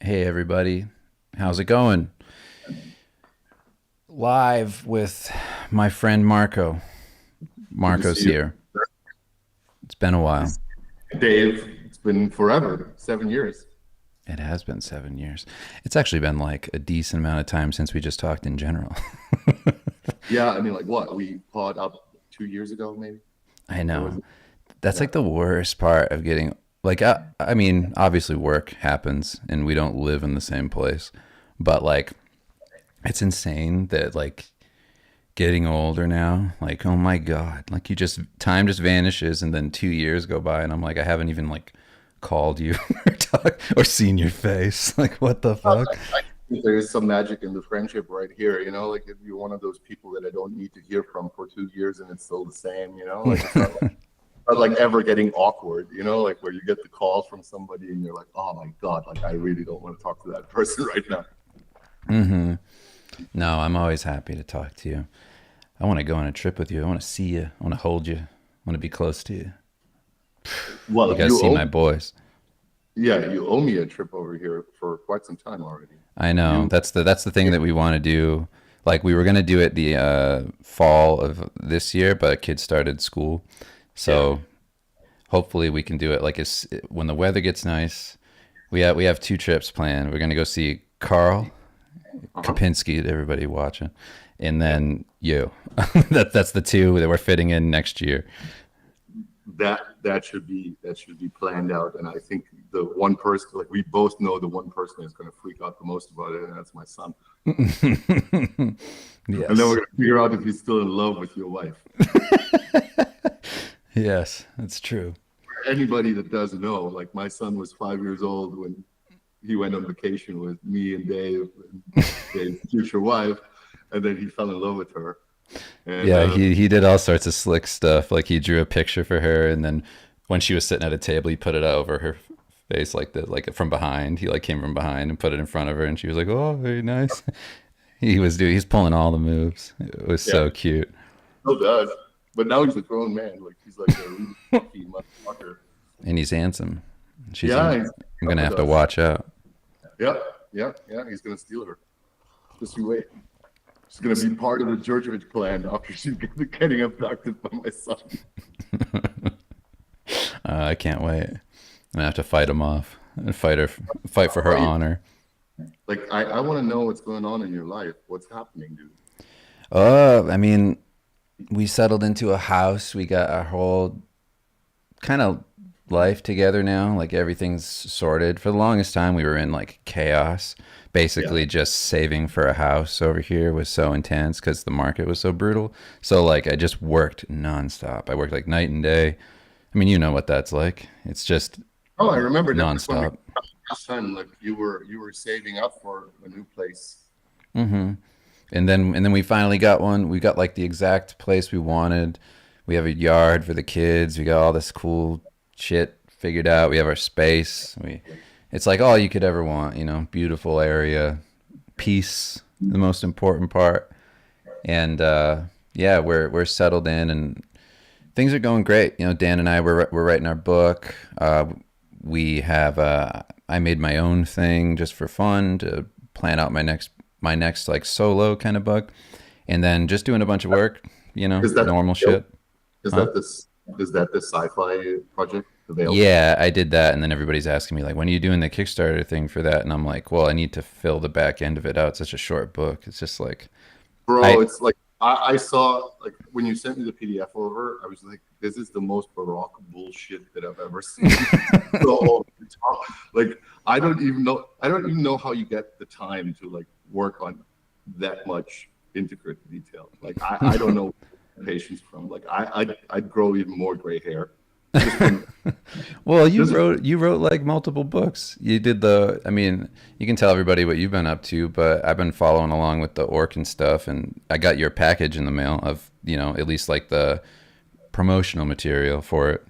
Hey everybody, how's it going? Live with my friend Marko. Good to Marco's see you, here. It's been a while. Dave. It's been forever, 7 years. It has been 7 years. It's actually been like a decent amount of time since we just talked in general. Yeah, I mean, like what? We caught up 2 years ago, maybe? I Or was know. it? That's Yeah. like the worst part of getting like I mean, obviously work happens and we don't live in the same place. But like it's insane that like getting older now, like oh my god, like you just time just vanishes and then 2 years go by and I'm like I haven't even like called you or or seen your face. Like what the fuck? I think there's some magic in the friendship right here, like if you're one of those people that I don't need to hear from for 2 years and it's still the same, like it's not like ever getting awkward, like where you get the call from somebody and you're like, oh my God, like I really don't want to talk to that person right now. Mm-hmm. No, I'm always happy to talk to you. I want to go on a trip with you. I want to see you. I want to hold you. I want to be close to you. You Well, guys see my boys. yeah, you owe me a trip over here for quite some time already. I know. You, That's the thing that we want to do. Like we were gonna do it the fall of this year, but kids started school, yeah. so hopefully we can do it like when the weather gets nice. We have two trips planned. We're gonna go see Carl Uh-huh. Kapinski, to everybody watching, and Yeah. then you. That's the two that we're fitting in next year. That should be planned out. And I think the one person, like we both know, the one person that's going to freak out the most about it, and that's my son. And then we're Yes, going to figure out if he's still in love with your wife. yes, that's true. Anybody that doesn't know, like my son was 5 years old when he went on vacation with me and Dave and Dave's future wife, and then he fell in love with her. And Yeah, he did all sorts of slick stuff. Like he drew a picture for her, and then when she was sitting at a table, he put it over her face like that, like from behind. He like came from behind and put it in front of her, and she was like, "Oh, very nice." He's pulling all the moves. It was yeah, so cute, still does. But now he's a grown man. Like he's like a really cocky motherfucker. and he's handsome. She's Yeah, gonna. he's I'm up gonna with have to us. watch out. Yeah, yeah, yeah. He's gonna steal her. Just you wait. She's gonna be part of the Djurdjević clan after she's getting abducted by my son. I can't wait. I'm gonna have to fight him off and fight for her Right. honor. Like I want to know what's going on in your life. What's happening, dude? I mean, we settled into a house. We got our whole kind of life together now. Like everything's sorted. For the longest time, we were in like chaos. Yeah. Basically, just saving for a house over here was so intense because the market was so brutal. So, like, I just worked nonstop. I worked like night and day. I mean, you know what that's like. It's just Oh, I remember that when we nonstop. last time, like you were saving up for a new place. And then we finally got one. We got like the exact place we wanted. We have a yard for the kids. We got all this cool shit figured out. We have our space. It's like all you could ever want, beautiful area, peace, the most important part. And yeah, we're settled in and things are going great. Dan and I we're writing our book. We have I made my own thing just for fun to plan out my next like solo kind of book, and then just doing a bunch of work. Is that Normal shit. is Huh? that this is that the sci-fi project, the Veil? Yeah, I did that, and then everybody's asking me like, when are you doing the Kickstarter thing for that? And I'm like, well, I need to fill the back end of it out. It's such a short book. It's just like Bro, I it's like I saw like when you sent me the PDF over, I was like, this is the most baroque bullshit that I've ever seen. So like I don't even know how you get the time to like work on that much intricate detail. Like I don't know patience from. Like I'd grow even more gray hair. Just from Well, you just wrote you wrote like multiple books. You did I mean, you can tell everybody what you've been up to, but I've been following along with the orc and stuff, and I got your package in the mail of, at least like the promotional material for it.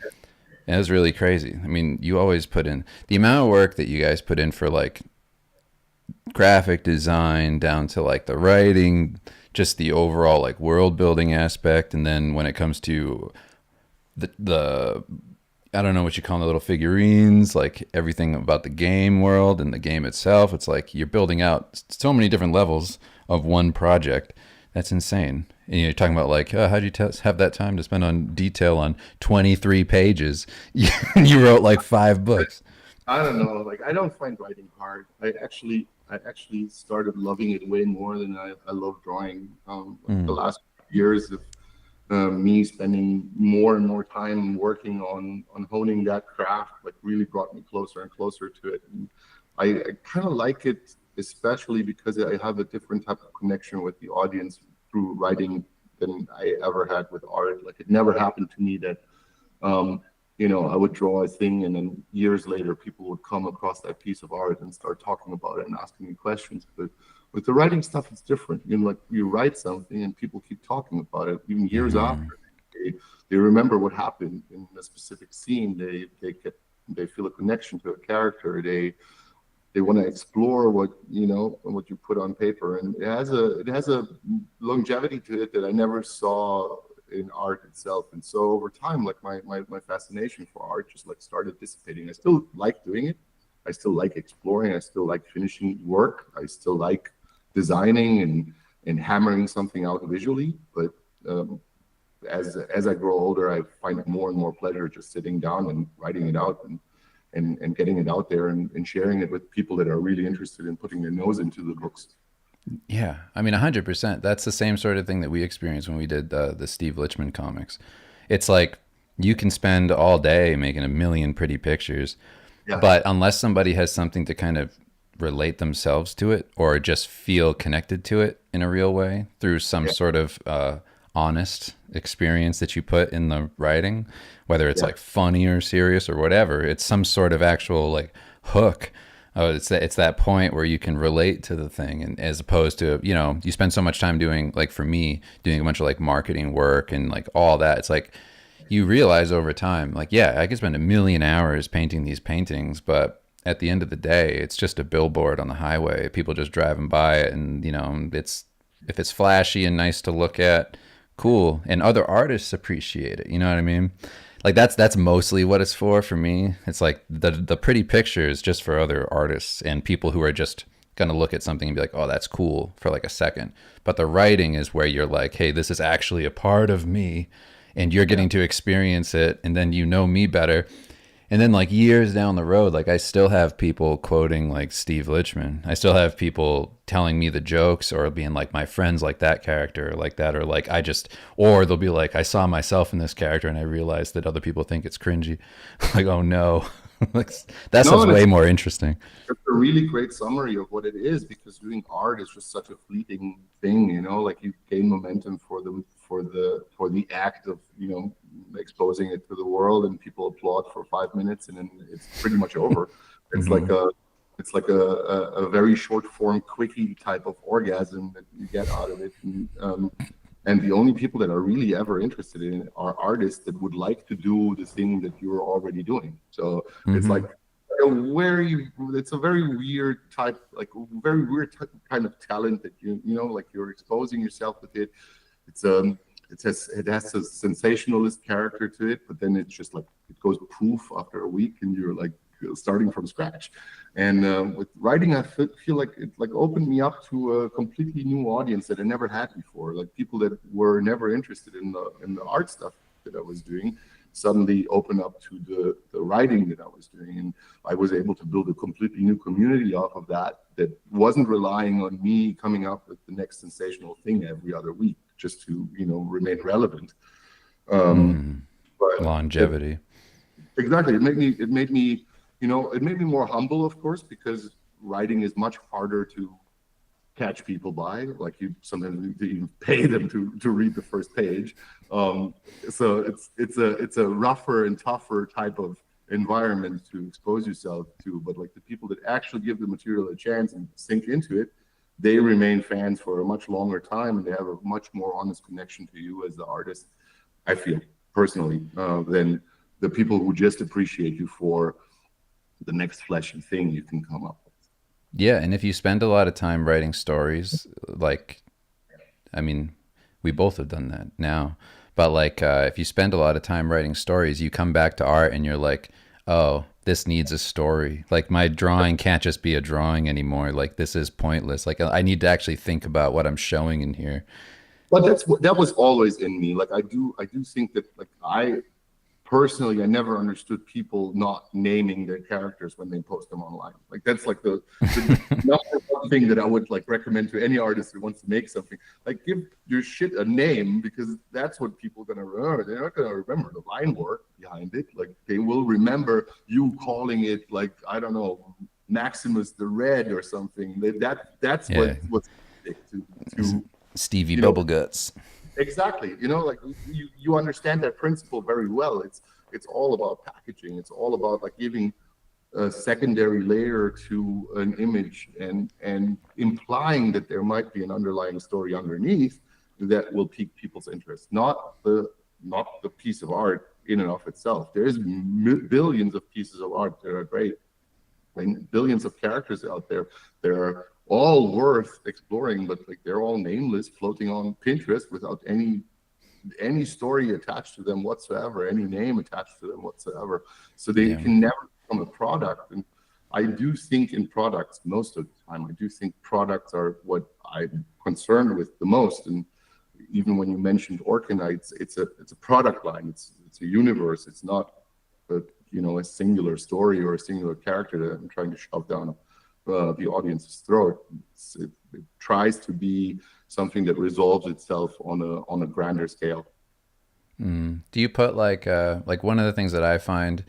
And it was really crazy. I mean, you always put in the amount of work that you guys put in for like graphic design down to like the writing, just the overall like world building aspect, and then when it comes to the I don't know what you call the little figurines, like everything about the game world and the game itself. It's like you're building out so many different levels of one project. That's insane. And you're talking about like, oh, how'd you have that time to spend on detail on 23 pages? You wrote like 5 books. I don't know. Like I don't find writing hard. I actually started loving it way more than I love drawing. Like the Mm. last years of me spending more and more time working on honing that craft, like really brought me closer and closer to it. And I kind of like it, especially because I have a different type of connection with the audience through writing than I ever had with art. Like it never happened to me that um, I would draw a thing, and then years later, people would come across that piece of art and start talking about it and asking me questions. But with the writing stuff, it's different. Like you write something, and people keep talking about it, even years Hmm. after. They remember what happened in a specific scene. They feel a connection to a character. They want to explore what you put on paper, and it has a longevity to it that I never saw in art itself. And so over time, like my fascination for art just like started dissipating. I still like doing it. I still like exploring. I still like finishing work. I still like designing and hammering something out visually. But um, as I grow older, I find more and more pleasure just sitting down and writing it out and getting it out there and sharing it with people that are really interested in putting their nose into the books. Yeah, I mean, 100%. That's the same sort of thing that we experienced when we did the Steve Lichman comics. It's like you can spend all day making a million pretty pictures, Yeah, but unless somebody has something to kind of relate themselves to it or just feel connected to it in a real way through some yeah, sort of honest experience that you put in the writing, whether it's yeah. like funny or serious or whatever, it's some sort of actual like hook. Oh, it's that point where you can relate to the thing, and as opposed to you spend so much time doing, like for me, doing a bunch of like marketing work and like all that. It's like you realize over time, like, yeah, I could spend a million hours painting these paintings, but at the end of the day, it's just a billboard on the highway. People just driving by it, and it's if it's flashy and nice to look at, cool, and other artists appreciate it. You know what I mean? Like that's mostly what it's for me. It's like the pretty pictures just for other artists and people who are just gonna look at something and be like, oh, that's cool for like a second. But the writing is where you're like, hey, this is actually a part of me, and you're Yeah. getting to experience it, and then you know me better. And then like years down the road, like I still have people quoting like Steve Lichman. I still have people telling me the jokes or being like my friends like that character or like that, or like or they'll be like, I saw myself in this character and I realized that other people think it's cringy. Like, oh no. Like that No, stuff's and way more interesting. it's a really great summary of what it is, because doing art is just such a fleeting thing. Like you gain momentum for the act of exposing it to the world, and people applaud for 5 minutes, and then it's pretty much over. It's like Hmm. a it's like a very short form quickie type of orgasm that you get out of it. And the only people that are really ever interested in it are artists that would like to do the thing that you're already doing. So it's like Hmm. it's a very weird type, like very weird kind of talent that like you're exposing yourself with it. It's it has a sensationalist character to it, but then it's just like it goes poof after a week, and you're like starting from scratch. And with writing, I feel like it like opened me up to a completely new audience that I never had before. Like people that were never interested in the art stuff that I was doing suddenly open up to the writing that I was doing. And I was able to build a completely new community off of that wasn't relying on me coming up with the next sensational thing every other week just to, remain relevant. Um, Hmm. but it, Longevity. exactly, it made me more humble, of course, because writing is much harder to catch people by. Like you sometimes need to even pay them to read the first page. Um, so it's a rougher and tougher type of environment to expose yourself to. But like the people that actually give the material a chance and sink into it, they remain fans for a much longer time, and they have a much more honest connection to you as the artist. I feel personally than the people who just appreciate you for the next flashy thing you can come up with. Yeah, and if you spend a lot of time writing stories, like I mean, we both have done that now. But like, if you spend a lot of time writing stories, you come back to art and you're like, oh, this needs a story. Like my drawing can't just be a drawing anymore. Like this is pointless. Like I need to actually think about what I'm showing in here. But that was always in me. Like I do think that like I personally, I never understood people not naming their characters when they post them online. Like that's like the number one thing that I would like recommend to any artist who wants to make something. Like give your shit a name, because that's what people are gonna remember. They're not gonna remember the line work behind it. Like they will remember you calling it like, I don't know, Maximus the Red or something. That's Yeah. what's to Stevie you know Bubbleguts. exactly, like you understand that principle very well. It's all about packaging. It's all about like giving a secondary layer to an image and implying that there might be an underlying story underneath that will pique people's interest, not the piece of art in and of itself. There's billions of pieces of art that are great, and billions of characters out there. They're all worth exploring, but like they're all nameless, floating on Pinterest without any story attached to them whatsoever, any name attached to them whatsoever. So they Yeah. can never become a product. And I do think in products most of the time. I do think products are what I'm concerned with the most. And even when you mentioned Orkanites, it's a product line. It's a universe. It's not a singular story or a singular character that I'm trying to shove down the audience's throat. It tries to be something that resolves itself on a grander scale. Do you put like one of the things that I find,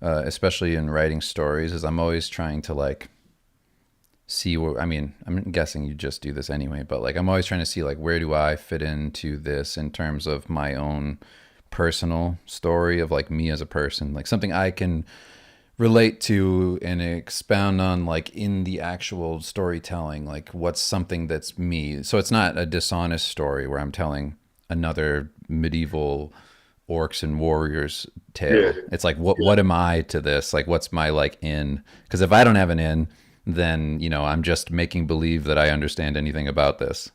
especially in writing stories, is I'm always trying to like see where, I mean, I'm guessing you just do this anyway, but like I'm always trying to see like where do I fit into this in terms of my own personal story of like me as a person, like something I can relate to and expound on like in the actual storytelling, like what's something that's me. So it's not a dishonest story where I'm telling another medieval orcs and warriors Yeah. tale. It's like what am I to this? Like what's my like in? Because if I don't have an in, then I'm just making believe that I understand anything about this.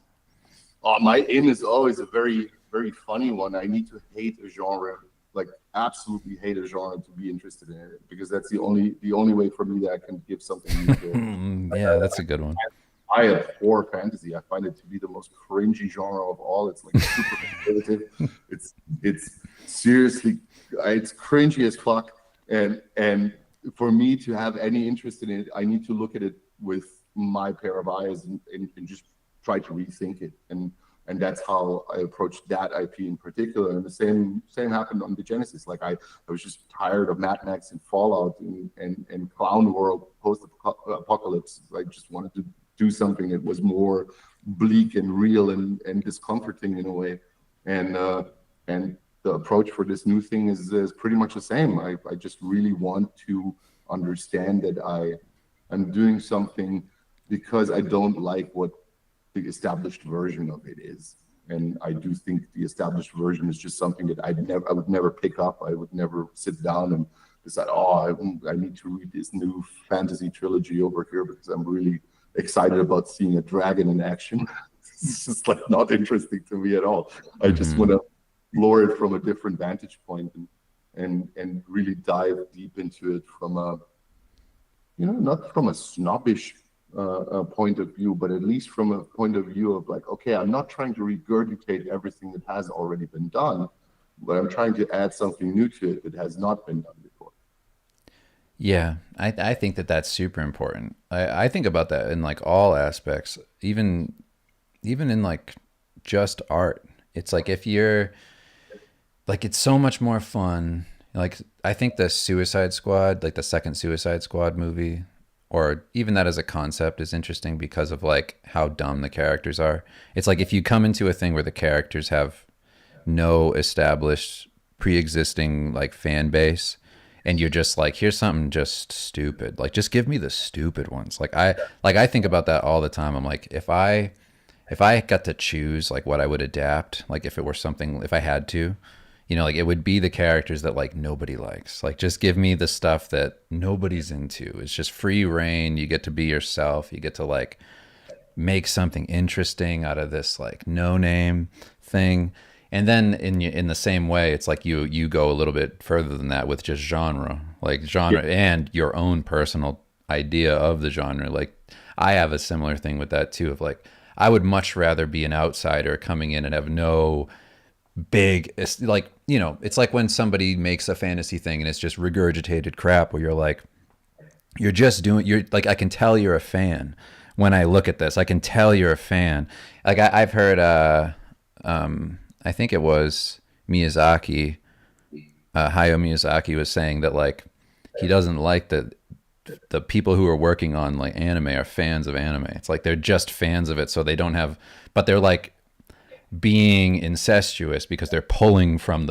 My in is always a very, very funny one. I need to hate a genre, like absolutely hate a genre to be interested in it, because that's the only way for me that I can give something new to it. Yeah, that's a good one. I abhor fantasy. I find it to be the most cringy genre of all. It's like super competitive. It's seriously, it's cringy as fuck. And for me to have any interest in it, I need to look at it with my pair of eyes and just try to rethink it. And that's how I approached that IP in particular. And the same happened on the Genesis. Like I was just tired of Mad Max and Fallout and Clown World post apocalypse. I just wanted to do something that was more bleak and real and discomforting in a way. And the approach for this new thing is pretty much the same. I just really want to understand that I'm doing something because I don't like what the established version of it is. And I do think the established version is just something that I would never pick up. I would never sit down and decide, I need to read this new fantasy trilogy over here because I'm really excited about seeing a dragon in action. It's just like not interesting to me at all. I just want to explore it from a different vantage point and really dive deep into it from a, not from a snobbish point of view, but at least from a point of view of like, okay, I'm not trying to regurgitate everything that has already been done, but I'm trying to add something new to it that has not been done before. Yeah, I think that that's super important. I think about that in like all aspects, even in like just art. It's like if you're like, it's so much more fun. Like I think the Suicide Squad, like the second Suicide Squad movie, or even that as a concept is interesting because of like how dumb the characters are. It's like if you come into a thing where the characters have no established pre-existing like fan base and you're just like, here's something just stupid, like just give me the stupid ones. Like I think about that all the time. I'm like, if I got to choose like what I would adapt, like if it were something, if I had to, like it would be the characters that like nobody likes. Like just give me the stuff that nobody's into. It's just free reign. You get to be yourself. You get to like make something interesting out of this like no name thing. And then in the same way, it's like you go a little bit further than that with just genre, like Yeah. genre and your own personal idea of the genre. Like I have a similar thing with that too. Of like I would much rather be an outsider coming in and have no big, it's like, you know, it's like when somebody makes a fantasy thing and it's just regurgitated crap where you're like, you're like, I can tell you're a fan when I look at this. I can tell you're a fan. Like I've heard I think it was Miyazaki, Hayao Miyazaki was saying that like he doesn't like that the people who are working on like anime are fans of anime. It's like they're just fans of it, so they don't have, but they're like being incestuous because they're pulling from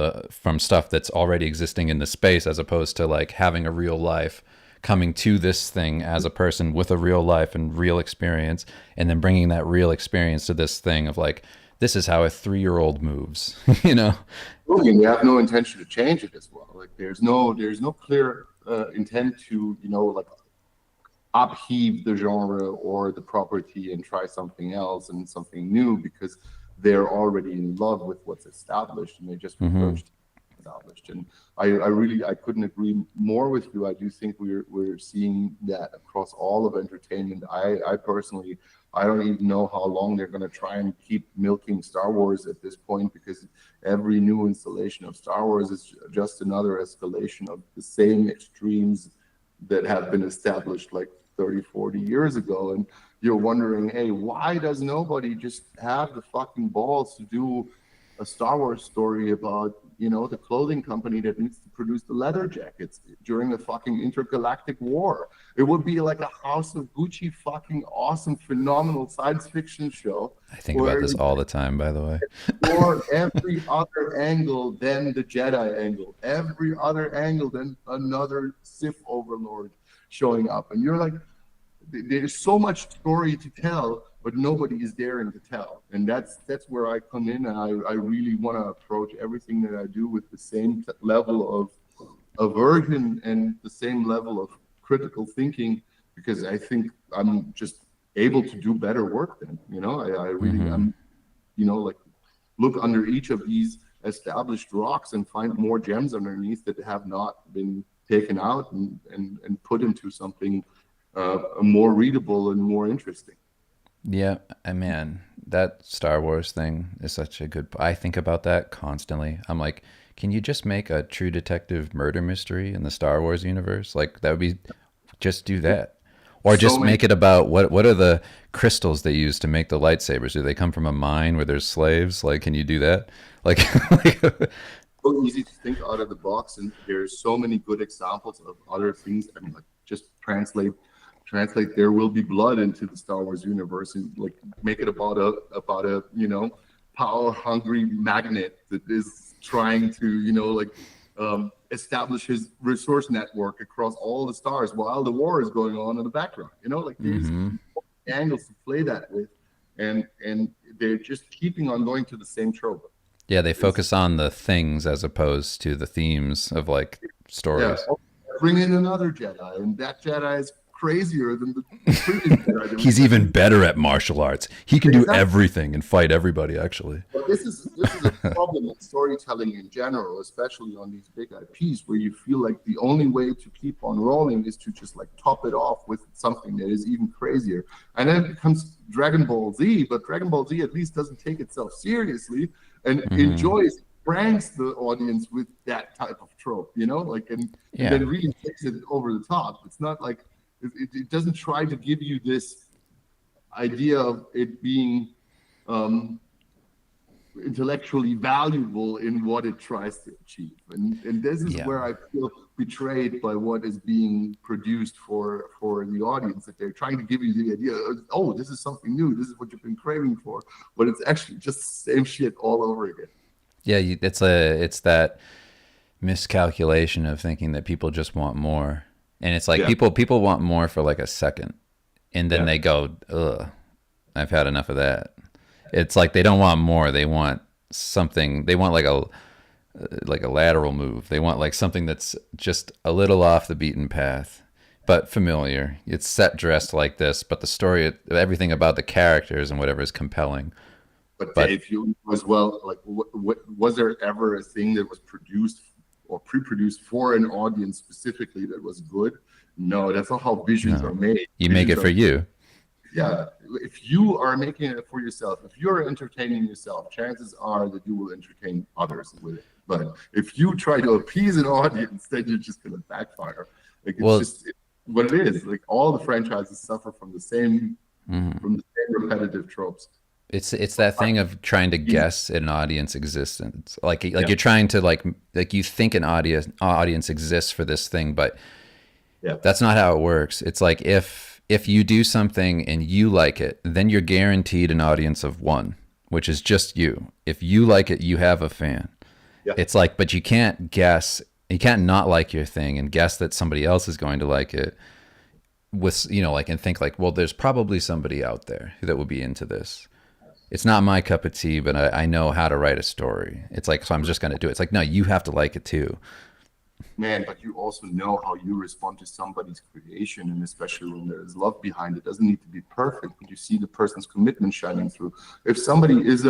stuff that's already existing in the space, as opposed to like having a real life, coming to this thing as a person with a real life and real experience, and then bringing that real experience to this thing of like, this is how a 3-year-old moves. You know. And we have no intention to change it as well. Like there's no clear intent to, you know, like upheave the genre or the property and try something else and something new, because they're already in love with what's established and they just regurgitate established. And I really, I couldn't agree more with you. I do think we're seeing that across all of entertainment. I personally, I don't even know how long they're going to try and keep milking Star Wars at this point, because every new installation of Star Wars is just another escalation of the same extremes that have been established like 30, 40 years ago. And you're wondering, hey, why does nobody just have the fucking balls to do a Star Wars story about, you know, the clothing company that needs to produce the leather jackets during the fucking intergalactic war? It would be like a House of Gucci fucking awesome, phenomenal science fiction show. I think about this all the time, by the way. Or every other angle than the Jedi angle, every other angle than another Sith overlord showing up. And you're like, there's so much story to tell, but nobody is daring to tell. And that's where I come in, and I really want to approach everything that I do with the same level of aversion and the same level of critical thinking, because I think I'm just able to do better work then. You know, I really I'm, you know, like look under each of these established rocks and find more gems underneath that have not been taken out and put into something more readable and more interesting. Yeah, man, that Star Wars thing is such a good. I think about that constantly. I'm like, can you just make a true detective murder mystery in the Star Wars universe? Like that would be, just do that, or So just many, make it about what are the crystals they use to make the lightsabers? Do they come from a mine where there's slaves? Like, can you do that? Like, so easy to think out of the box, and there's so many good examples of other things. I mean, like just translate there will be blood into the Star Wars universe, and like make it about a you know, power hungry magnet that is trying to, you know, like establish his resource network across all the stars while the war is going on in the background. You know, like there's angles to play that with, and they're just keeping on going to the same trope. yeah, they focus on the things as opposed to the themes of like Yeah, stories. bring in another Jedi, and that Jedi is crazier than the previous Jedi. He's even better at martial arts. He can do Exactly. everything and fight everybody, actually. But this is a problem in storytelling in general, especially on these big IPs, where you feel like the only way to keep on rolling is to just like top it off with something that is even crazier. And then it becomes Dragon Ball Z, but Dragon Ball Z at least doesn't take itself seriously and enjoys, pranks the audience with that type of trope, you know, like, and Yeah. then really takes it over the top. It's not like it doesn't try to give you this idea of it being intellectually valuable in what it tries to achieve. And this is Yeah. where I feel betrayed by what is being produced for the audience, that they're trying to give you the idea, oh, this is something new, this is what you've been craving for, but it's actually just the same shit all over again. Yeah, it's that miscalculation of thinking that people just want more. And it's like Yeah. people want more for like a second, and then Yeah. they go, ugh, I've had enough of that. It's like they don't want more. They want something. They want like a lateral move. They want like something that's just a little off the beaten path, but familiar. It's set dressed like this, but the story, everything about the characters and whatever is compelling. But But Dave, you as well, like, was there ever a thing that was produced or pre-produced for an audience specifically that was good? No, that's not how visions are no, made. you make Visions it for are, you. yeah. If you are making it for yourself, if you're entertaining yourself, chances are that you will entertain others with it. But if you try to appease an audience, then you're just going to backfire. Like it's Well, just what it is. Like all the franchises suffer from the same mhm. repetitive tropes. It's that thing of trying to guess an audience existence. Like Yeah, you're trying to like you think an audience exists for this thing, but yeah, that's not how it works. It's like if you do something and you like it, then you're guaranteed an audience of one, which is just you. If you like it, you have a fan. yeah. It's like, but you can't guess, you can't not like your thing and guess that somebody else is going to like it with, like, and think like, well, there's probably somebody out there that would be into this. It's not my cup of tea, but I know how to write a story. It's like, so I'm just going to do it. It's like, no, you have to like it too. Man, but you also know how you respond to somebody's creation, and especially when there is love behind it. It doesn't need to be perfect, but you see the person's commitment shining through. If somebody is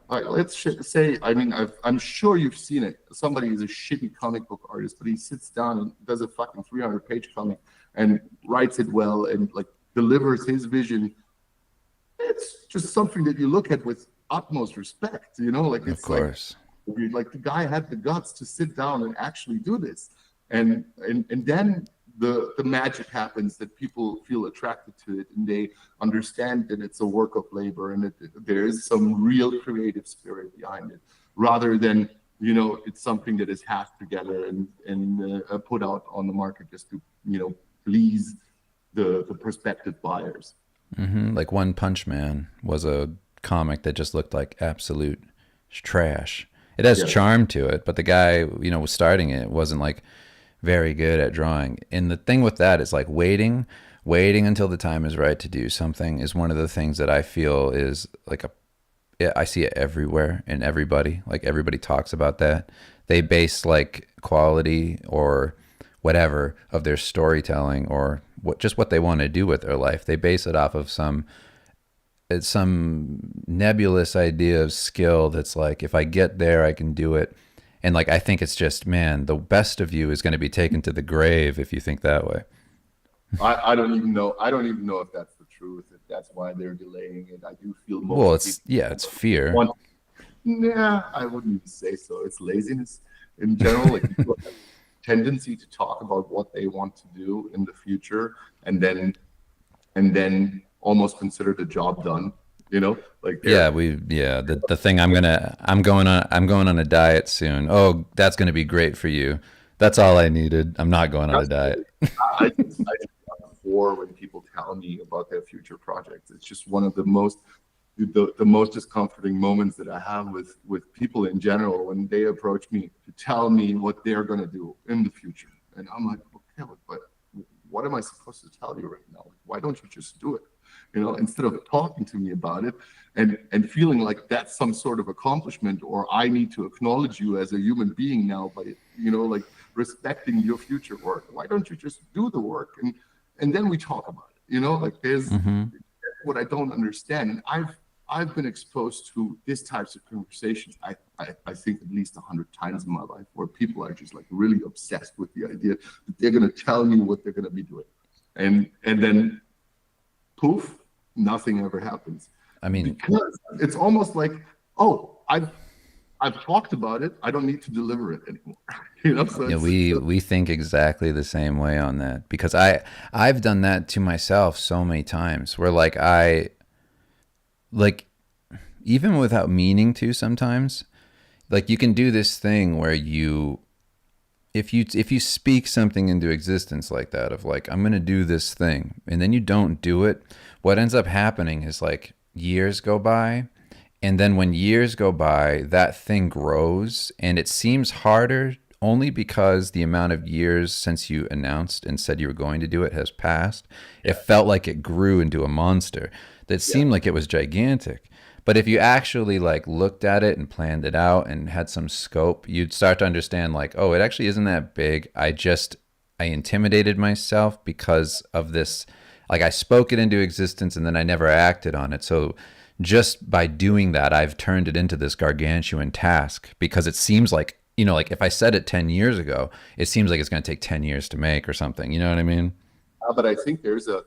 let's say, I mean, I'm sure you've seen it. Somebody is a shitty comic book artist, but he sits down and does a fucking 300-page comic and writes it well and like delivers his vision. It's just something that you look at with utmost respect, like Of it's like course. the guy had the guts to sit down and actually do this, and then the magic happens that people feel attracted to it and they understand that it's a work of labor and that there is some real creative spirit behind it, rather than it's something that is half together and put out on the market just to please the prospective buyers. Like One Punch Man was a comic that just looked like absolute trash. It has Yeah, charm to it, but the guy, was starting it wasn't like very good at drawing. And the thing with that is like waiting until the time is right to do something is one of the things that I feel is like I see it everywhere in everybody. Like everybody talks about that. They base like quality or whatever of their storytelling or what they want to do with their life. They base it off of some nebulous idea of skill that's like, if I get there, I can do it. And like, I think it's just, man, the best of you is going to be taken to the grave if you think that way. I don't even know. I don't even know if that's the truth. If that's why they're delaying it. I do feel Well, most it's, people yeah, it's fear. want. Nah, I wouldn't even say so. It's laziness in general. Like people have a tendency to talk about what they want to do in the future, and then almost consider the job done. Like they're Yeah, the thing I'm going on a diet soon. Oh, that's going to be great for you. That's all I needed. I'm not going on a that's diet. I before when people tell me about their future projects. It's just one of the most discomforting moments that I have with people in general when they approach me to tell me what they're going to do in the future. And I'm like, okay, but what am I supposed to tell you right now? Why don't you just do it? Instead of talking to me about it and feeling like that's some sort of accomplishment, or I need to acknowledge you as a human being now by like respecting your future work. Why don't you just do the work and then we talk about it? Like there's Hmm. what I don't understand. And I've been exposed to these types of conversations. I think at least 100 times in my life, where people are just like really obsessed with the idea that they're going to tell you what they're going to be doing, and then poof, nothing ever happens, I mean, because it's almost like, oh, I've talked about it. I don't need to deliver it anymore. So yeah, it's we think exactly the same way on that because I've done that to myself so many times where like like even without meaning to sometimes, like you can do this thing where if you speak something into existence like that of like, I'm going to do this thing and then you don't do it, what ends up happening is like years go by, and then when years go by that thing grows and it seems harder only because the amount of years since you announced and said you were going to do it has passed. It felt like it grew into a monster that yeah, seemed like it was gigantic. But if you actually like looked at it and planned it out and had some scope, you'd start to understand like, oh, it actually isn't that big. I intimidated myself because of this. Like I spoke it into existence and then I never acted on it. So just by doing that, I've turned it into this gargantuan task because it seems like, like if I said it 10 years ago, it seems like it's going to take 10 years to make or something. You know what I mean? But I think there's a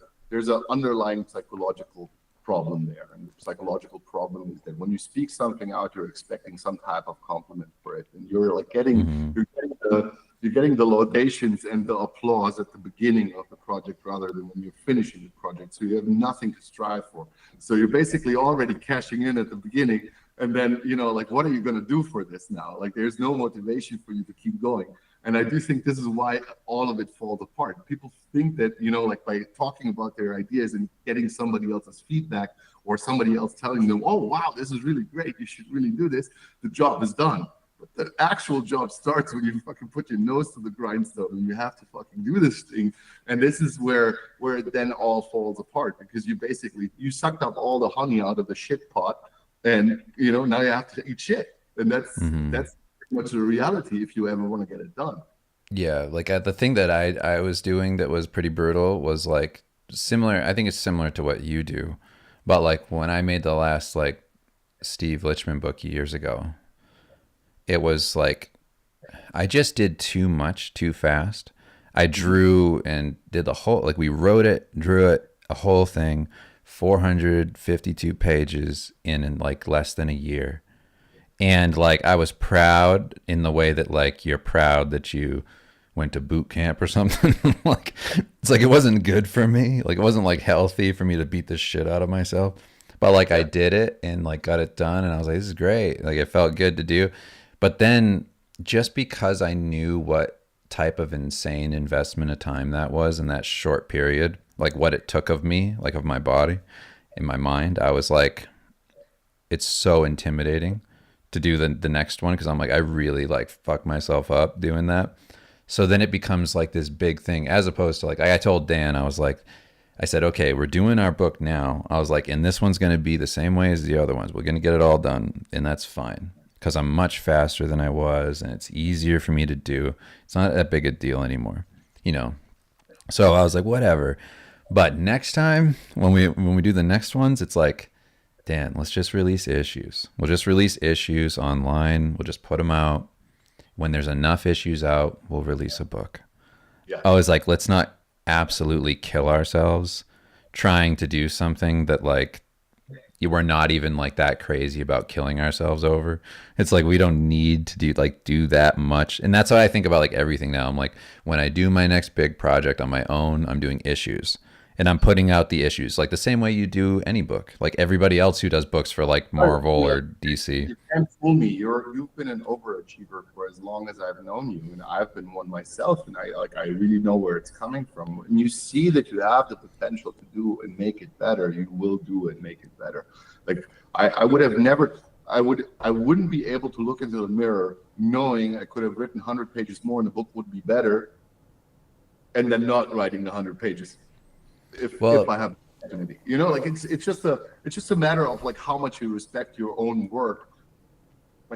underlying psychological problem there, and the psychological problem is that when you speak something out, you're expecting some type of compliment for it, and you're like you're getting the laudations and the applause at the beginning of the project rather than when you're finishing the project. So you have nothing to strive for. So you're basically already cashing in at the beginning, and then like, what are you going to do for this now? Like, there's no motivation for you to keep going. And I do think this is why all of it falls apart. People think that, like by talking about their ideas and getting somebody else's feedback or somebody else telling them, oh, wow, this is really great, you should really do this, the job is done. But the actual job starts when you fucking put your nose to the grindstone and you have to fucking do this thing. And this is where it then all falls apart, because you sucked up all the honey out of the shit pot, and now you have to eat shit. And that's much of the reality if you ever want to get it done. Yeah, like the thing that I was doing that was pretty brutal was like similar. I think it's similar to what you do, but like when I made the last like Steve Lichman book years ago, it was like I just did too much too fast. I drew and did the whole, like we wrote it, drew it, a whole thing, 452 pages in like less than a year. And like I was proud in the way that like you're proud that you went to boot camp or something. Like it's like it wasn't good for me. Like it wasn't like healthy for me to beat the shit out of myself. But like I did it and like got it done, and I was like, this is great. Like it felt good to do. But then just because I knew what type of insane investment of time that was in that short period, like what it took of me, like of my body, in my mind, I was like, it's so intimidating to do the next one, because I'm like, I really like fuck myself up doing that. So then it becomes like this big thing, as opposed to like I told Dan, I said, okay, we're doing our book now. I was like, and this one's going to be the same way as the other ones. We're going to get it all done, and that's fine because I'm much faster than I was, and it's easier for me to do. It's not that big a deal anymore, So I was like, whatever. But next time when we do the next ones, it's like, Dan, let's just release issues. We'll just release issues online. We'll just put them out. When there's enough issues out, we'll release a book. Yeah. I was like, let's not absolutely kill ourselves trying to do something that like we're not even like that crazy about killing ourselves over. It's like we don't need to do that much. And that's how I think about like everything now. I'm like, when I do my next big project on my own, I'm doing issues. And I'm putting out the issues like the same way you do any book, like everybody else who does books for like Marvel or DC. You can't fool me. You've been an overachiever for as long as I've known you, and I've been one myself. And I really know where it's coming from. When you see that you have the potential to do and make it better, you will do and make it better. Like I would have never. I wouldn't be able to look into the mirror knowing I could have written 100 pages more and the book would be better, and then not writing the 100 pages. If I have the opportunity, like it's just a matter of like how much you respect your own work,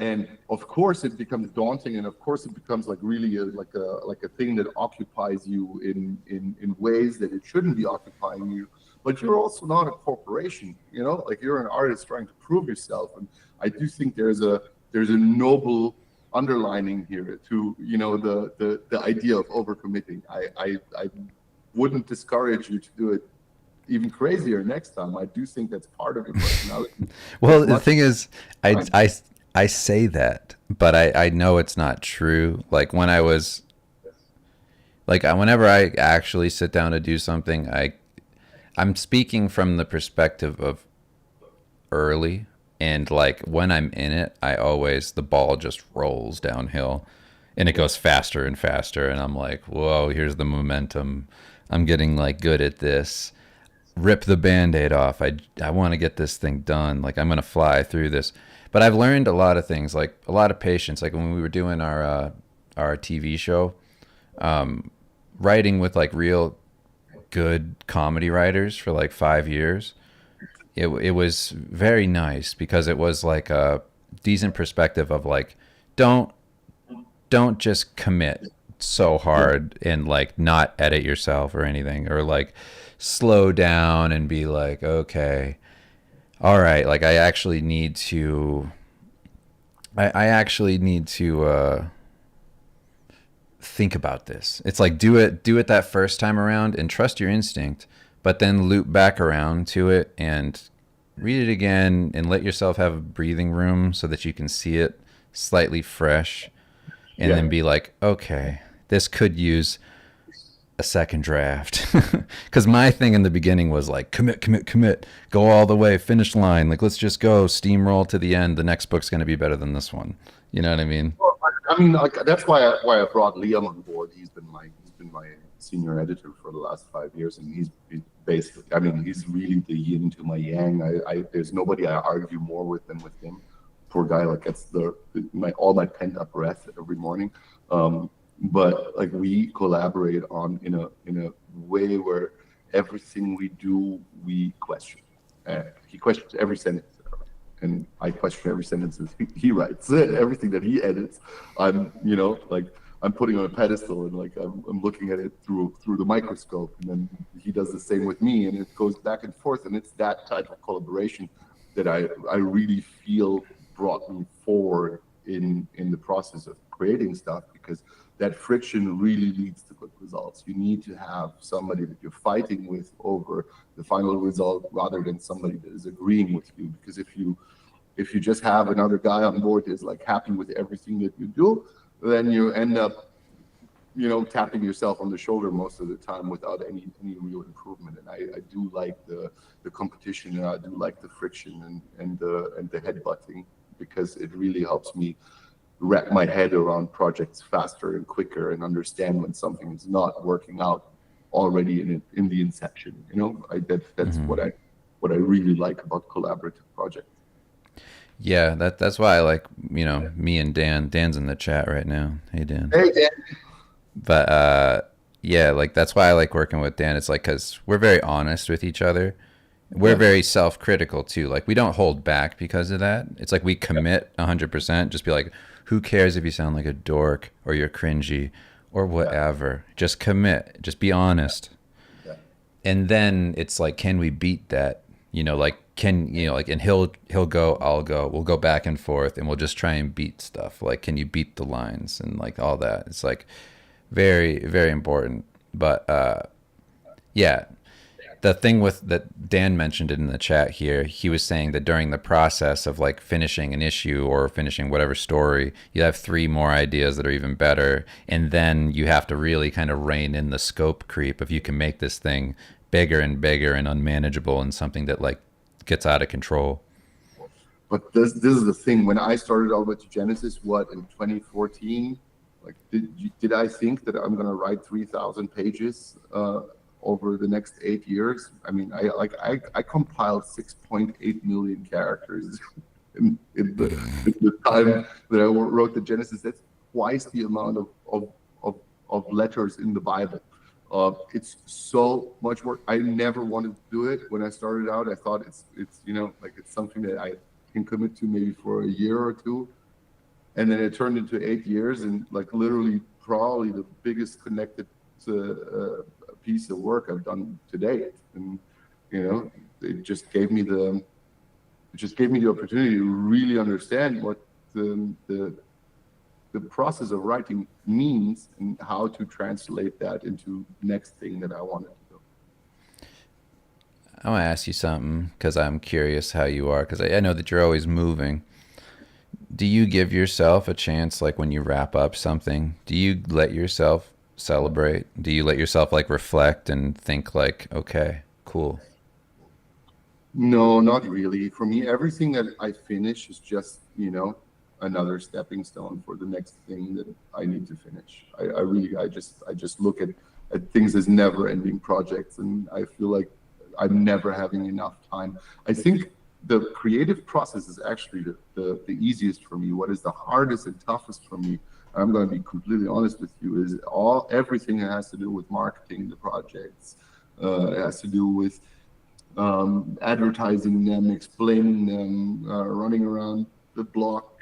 and of course it becomes daunting, and of course it becomes like really like a thing that occupies you in ways that it shouldn't be occupying you. But you're also not a corporation, like you're an artist trying to prove yourself, and I do think there's a noble underlining here to the idea of overcommitting. I wouldn't discourage you to do it even crazier next time. I do think that's part of your personality. Well, the thing is, I say that, but I know it's not true. Like when I was, like whenever I actually sit down to do something, I'm speaking from the perspective of early, and like when I'm in it, the ball just rolls downhill, and it goes faster and faster, and I'm like, whoa, here's the momentum. I'm getting like good at this. Rip the Band-Aid off. I want to get this thing done. Like I'm going to fly through this. But I've learned a lot of things, like a lot of patience. Like when we were doing our TV show, writing with like real good comedy writers for like 5 years, it was very nice because it was like a decent perspective of like, don't just commit so hard and like not edit yourself or anything, or like slow down and be like, okay, all right, like I actually need to think about this. It's like do it that first time around and trust your instinct, but then loop back around to it and read it again and let yourself have breathing room so that you can see it slightly fresh and Yeah. then be like, okay, this could use a second draft. Because my thing in the beginning was like, commit, commit, commit, go all the way, finish line. Like, let's just go steamroll to the end. The next book's going to be better than this one. You know what I mean? Well, I mean, like that's why I brought Liam on board. He's been my senior editor for the last 5 years, and he's basically, I mean, he's really the yin to my yang. There's nobody I argue more with than with him. Poor guy, like gets my all my pent up breath every morning. But like we collaborate on in a way where everything we do we question. He questions every sentence, and I question every sentence that he writes. Everything that he edits, I'm like I'm putting on a pedestal, and like I'm looking at it through the microscope, and then he does the same with me, and it goes back and forth, and it's that type of collaboration that I really feel brought me forward in the process of creating stuff, because that friction really leads to good results. You need to have somebody that you're fighting with over the final result rather than somebody that is agreeing with you. Because if you just have another guy on board that's like happy with everything that you do, then you end up tapping yourself on the shoulder most of the time without any real improvement. And I do like the competition, and I do like the friction and the headbutting, because it really helps me wrap my head around projects faster and quicker and understand when something is not working out already in the inception. That's Mm-hmm. what I really like about collaborative projects. Yeah, that's why I like, me and Dan. Dan's in the chat right now. Hey, Dan. Hey Dan. But yeah, like that's why I like working with Dan. It's like because we're very honest with each other. We're Yeah. very self-critical too. Like we don't hold back because of that. It's like we commit 100%. Just be like, who cares if you sound like a dork or you're cringy or Yeah. whatever? Just commit. Just be honest. Yeah. And then it's like, can we beat that? Like like, and he'll go, I'll go. We'll go back and forth, and we'll just try and beat stuff. Like, can you beat the lines and like all that? It's like very, very important. But yeah, the thing with that Dan mentioned it in the chat here, he was saying that during the process of like finishing an issue or finishing whatever story, you have three more ideas that are even better, and then you have to really kind of rein in the scope creep if you can make this thing bigger and bigger and unmanageable and something that like gets out of control. But this is the thing. When I started out with Genesis, what, in 2014, like did I think that I'm gonna write 3,000 pages over the next 8 years? I mean, I compiled 6.8 million characters in the time that I wrote the Genesis. That's twice the amount of letters in the Bible. It's so much work. I never wanted to do it when I started out. I thought it's like it's something that I can commit to maybe for a year or two, and then it turned into 8 years, and like literally probably the biggest connected piece of work I've done to date. And it just gave me the opportunity to really understand what the process of writing means and how to translate that into the next thing that I wanted to do. I want to ask you something because I'm curious how you are, because I know that you're always moving. Do you give yourself a chance, like when you wrap up something? Do you let yourself celebrate? Do you let yourself like reflect and think like, okay, cool? No, not really. For me, everything that I finish is just, another stepping stone for the next thing that I need to finish. I just look at things as never ending projects, and I feel like I'm never having enough time. I think the creative process is actually the easiest for me. What is the hardest and toughest for me, I'm going to be completely honest with you, is everything that has to do with marketing the projects. It has to do with advertising them, explaining them, running around the block,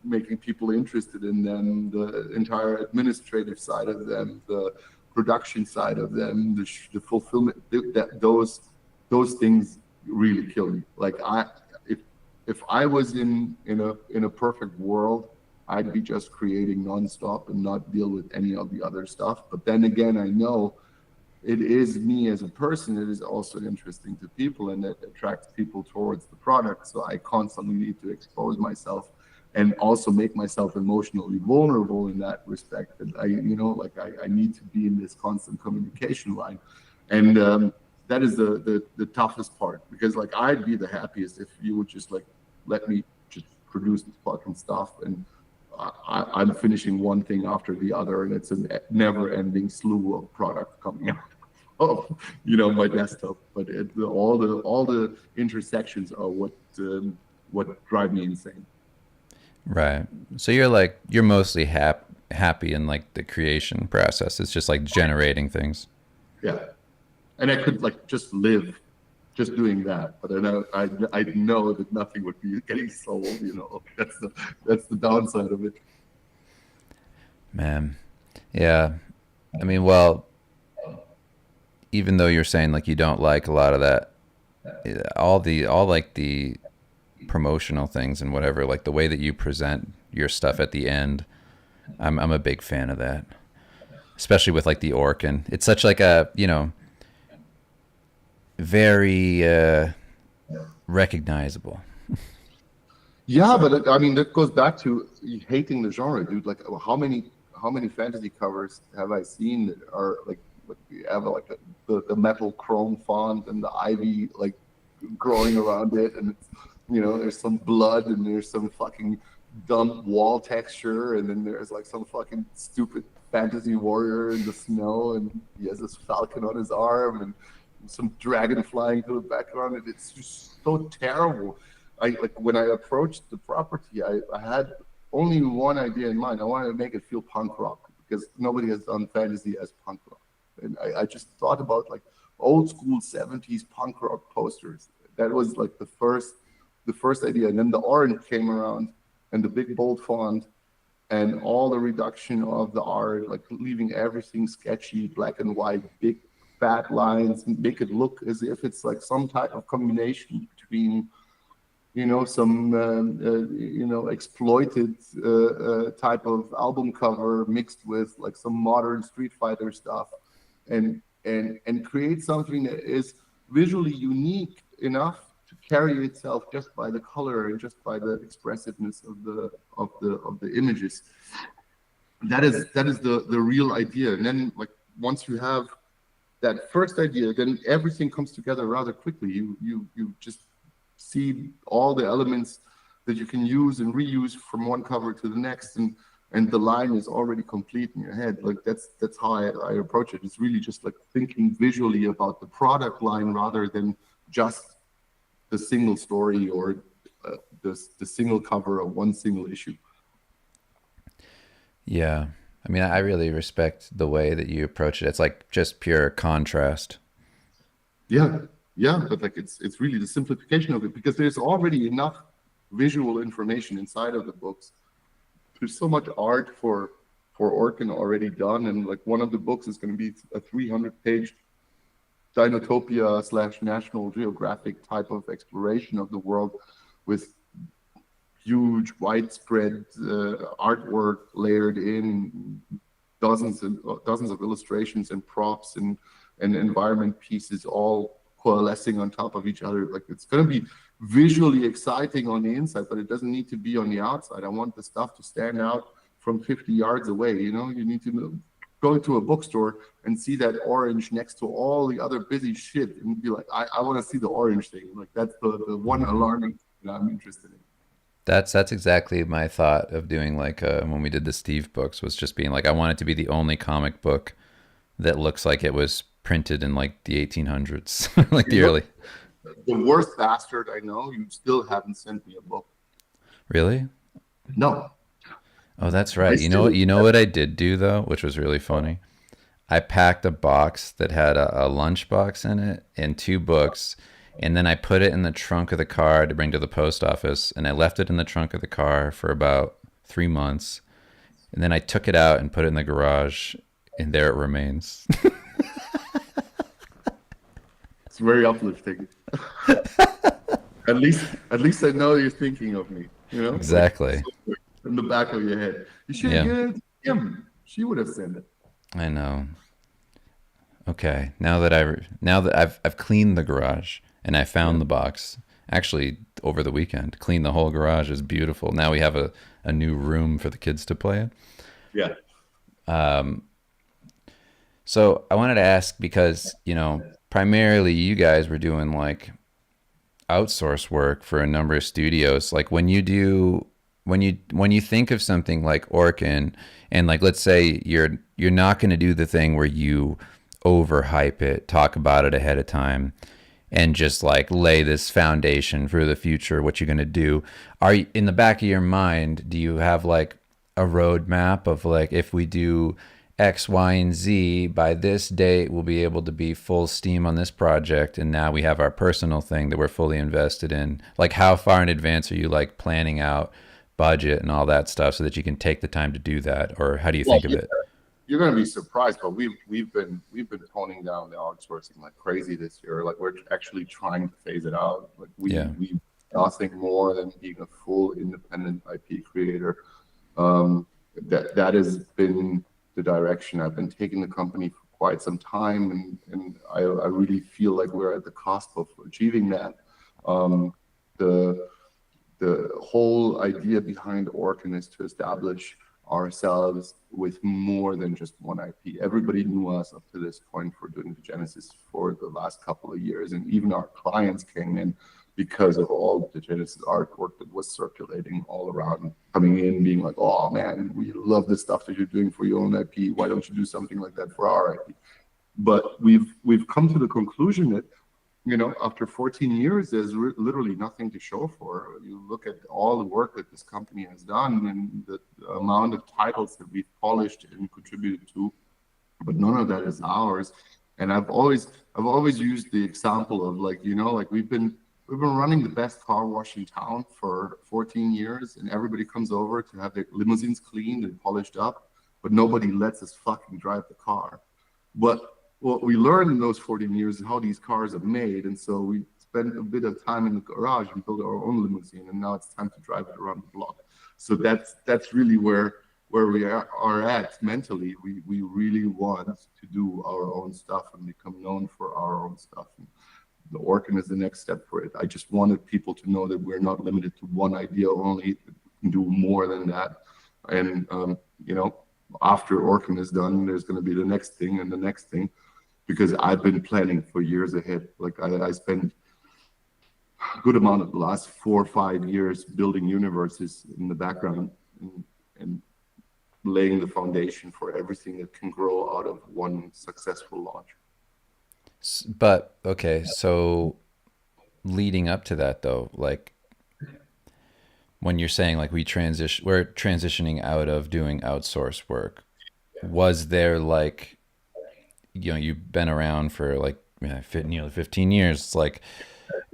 making people interested in them, the entire administrative side of them, the production side of them, the fulfillment. Those things really kill me. Like if I was in a perfect world, I'd be just creating nonstop and not deal with any of the other stuff. But then again, I know it is me as a person. It is also interesting to people, and it attracts people towards the product. So I constantly need to expose myself and also make myself emotionally vulnerable in that respect. And I need to be in this constant communication line. And that is the toughest part, because like I'd be the happiest if you would just like let me just produce this fucking stuff, and I'm finishing one thing after the other, and it's a never-ending slew of product coming out of my desktop. But all the intersections are what drive me insane. Right. So you're mostly happy in like the creation process. It's just like generating things. Yeah, and I could like just live just doing that, but I know that nothing would be getting sold. That's the downside of it. Man. Yeah. I mean, well, even though you're saying like you don't like a lot of that, all like the promotional things and whatever, like the way that you present your stuff at the end, I'm a big fan of that. Especially with like the Orkin. It's such like a, very recognizable. Yeah, but I mean that goes back to hating the genre, dude. Like how many fantasy covers have I seen that are like you have like the metal chrome font and the ivy like growing around it, and it's, there's some blood and there's some fucking dumb wall texture, and then there's like some fucking stupid fantasy warrior in the snow, and he has this falcon on his arm and some dragon flying through the background, and it's just so terrible. When I approached the property, I had only one idea in mind. I wanted to make it feel punk rock, because nobody has done fantasy as punk rock. And I just thought about like old school 70s punk rock posters. That was like the first idea. And then the orange came around, and the big bold font, and all the reduction of the art, like leaving everything sketchy, black and white, big fat lines, and make it look as if it's like some type of combination between some exploited type of album cover mixed with like some modern Street Fighter stuff, and create something that is visually unique enough to carry itself just by the color and just by the expressiveness of the images. That is the real idea. And then like once you have that first idea, then everything comes together rather quickly. You just see all the elements that you can use and reuse from one cover to the next, and the line is already complete in your head. Like that's how I approach it. It's really just like thinking visually about the product line rather than just the single story or the single cover of one single issue. Yeah. I mean, I really respect the way that you approach it. It's like just pure contrast. Yeah, but like it's really the simplification of it, because there's already enough visual information inside of the books. There's so much art for Orkin already done, and like one of the books is going to be a 300-page Dinotopia / National Geographic type of exploration of the world, with huge widespread artwork layered in, dozens of illustrations and props and environment pieces all coalescing on top of each other. Like it's going to be visually exciting on the inside, but it doesn't need to be on the outside. I want the stuff to stand out from 50 yards away. You need to go into a bookstore and see that orange next to all the other busy shit and be like, I want to see the orange thing. Like that's the one alarming thing that I'm interested in. That's exactly my thought of doing like when we did the Steve books, was just being like, I want it to be the only comic book that looks like it was printed in like the 1800s, like the early. The worst bastard I know, you still haven't sent me a book. Really? No. Oh, that's right. You know what I did do though, which was really funny. I packed a box that had a lunch box in it and 2 books, and then I put it in the trunk of the car to bring to the post office, and I left it in the trunk of the car for about 3 months, and then I took it out and put it in the garage, and there it remains. It's very uplifting. At least I know you're thinking of me. You know, like Exactly. somewhere in the back of your head. You should have Yeah, given it to Kim. She would have sent it. I know. Okay, now that I've cleaned the garage and I Yeah, found the box. Actually, over the weekend, cleaned the whole garage. Is beautiful. Now we have a new room for the kids to play in. yeah, So I wanted to ask because, primarily you guys were doing like outsource work for a number of studios. Like when you think of something like Orkin and like let's say you're not going to do the thing where you overhype it, talk about it ahead of time and just like lay this foundation for the future what you're going to do. Are you, in the back of your mind, do you have like a roadmap of like if we do X, Y, and Z by this date, we'll be able to be full steam on this project. And now we have our personal thing that we're fully invested in. Like, how far in advance are you like planning out budget and all that stuff so that you can take the time to do that? Or how do you well, think of it? you're going to be surprised, but we've been toning down the outsourcing like crazy this year. Like we're actually trying to phase it out. Like Yeah. we nothing more than being a full independent IP creator. That has been the direction I've been taking the company for quite some time, and I really feel like we're at the cusp of achieving that. The the whole idea behind Orkin is to establish ourselves with more than just one IP. Everybody knew us up to this point for doing the Genesis for the last couple of years, and even our clients came in because of all the Genesis artwork that was circulating all around, coming in, being like, "Oh man, we love the stuff that you're doing for your own IP. Why don't you do something like that for our IP?" But we've come to the conclusion that after 14 years, there's literally nothing to show for. You look at all the work that this company has done and the amount of titles that we've polished and contributed to, but none of that is ours. And I've always used the example of like we've been running the best car wash in town for 14 years, and everybody comes over to have their limousines cleaned and polished up, but nobody lets us fucking drive the car. But what we learned in those 14 years is how these cars are made. And so we spent a bit of time in the garage and built our own limousine. And now it's time to drive it around the block. So that's really where we are at mentally. We really want to do our own stuff and become known for our own stuff. And the Orkin is the next step for it. I just wanted people to know that we're not limited to one idea only. We can do more than that. And, after Orkin is done, there's going to be the next thing and the next thing, because I've been planning for years ahead. Like I spent a good amount of the last 4 or 5 years building universes in the background and laying the foundation for everything that can grow out of one successful launch. But okay, so leading up to that though, like when you're saying like we're transitioning out of doing outsource work, was there like you've been around for like nearly 15 years. It's like,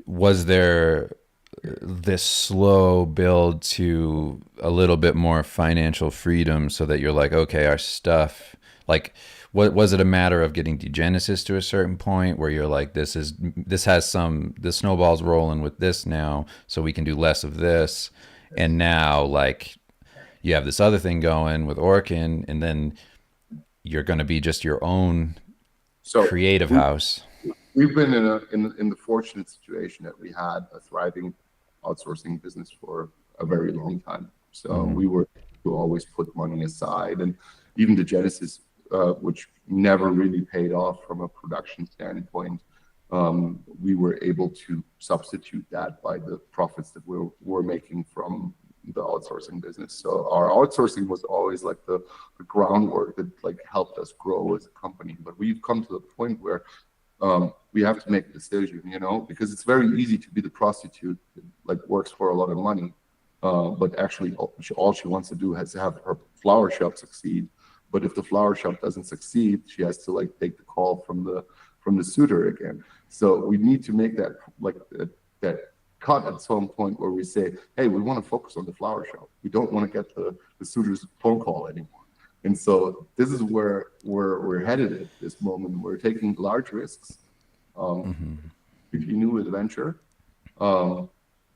was there this slow build to a little bit more financial freedom so that you're like, okay, our stuff, like, what was it a matter of getting Genesis to a certain point where you're like, the snowball's rolling with this now, so we can do less of this, and now like you have this other thing going with Orkin, and then you're going to be just your own So creative we, house. we've been in the fortunate situation that we had a thriving outsourcing business for a very long time. So Mm-hmm. we were to always put money aside, and even the Genesis, which never really paid off from a production standpoint, we were able to substitute that by the profits that we're making from the outsourcing business. So our outsourcing was always like the groundwork that like helped us grow as a company. But we've come to the point where we have to make a decision, because it's very easy to be the prostitute that like works for a lot of money, but actually all she wants to do is have her flower shop succeed. But if the flower shop doesn't succeed, she has to like take the call from the suitor again. So we need to make that like that cut at some point where we say, hey, we want to focus on the flower shop. We don't want to get the suitor's phone call anymore. And so this is where we're headed at this moment. We're taking large risks, Hmm. Completely new adventure. Um,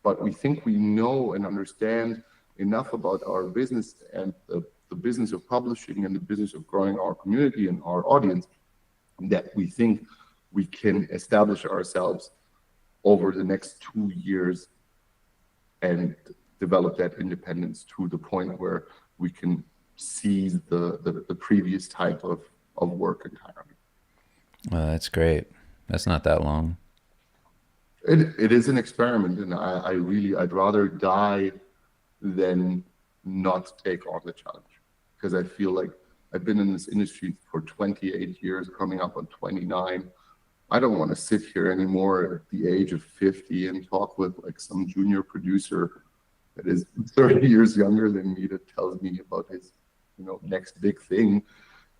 but we think we know and understand enough about our business and the business of publishing and the business of growing our community and our audience that we think we can establish ourselves over the next 2 years and develop that independence to the point where we can seize the previous type of work entirely. Well, that's great. That's not that long. It is an experiment, and I really I'd rather die than not take on the challenge because I feel like I've been in this industry for 28 years, coming up on 29. I don't want to sit here anymore at the age of 50 and talk with like some junior producer that is 30 years younger than me that tells me about his, next big thing.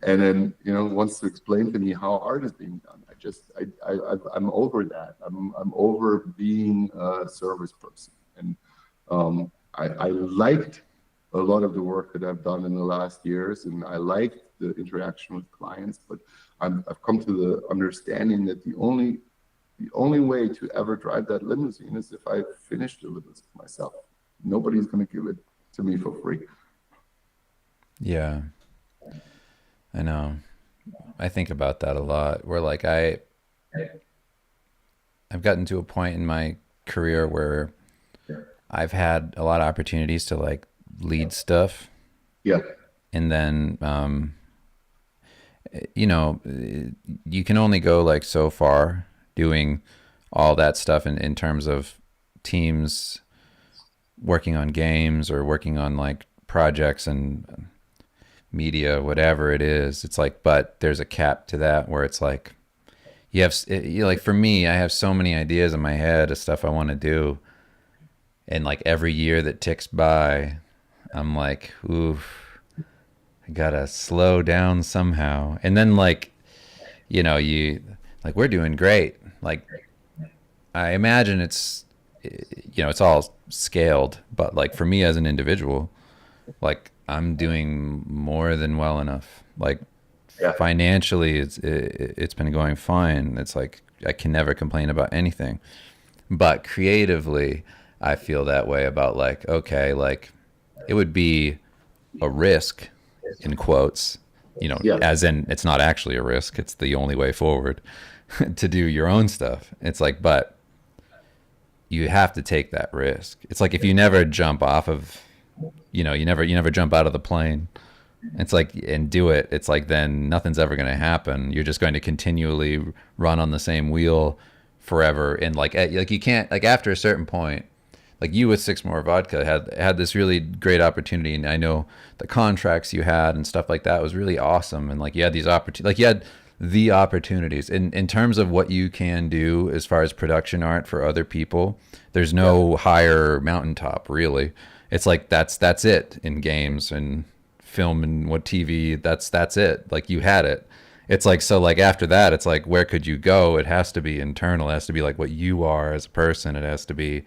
And then, wants to explain to me how art is being done. I'm over that. I'm over being a service person. And I liked a lot of the work that I've done in the last years, and I liked the interaction with clients. But I've come to the understanding that the only way to ever drive that limousine is if I finish the limousine myself. Nobody's going to give it to me for free. Yeah, I know. I think about that a lot. Where like I've gotten to a point in my career where I've had a lot of opportunities to like lead stuff, Yeah, and then you know, you can only go like so far doing all that stuff in terms of teams working on games or working on like projects and media, whatever it is. It's like, but there's a cap to that where it's like, like for me, I have so many ideas in my head of stuff I want to do. And like every year that ticks by, I'm like, oof, I gotta slow down somehow. And then like, you like, we're doing great. Like, I imagine it's all scaled, but like for me as an individual, like I'm doing more than well enough. Like yeah. financially, it's been going fine. It's like I can never complain about anything. But creatively, I feel that way about like, okay, like it would be a risk in quotes, Yeah. as in it's not actually a risk. It's the only way forward to do your own stuff. It's like, but you have to take that risk. It's like if you never jump off of, you never jump out of the plane. It's like and do it. It's like then nothing's ever going to happen. You're just going to continually run on the same wheel forever. And like you can't like after a certain point, like you with Six More Vodka had this really great opportunity, and I know the contracts you had and stuff like that was really awesome. And like you had these opportunities, like you had the opportunities in terms of what you can do as far as production art for other people. There's no higher mountaintop really. It's like that's it in games and film and what TV. That's it. Like you had it. It's like so like after that, it's like where could you go? It has to be internal. It has to be like what you are as a person. It has to be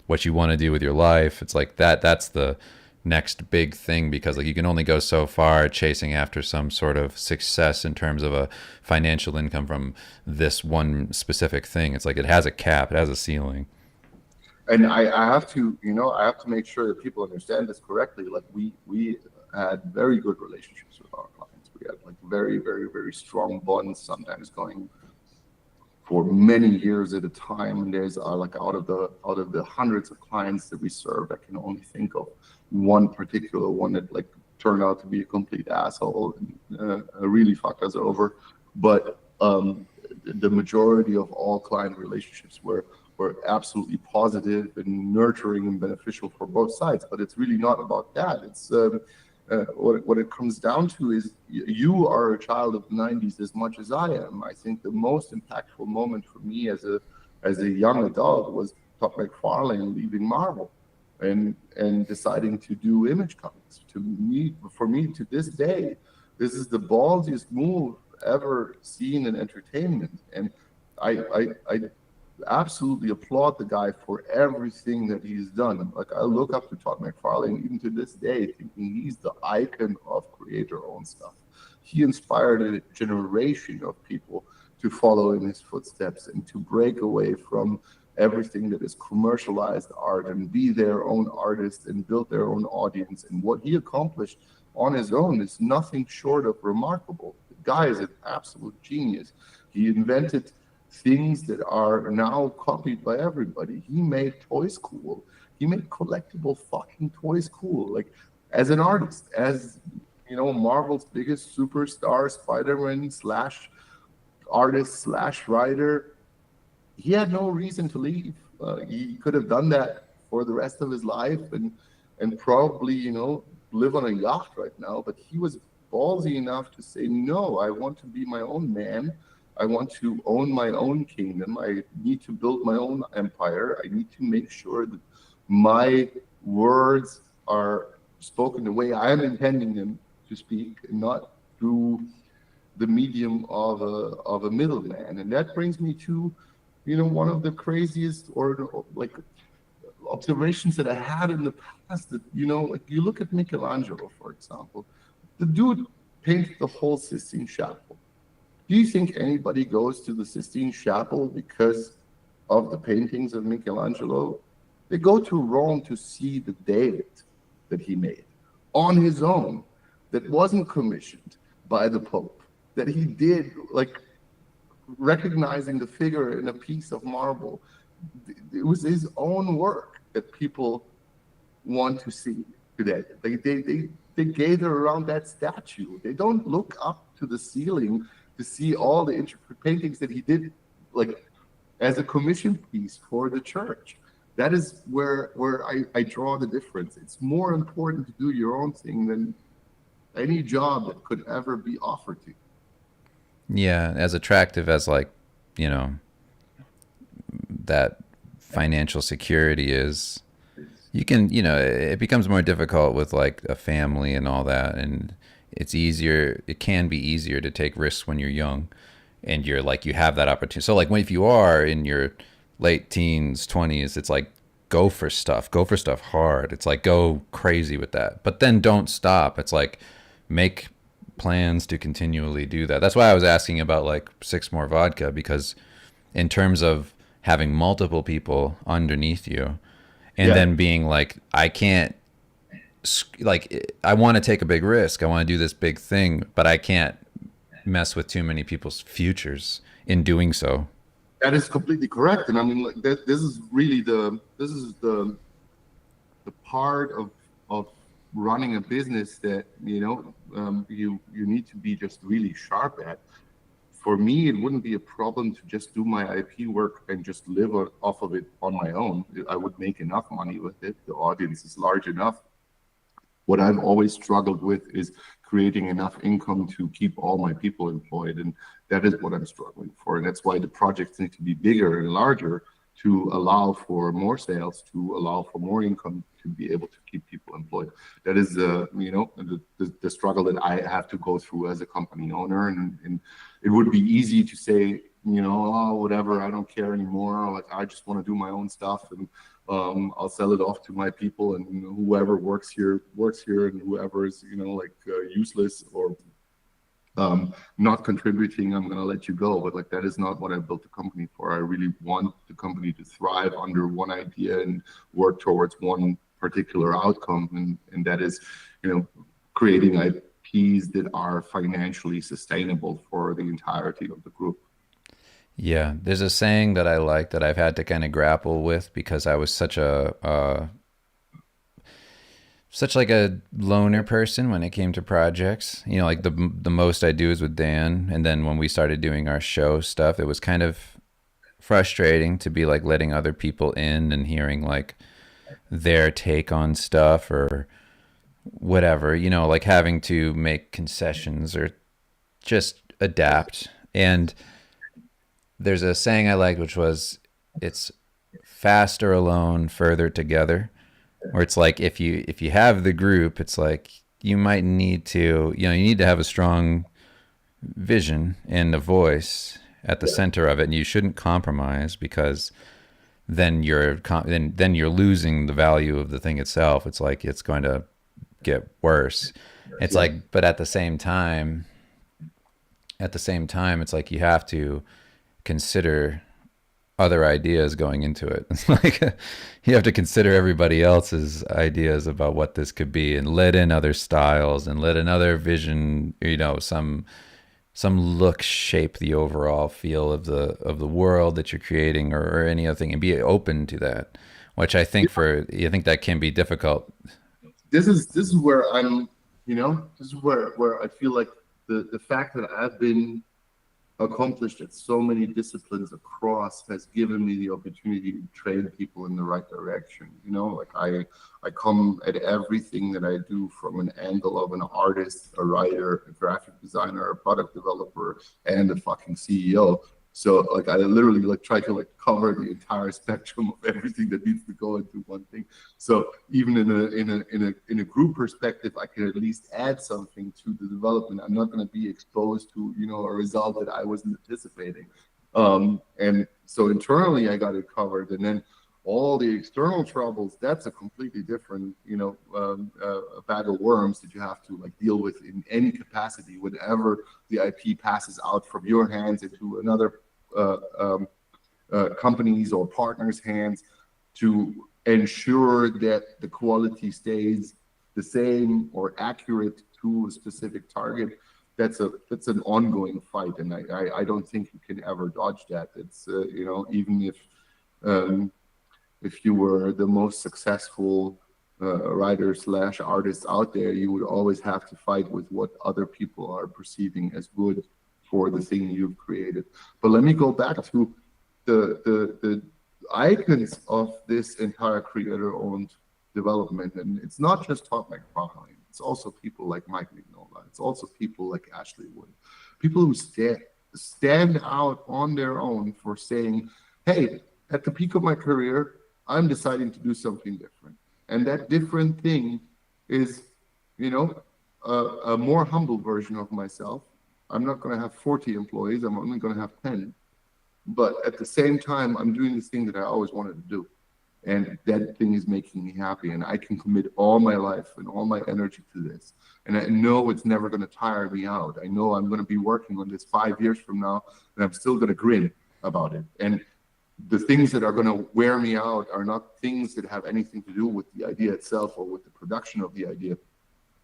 what you want to do with your life. It's like that's the next big thing because like you can only go so far chasing after some sort of success in terms of a financial income from this one specific thing. It's like it has a cap, it has a ceiling. And I have to make sure that people understand this correctly. Like we had very good relationships with our clients. We had like very, very, very strong bonds, sometimes going for many years at a time. And there's like out of the hundreds of clients that we serve, I can only think of one particular one that like turned out to be a complete asshole and really fucked us over. But the majority of all client relationships were absolutely positive and nurturing and beneficial for both sides. But it's really not about that. It's what it comes down to is you are a child of the 90s as much as I am. I think the most impactful moment for me as a young adult was Todd McFarlane leaving Marvel and deciding to do image comics. For me to this day, this is the ballsiest move ever seen in entertainment. And I absolutely applaud the guy for everything that he's done. Like I look up to Todd McFarlane even to this day, thinking he's the icon of creator-owned stuff. He inspired a generation of people to follow in his footsteps and to break away from everything that is commercialized art and be their own artist and build their own audience. And what he accomplished on his own is nothing short of remarkable. The guy is an absolute genius. He invented things that are now copied by everybody. He made toys cool. He made collectible fucking toys cool. Like, as an artist, as Marvel's biggest superstar, Spider-Man slash artist slash writer, he had no reason to leave. He could have done that for the rest of his life and probably live on a yacht right now. But he was ballsy enough to say, no, I want to be my own man. I want to own my own kingdom. I need to build my own empire. I need to make sure that my words are spoken the way I am intending them to speak, and not through the medium of a middleman. And that brings me to one of the craziest or like observations that I had in the past. That like, you look at Michelangelo, for example. The dude painted the whole Sistine Chapel. Do you think anybody goes to the Sistine Chapel because of the paintings of Michelangelo? They go to Rome to see the David that he made on his own, that wasn't commissioned by the Pope, that he did, like, recognizing the figure in a piece of marble. It was his own work that people want to see today. They gather around that statue. They don't look up to the ceiling to see all the intricate paintings that he did, like, as a commission piece for the church. That is where I draw the difference. It's more important to do your own thing than any job that could ever be offered to you. Yeah, as attractive as, like, that financial security is, you can, it becomes more difficult with, like, a family and all that. And it can be easier to take risks when you're young and you're like, you have that opportunity. So, like, if you are in your late teens, 20s, it's like, go for stuff hard. It's like, go crazy with that, but then don't stop. It's like, make plans to continually do that. That's why I was asking about, like, 6 More Vodka, because in terms of having multiple people underneath you and then being like, I can't, like, I want to take a big risk. I want to do this big thing, but I can't mess with too many people's futures in doing so. That is completely correct. And I mean, like, this is really the part of running a business that you need to be just really sharp at. For me, it wouldn't be a problem to just do my IP work and just live off of it on my own. I would make enough money with it. The audience is large enough. What I've always struggled with is creating enough income to keep all my people employed. And that is what I'm struggling for. And that's why the projects need to be bigger and larger, to allow for more sales, to allow for more income, to be able to keep people employed. That is, the struggle that I have to go through as a company owner. And it would be easy to say, oh, whatever, I don't care anymore. Like, I just want to do my own stuff, and I'll sell it off to my people, and whoever works here, and whoever is, useless or not contributing, I'm going to let you go. But, like, that is not what I built the company for. I really want the company to thrive under one idea and work towards one particular outcome. And that is, creating IPs that are financially sustainable for the entirety of the group. Yeah, there's a saying that I like that I've had to kind of grapple with, because I was such like a loner person when it came to projects. Like, the most I do is with Dan, and then when we started doing our show stuff, it was kind of frustrating to be, like, letting other people in and hearing, like, their take on stuff or whatever, like having to make concessions or just adapt. And there's a saying I liked, which was, it's faster alone, further together. Or it's like, if you have the group, it's like, you might need to, you need to have a strong vision and a voice at the center of it, and you shouldn't compromise, because then you're losing the value of the thing itself. It's like, it's going to get worse. It's like, but at the same time, at the same time, it's like you have to consider other ideas going into it. It's like you have to consider everybody else's ideas about what this could be, and let in other styles and let another vision, some look shape the overall feel of the world that you're creating, or any other thing, and be open to that, which I think that can be difficult. This is where I'm, this is where I feel like the fact that I've been accomplished at so many disciplines across has given me the opportunity to train people in the right direction. Like I come at everything that I do from an angle of an artist, a writer, a graphic designer, a product developer, and a fucking CEO. So like I literally like try to like cover the entire spectrum of everything that needs to go into one thing. So even in a group perspective, I can at least add something to the development. I'm not going to be exposed to a result that I wasn't anticipating. And so internally, I got it covered, and then all the external troubles, that's a completely different a bag of worms that you have to like deal with in any capacity whenever the IP passes out from your hands into another companies or partners' hands, to ensure that the quality stays the same or accurate to a specific target. That's an ongoing fight, and I don't think you can ever dodge that. It's even if you were the most successful writer slash artist out there, you would always have to fight with what other people are perceiving as good for the thing you've created. But let me go back to the icons of this entire creator-owned development, and it's not just Todd McFarlane. It's also people like Mike Mignola. It's also people like Ashley Wood, people who stand out on their own for saying, "Hey, at the peak of my career, I'm deciding to do something different," and that different thing is, a more humble version of myself. I'm not going to have 40 employees. I'm only going to have 10. But at the same time, I'm doing this thing that I always wanted to do. And that thing is making me happy. And I can commit all my life and all my energy to this. And I know it's never going to tire me out. I know I'm going to be working on this 5 years from now, and I'm still going to grin about it. And the things that are going to wear me out are not things that have anything to do with the idea itself or with the production of the idea,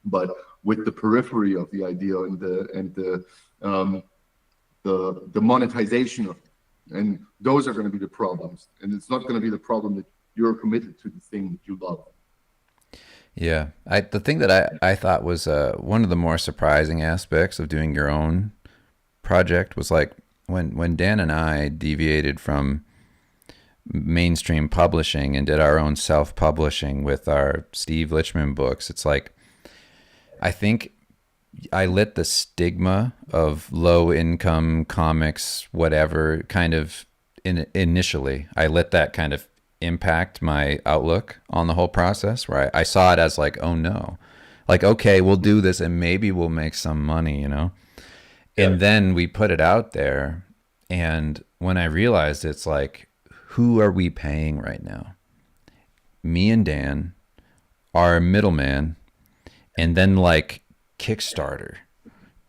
but with the periphery of the idea and the monetization of it. And those are going to be the problems. And it's not going to be the problem that you're committed to the thing that you love. Yeah, the thing that I thought was one of the more surprising aspects of doing your own project was like when Dan and I deviated from mainstream publishing and did our own self-publishing with our Steve Lichman books. It's like, I think I let the stigma of low income comics, whatever, kind of initially, I let that kind of impact my outlook on the whole process, where I saw it as like, oh no, like, okay, we'll do this and maybe we'll make some money. Yeah. And then we put it out there. And when I realized, it's like, who are we paying right now? Me and Dan, our middleman, and then like Kickstarter.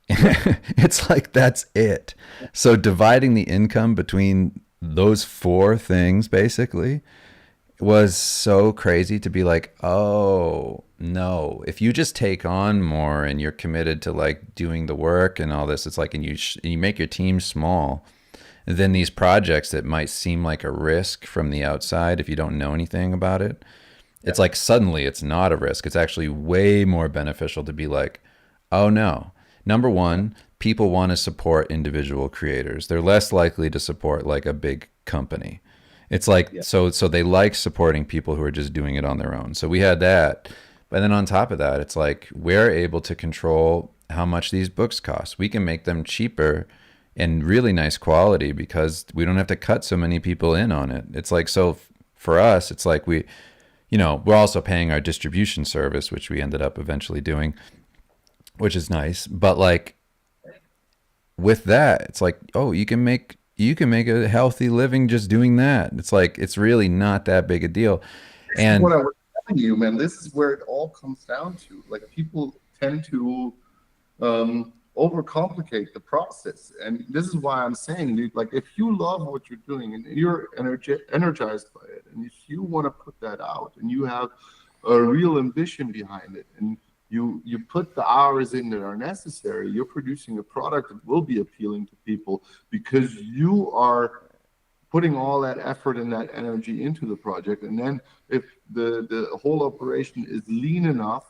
It's like, that's it. So dividing the income between those four things basically was so crazy, to be like, oh no, if you just take on more and you're committed to like doing the work and all this, it's like, and you make your team small, then these projects that might seem like a risk from the outside, if you don't know anything about it, it's like suddenly it's not a risk. It's actually way more beneficial to be like, oh no, number one, people want to support individual creators. They're less likely to support like a big company. It's like, so they like supporting people who are just doing it on their own. So we had that. But then on top of that, it's like, we're able to control how much these books cost. We can make them cheaper and really nice quality because we don't have to cut so many people in on it. It's like, so for us, it's like we're also paying our distribution service, which we ended up eventually doing, which is nice. But like with that, it's like, oh, you can make a healthy living just doing that. It's like, it's really not that big a deal. And what I was telling you, man, this is where it all comes down to. Like, people tend to overcomplicate the process. And this is why I'm saying, dude, like if you love what you're doing and you're energized by it, and if you want to put that out and you have a real ambition behind it, and you put the hours in that are necessary, you're producing a product that will be appealing to people because you are putting all that effort and that energy into the project. And then if the whole operation is lean enough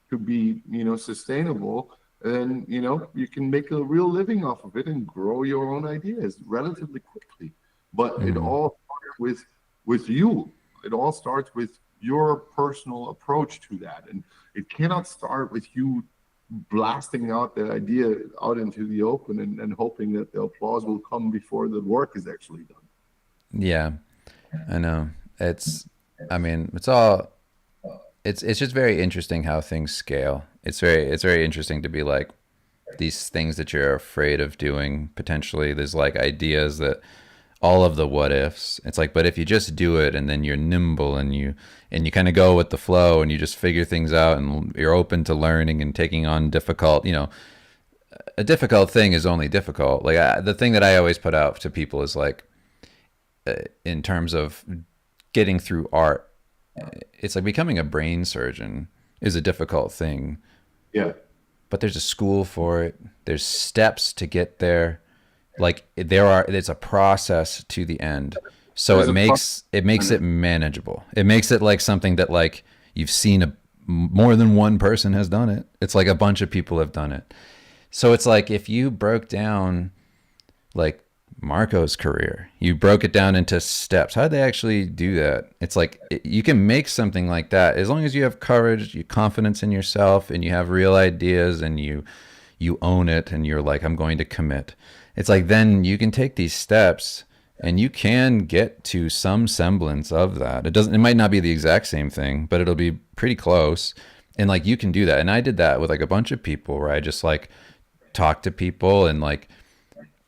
to be, sustainable, then, you can make a real living off of it and grow your own ideas relatively quickly. But it Mm-hmm. all starts with you. It all starts with your personal approach to that. And it cannot start with you blasting out the idea out into the open and hoping that the applause will come before the work is actually done. Yeah, I know. It's, I mean, it's all, it's just very interesting how things scale. It's very interesting to be like these things that you're afraid of doing potentially. There's like ideas that all of the what ifs. It's like, but if you just do it and then you're nimble and you kind of go with the flow and you just figure things out and you're open to learning and taking on difficult, a difficult thing is only difficult. Like the thing that I always put out to people is like, in terms of getting through art, it's like becoming a brain surgeon is a difficult thing, Yeah. but there's a school for it. There's steps to get there. Like it's a process to the end. So There's it a makes it makes it manageable. It makes it like something that like you've seen more than one person has done it. It's like a bunch of people have done it. So it's like if you broke down like Marko's career. You broke it down into steps. How did they actually do that? It's like you can make something like that as long as you have courage, you confidence in yourself, and you have real ideas, and you own it, and you're like, I'm going to commit. It's like then you can take these steps, and you can get to some semblance of that. It doesn't. It might not be the exact same thing, but it'll be pretty close. And like you can do that. And I did that with like a bunch of people where I just like talked to people and like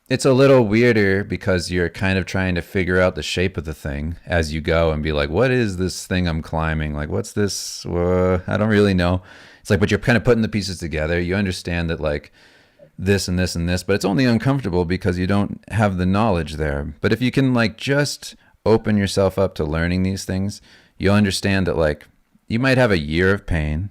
it's a little weirder because you're kind of trying to figure out the shape of the thing as you go and be like, what is this thing I'm climbing? Like, what's this? I don't really know. It's like, but you're kind of putting the pieces together. You understand that like this and this and this, but it's only uncomfortable because you don't have the knowledge there. But if you can like just open yourself up to learning these things, you'll understand that like you might have a year of pain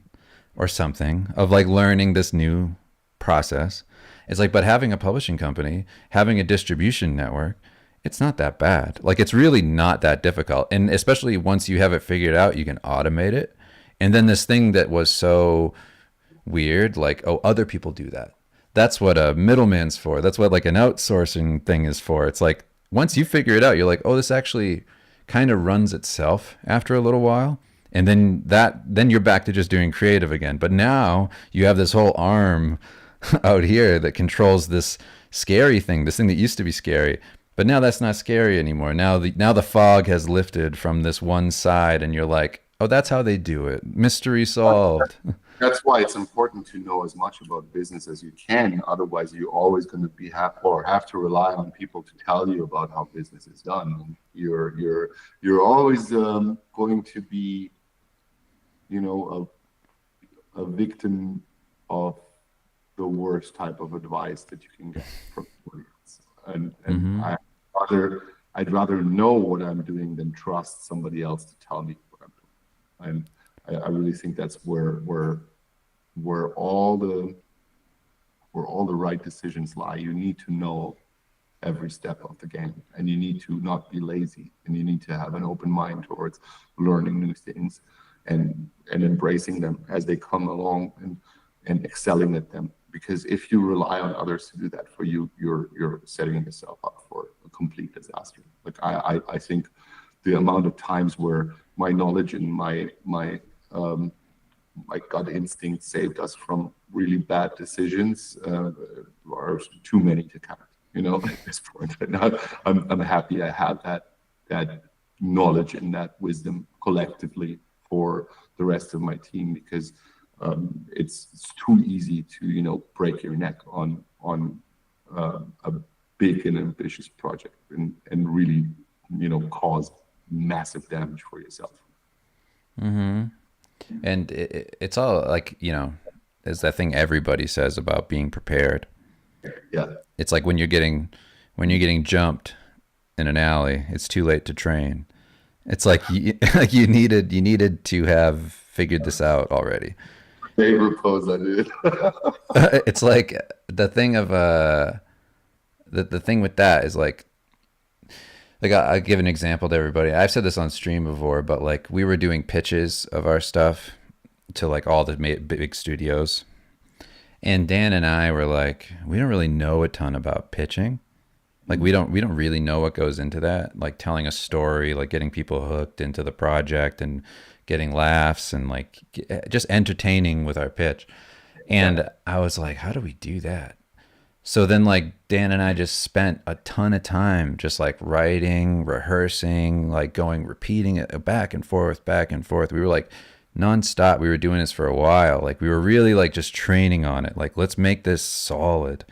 or something of like learning this new process. It's like, but having a publishing company, having a distribution network, it's not that bad. Like, it's really not that difficult. And especially once you have it figured out, you can automate it. And then this thing that was so weird, like, oh, other people do that. That's what a middleman's for. That's what like an outsourcing thing is for. It's like, once you figure it out, you're like, oh, this actually kind of runs itself after a little while. And then you're back to just doing creative again. But now you have this whole arm out here that controls this scary thing, this thing that used to be scary. But now that's not scary anymore. Now the fog has lifted from this one side, and you're like, oh, that's how they do it. Mystery solved. That's why it's important to know as much about business as you can. Otherwise, you're always going to have to rely on people to tell you about how business is done. And you're always going to be, a victim of the worst type of advice that you can get from somebody else. And Mm-hmm. I'd rather know what I'm doing than trust somebody else to tell me what I'm doing. And I really think that's where all the right decisions lie. You need to know every step of the game, and you need to not be lazy, and you need to have an open mind towards learning new things and embracing them as they come along and excelling at them. Because if you rely on others to do that for you, you're setting yourself up for a complete disaster. Like I think the amount of times where my knowledge and my gut instinct saved us from really bad decisions are too many to count. At this point, and I'm happy I have that knowledge and that wisdom collectively for the rest of my team, because it's too easy to break your neck on a big and ambitious project and really cause massive damage for yourself. Mm-hmm. And it's all like, is that thing everybody says about being prepared. Yeah. It's like when you're getting jumped in an alley, it's too late to train. It's like like you needed to have figured this out already. Favorite pose I did. It's like the thing of the thing with that is like I give an example to everybody. I've said this on stream before, but like we were doing pitches of our stuff to like all the big studios, and Dan and I were like, we don't really know a ton about pitching. Like we don't really know what goes into that. Like telling a story, like getting people hooked into the project and getting laughs and like just entertaining with our pitch. Yeah. And I was like, how do we do that? So then like Dan and I just spent a ton of time just like writing, rehearsing, like going repeating it back and forth, back and forth. We were like nonstop. We were doing this for a while. Like we were really like just training on it. Like let's make this solid.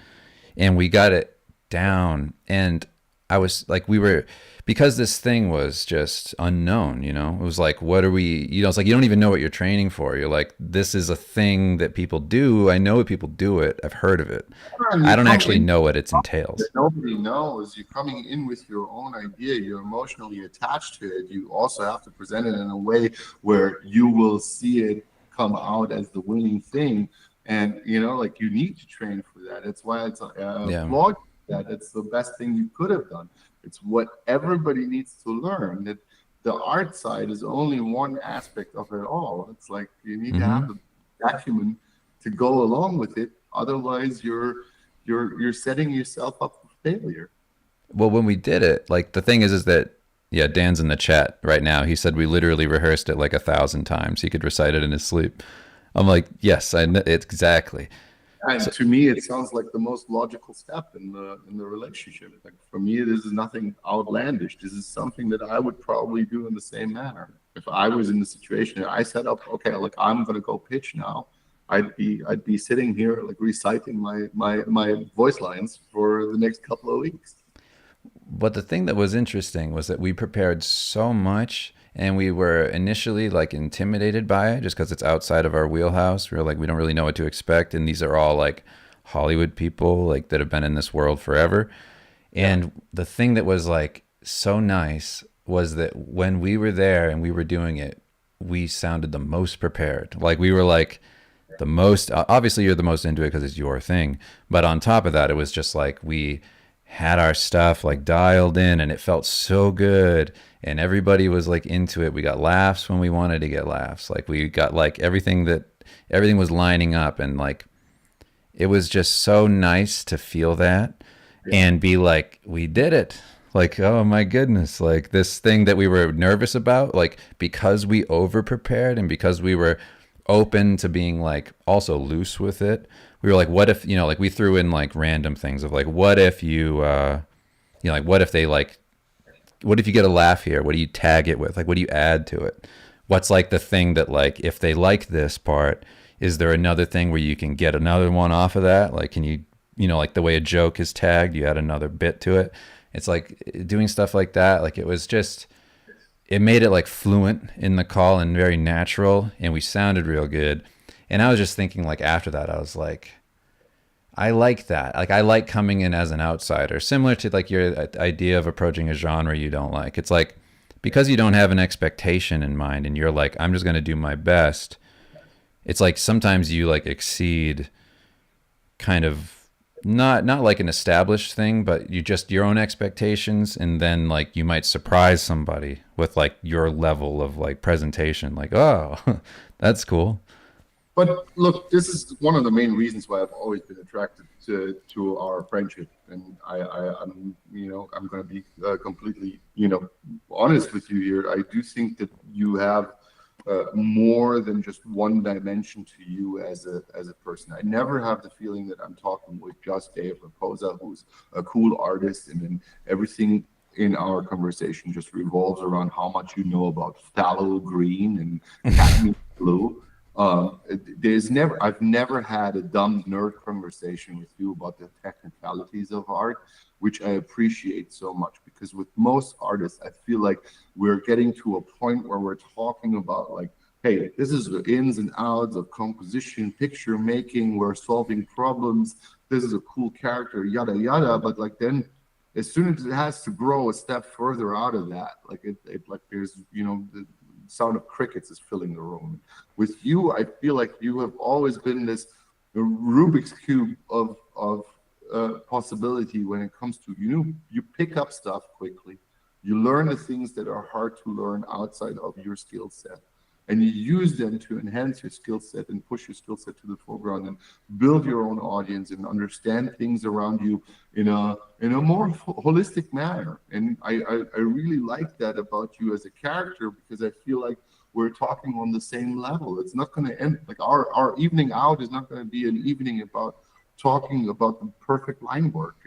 And we got it down. And I was like we were because this thing was just unknown, you know. It was like what are we, you know, it's like you don't even know what you're training for. You're like this is a thing that people do. I know people do it. I've heard of it. And I you don't come actually in know what it that entails. nobody knows. You're coming in with your own idea. You're emotionally attached to it. You also have to present it in a way where you will see it come out as the winning thing. And you know, like you need to train for that. That's why it's Yeah. applaud that. It's the best thing you could have done. It's what everybody needs to learn. That the art side is only one aspect of it all. It's like you need to have Mm-hmm. the acumen to go along with it. Otherwise, you're setting yourself up for failure. Well, when we did it, like the thing is that yeah, Dan's in the chat right now. He said we literally rehearsed it like 1,000 times. He could recite it in his sleep. I'm like, yes, I know it's exactly. And So, to me, it sounds like the most logical step in the relationship. Like for me, this is nothing outlandish. This is something that I would probably do in the same manner. If I was in the situation, I set up, okay, like I'm gonna go pitch now. I'd be sitting here like reciting my voice lines for the next couple of weeks. but the thing that was interesting was that we prepared so much and we were initially like intimidated by it just because it's outside of our wheelhouse. We were like, we don't really know what to expect. And these are all like Hollywood people like that have been in this world forever. Yeah. And the thing that was like so nice was that when we were there and we were doing it, we sounded the most prepared. Like we were like the most, obviously you're the most into it because it's your thing. But on top of that, it was just like we had our stuff like dialed in and it felt so good. And everybody was like into it. We got laughs when we wanted to get laughs. Like we got like everything was lining up and like it was just so nice to feel that Yeah. and be like, we did it. Like, oh my goodness, like this thing that we were nervous about, like because we over prepared and because we were open to being like also loose with it, we were like, what if, you know, like we threw in like random things of like, what if you know, like what if they like, what if you get a laugh here? What do you tag it with? Like, what do you add to it? What's like the thing that like, if they like this part, is there another thing where you can get another one off of that? Like, can you, you know, like the way a joke is tagged, you add another bit to it. It's like doing stuff like that. Like it was just, it made it like fluent in the call and very natural. And we sounded real good. And I was just thinking like after that, I was like, I like that. Like I like coming in as an outsider, similar to like your idea of approaching a genre you don't like. It's like because you don't have an expectation in mind and you're like, I'm just going to do my best. It's like sometimes you like exceed kind of not like an established thing, but you just your own expectations and then like you might surprise somebody with like your level of like presentation like, "Oh, that's cool." But look, this is one of the main reasons why I've always been attracted to our friendship, and I'm going to be completely honest with you here. I do think that you have more than just one dimension to you as a person. I never have the feeling that I'm talking with just Dave Raposa, who's a cool artist, and then everything in our conversation just revolves around how much you know about phthalo green and cadmium blue. I've never had a dumb nerd conversation with you about the technicalities of art, which I appreciate so much because with most artists, I feel like we're getting to a point where we're talking about like hey, this is the ins and outs of composition, picture making, we're solving problems, this is a cool character, yada yada. But like then as soon as it has to grow a step further out of that, like it like there's, you know, the sound of crickets is filling the room. With you, I feel like you have always been this Rubik's cube of possibility when it comes to, you know, you pick up stuff quickly, you learn the things that are hard to learn outside of your skill set, and you use them to enhance your skill set and push your skill set to the foreground and build your own audience and understand things around you in a more holistic manner. And I really like that about you as a character, because I feel like we're talking on the same level. It's not going to end like our evening out is not going to be an evening about talking about the perfect line work.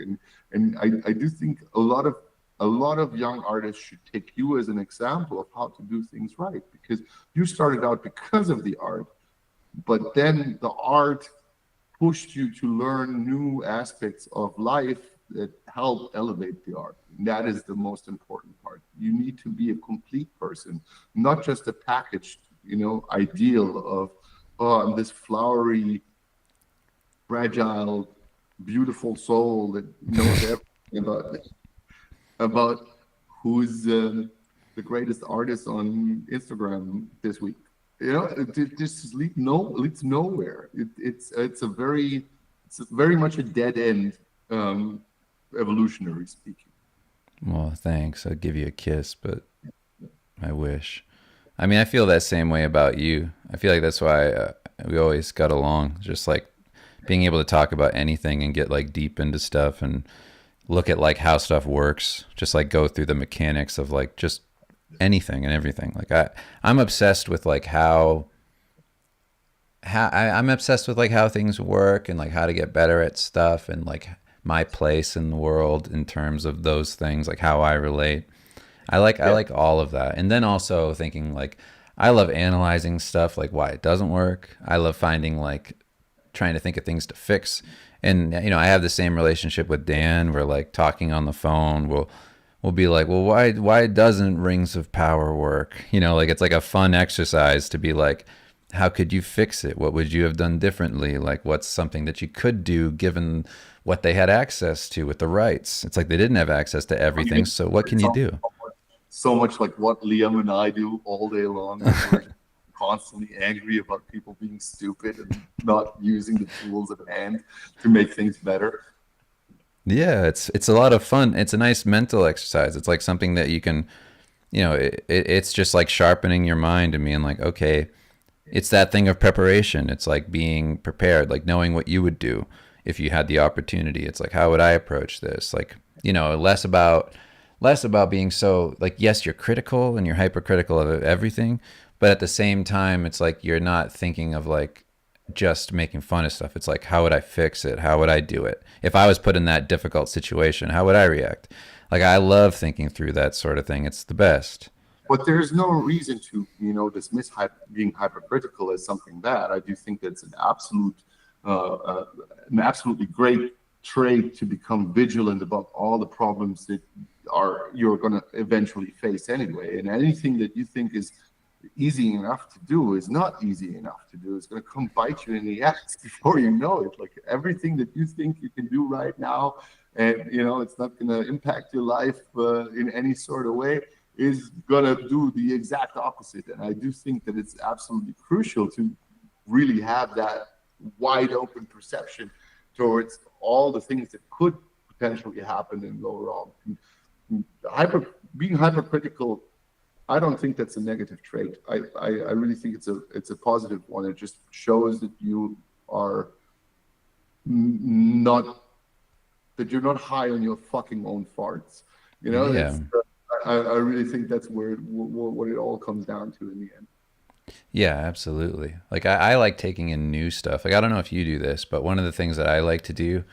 And I do think a lot of young artists should take you as an example of how to do things right, because you started out because of the art, but then the art pushed you to learn new aspects of life that help elevate the art. And that is the most important part. You need to be a complete person, not just a packaged, you know, ideal of, oh, I'm this flowery, fragile, beautiful soul that knows everything about who's the greatest artist on Instagram this week. You know, it just leads nowhere. It's very much a dead end, evolutionary speaking. Well, thanks. I'd give you a kiss, but I wish. I mean, I feel that same way about you. I feel like that's why we always got along. Just like being able to talk about anything and get like deep into stuff and look at like how stuff works, just like go through the mechanics of like just anything and everything. Like I'm obsessed with like I'm obsessed with like how things work and like how to get better at stuff and like my place in the world in terms of those things, like how I relate. I like all of that. And then also thinking like I love analyzing stuff, like why it doesn't work. I love finding like trying to think of things to fix. And you know, I have the same relationship with Dan. We're like talking on the phone. We'll be like, well, why doesn't Rings of Power work? You know, like it's like a fun exercise to be like, how could you fix it? What would you have done differently? Like, what's something that you could do given what they had access to with the rights? It's like they didn't have access to everything. So what can you do? So much like what Liam and I do all day long. We're constantly angry about people being stupid and not using the tools at hand to make things better. Yeah, it's a lot of fun. It's a nice mental exercise. It's like something that you can, you know, it's just like sharpening your mind and being like, okay, it's that thing of preparation. It's like being prepared, like knowing what you would do if you had the opportunity. It's like, how would I approach this? Like, you know, less about being so like, yes, you're critical and you're hypercritical of everything, but at the same time, it's like you're not thinking of like just making fun of stuff. It's like, how would I fix it? How would I do it? If I was put in that difficult situation, how would I react? Like, I love thinking through that sort of thing. It's the best. But there's no reason to, you know, dismiss being hypercritical as something bad. I do think that's uh, uh, an absolutely great trait to become vigilant about all the problems that you're going to eventually face anyway. And anything that you think is easy enough to do is not easy enough to do. It's going to come bite you in the ass before you know it. Like everything that you think you can do right now, and you know it's not going to impact your life in any sort of way, is going to do the exact opposite. And I do think that it's absolutely crucial to really have that wide open perception towards all the things that could potentially happen and go wrong. Being hypercritical, I don't think that's a negative trait. I really think it's a positive one. It just shows that you are not that you're not high on your fucking own farts. You know, Yeah. I really think that's where what it all comes down to in the end. Yeah, absolutely. Like I like taking in new stuff. Like I don't know if you do this, but one of the things that I like to do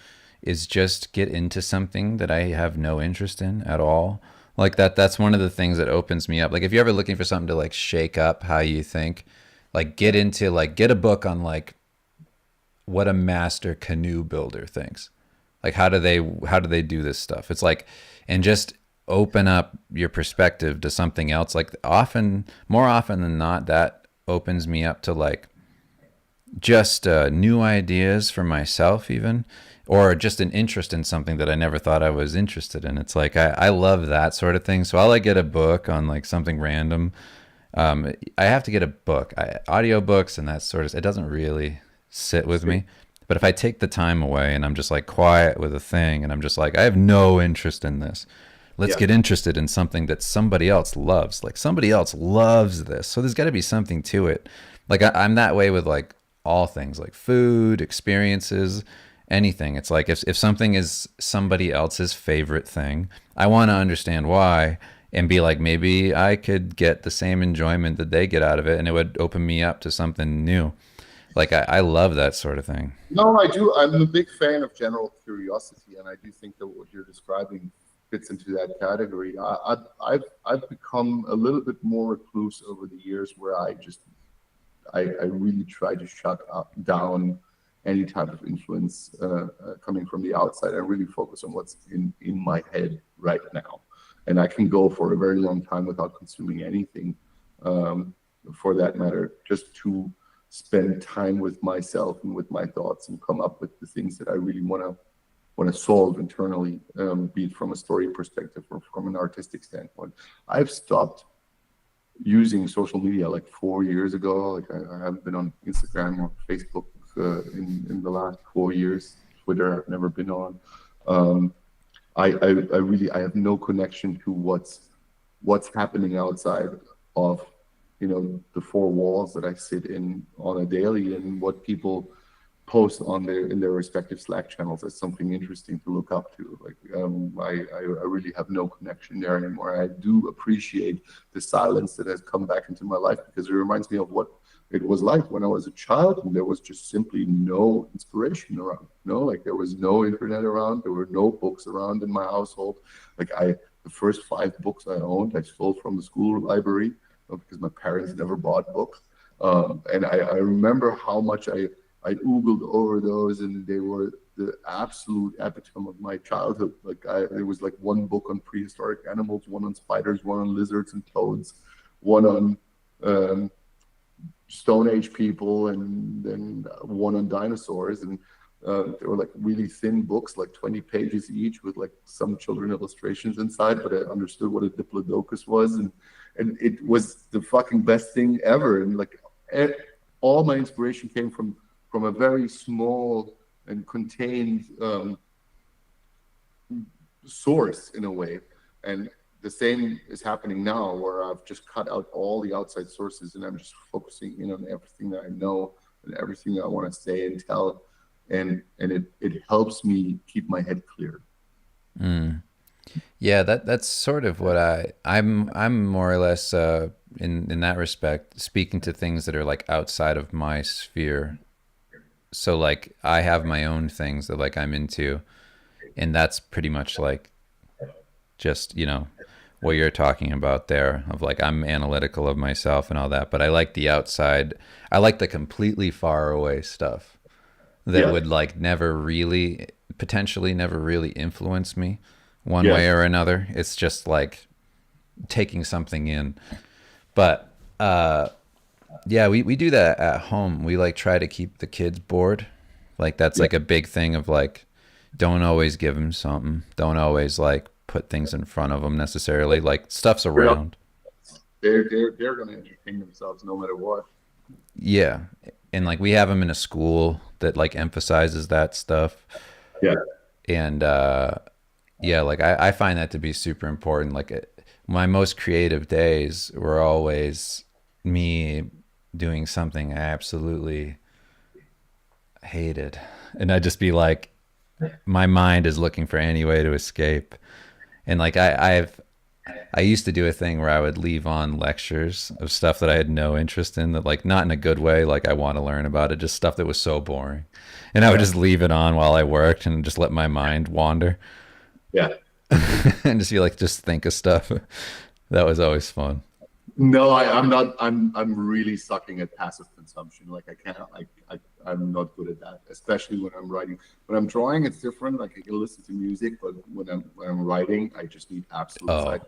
is just get into something that I have no interest in at all. Like that's one of the things that opens me up. Like if you're ever looking for something to like shake up how you think, like get a book on like what a master canoe builder thinks. Like how do they do this stuff? It's like and just open up your perspective to something else. Like more often than not, that opens me up to like just new ideas for myself, even, or just an interest in something that I never thought I was interested in. It's like I love that sort of thing. So I'll like get a book on like something random. I have to get a book, audiobooks and that sort of. It doesn't really sit with me. But if I take the time away and I'm just like quiet with a thing, and I'm just like, I have no interest in this. Let's Yeah. get interested in something that somebody else loves. Like somebody else loves this, so there's got to be something to it. Like I'm that way with like all things, like food, experiences, anything. It's like if something is somebody else's favorite thing, I want to understand why and be like, maybe I could get the same enjoyment that they get out of it, and it would open me up to something new. Like I love that sort of thing. No, I do. I'm a big fan of general curiosity, and I do think that what you're describing fits into that category. I've become a little bit more recluse over the years, where I really try to shut down any type of influence coming from the outside. I really focus on what's in my head right now, and I can go for a very long time without consuming anything, for that matter, just to spend time with myself and with my thoughts and come up with the things that I really want to solve internally, be it from a story perspective or from an artistic standpoint. I've stopped using social media like 4 years ago. Like I haven't been on Instagram or Facebook in the last 4 years. Twitter I've never been on. I really I have no connection to what's happening outside of the four walls that I sit in on a daily, and what people post on their respective Slack channels as something interesting to look up to. Like I really have no connection there anymore. I do appreciate the silence that has come back into my life, because it reminds me of what it was like when I was a child, and there was just simply no inspiration around. Like there was no internet around, there were no books around in my household. Like the first 5 books I owned, I stole from the school library, because my parents never bought books. And I remember how much I oogled over those, and they were the absolute epitome of my childhood. Like there was like one book on prehistoric animals, one on spiders, one on lizards and toads, one on Stone Age people, and then one on dinosaurs. And they were like really thin books, like 20 pages each, with like some children illustrations inside. But I understood what a diplodocus was, and it was the fucking best thing ever. And like all my inspiration came from a very small and contained source, in a way. And the same is happening now, where I've just cut out all the outside sources, and I'm just focusing in on everything that I know and everything that I want to say and tell. And it helps me keep my head clear. Mm. Yeah, that's sort of what I'm more or less in that respect, speaking to things that are like outside of my sphere. So like I have my own things that like I'm into, and that's pretty much like just, what you're talking about there, of like I'm analytical of myself and all that, but I like the outside. I like the completely far away stuff that Yeah. would like never really, potentially never really influence me one way Yes. or another. It's just like taking something in. But yeah, we do that at home. We like try to keep the kids bored. Like that's Yeah. like a big thing of like, don't always give them something. Don't always like put things in front of them necessarily. Like stuff's around. They're going to entertain themselves no matter what. Yeah. And like we have them in a school that like emphasizes that stuff. Yeah. And yeah, like I find that to be super important. Like my most creative days were always me doing something I absolutely hated. And I'd just be like, my mind is looking for any way to escape. And like I used to do a thing where I would leave on lectures of stuff that I had no interest in, that like not in a good way, like I want to learn about it, just stuff that was so boring. And I would Yeah. just leave it on while I worked and just let my mind wander Yeah. and just be like, just think of stuff. That was always fun. No, I'm not. I'm really sucking at passive consumption. Like I can't. I'm not good at that, especially when I'm writing. When I'm drawing, it's different. Like I can listen to music, but when I'm writing, I just need absolute Oh, silence.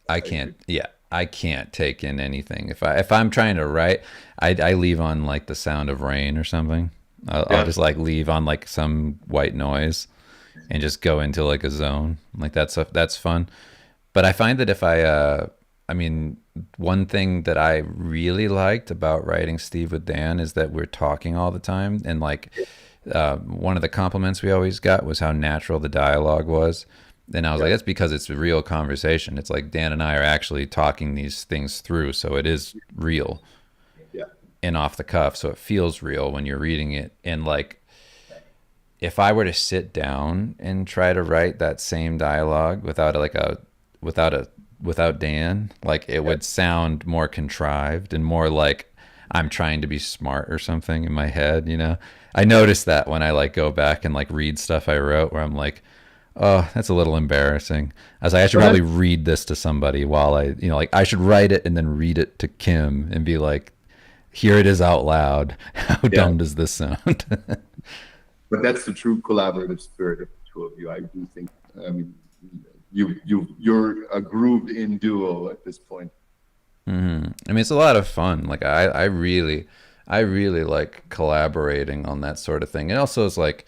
I I, can't. Yeah. I can't take in anything. If I'm trying to write, I leave on like the sound of rain or something. I'll Yeah. just like leave on like some white noise and just go into like a zone. Like that's fun. But I find that I mean, one thing that I really liked about writing Steve with Dan is that we're talking all the time. And like, one of the compliments we always got was how natural the dialogue was. And I was like, Yeah. that's because it's a real conversation. It's like Dan and I are actually talking these things through. So it is real Yeah. and off the cuff. So it feels real when you're reading it. And like, if I were to sit down and try to write that same dialogue without a without Dan, like it Yeah. would sound more contrived and more like I'm trying to be smart or something in my head, you know. I noticed that when I like go back and like read stuff I wrote where I'm like, oh, that's a little embarrassing. I was like, I should But probably read this to somebody while like I should write it and then read it to Kim and be like, here it is out loud. How yeah, dumb does this sound? but that's the true collaborative spirit of the two of you. I do think. I mean, you're a grooved in duo at this point. I mean, it's a lot of fun. Like I really like collaborating on that sort of thing. And also, it's like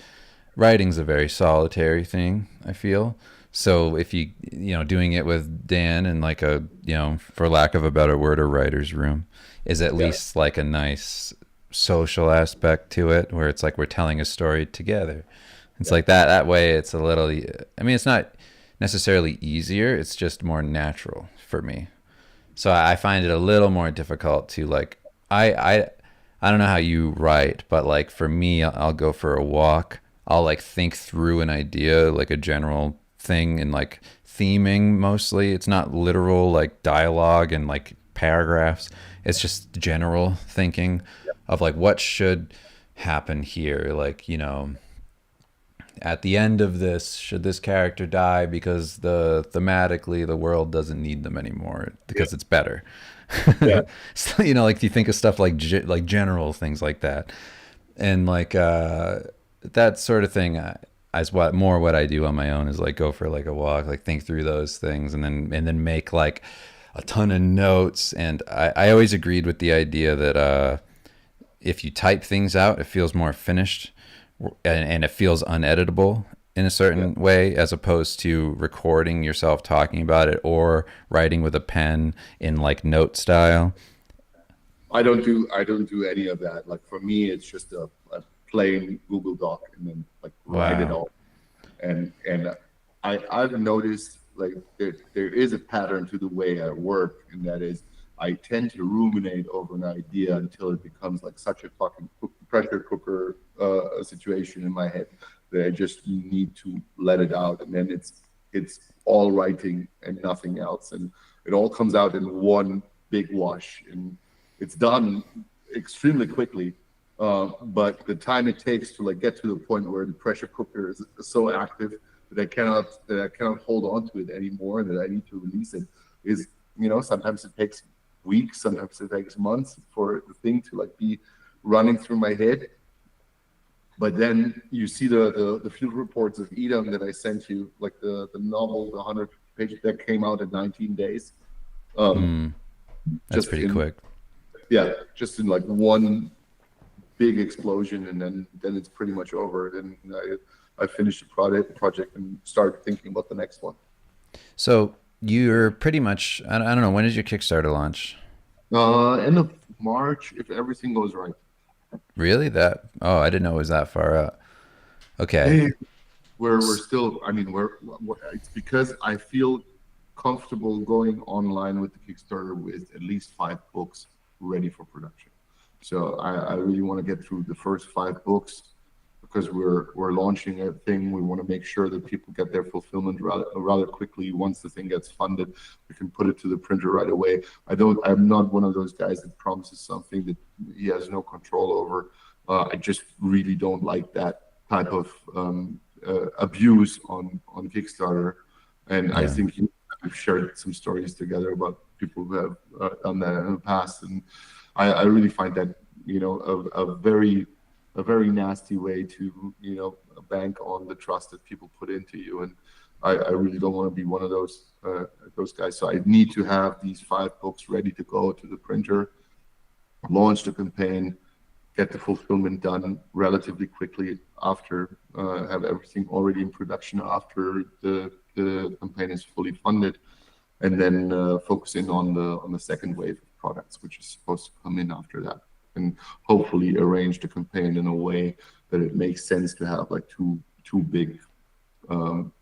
writing's a very solitary thing. I feel so if doing it with Dan and like for lack of a better word, a writer's room is at Yeah. least like a nice social aspect to it, where it's like we're telling a story together. It's Yeah. like that way. It's a little. I mean, it's not necessarily easier. It's just more natural for me. So I find it a little more difficult to like I don't know how you write, but like for me, I'll go for a walk. I'll like think through an idea, like a general thing and like theming mostly. It's not literal like dialogue and like paragraphs. It's just general thinking of like what should happen here, like, at the end of this, should this character die because the thematically the world doesn't need them anymore Yeah. because it's better. Yeah. So, like you think of stuff like like general things like that, and like that sort of thing. Is what I do on my own is like go for like a walk, like think through those things, and then make like a ton of notes. And I always agreed with the idea that if you type things out, it feels more finished and it feels uneditable in a Yeah. certain way as opposed to recording yourself talking about it or writing with a pen in like note style. I don't do any of that. Like for me, it's just a plain Google Doc and then like write it Wow. all. And I've noticed like there is a pattern to the way I work, and that is I tend to ruminate over an idea until it becomes like such a fucking pressure cooker situation in my head that I just need to let it out, and then it's all writing and nothing else, and it all comes out in one big wash, and it's done extremely quickly. But the time it takes to like get to the point where the pressure cooker is so active that I cannot hold on to it anymore, that I need to release it is, sometimes it takes weeks, sometimes it takes months for the thing to like be running through my head. But then you see the field reports of Edom that I sent you, like the novel, the 100 pages that came out in 19 days. Um, Mm, that's just pretty in quick. Yeah, just in like one big explosion, and then it's pretty much over. And I finished the project and started thinking about the next one. So you're pretty much, I don't know, when is your Kickstarter launch? End of March, if everything goes right. Really? Oh, I didn't know it was that far out. Okay. Hey, we're still. I mean, it's because I feel comfortable going online with the Kickstarter with at least 5 books ready for production. So I really want to get through the first 5 books because we're launching a thing. We want to make sure that people get their fulfillment rather quickly. Once the thing gets funded, we can put it to the printer right away. I'm not one of those guys that promises something that he has no control over. I just really don't like that type of abuse on Kickstarter. And I Yeah. think we've shared some stories together about people who have done that in the past, and I really find that a very nasty way to bank on the trust that people put into you. And I really don't want to be one of those guys. So I need to have these 5 books ready to go to the printer, launch the campaign, get the fulfillment done relatively quickly after, have everything already in production after the campaign is fully funded, and then focus in on the second wave of products, which is supposed to come in after that, and hopefully arrange the campaign in a way that it makes sense to have like two big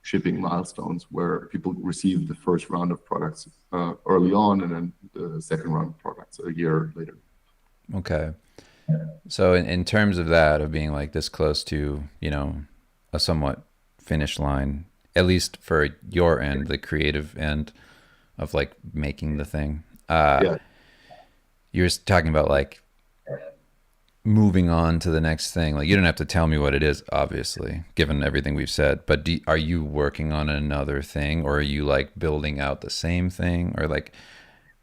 shipping milestones where people receive the first round of products early on, and then the second round of products a year later. Okay. So in terms of that, of being like this close to, you know, a somewhat finish line, at least for your end, the creative end of like making the thing, Yeah. you're talking about like moving on to the next thing. Like you don't have to tell me what it is, obviously, given everything we've said, but are you working on another thing, or are you like building out the same thing, or like,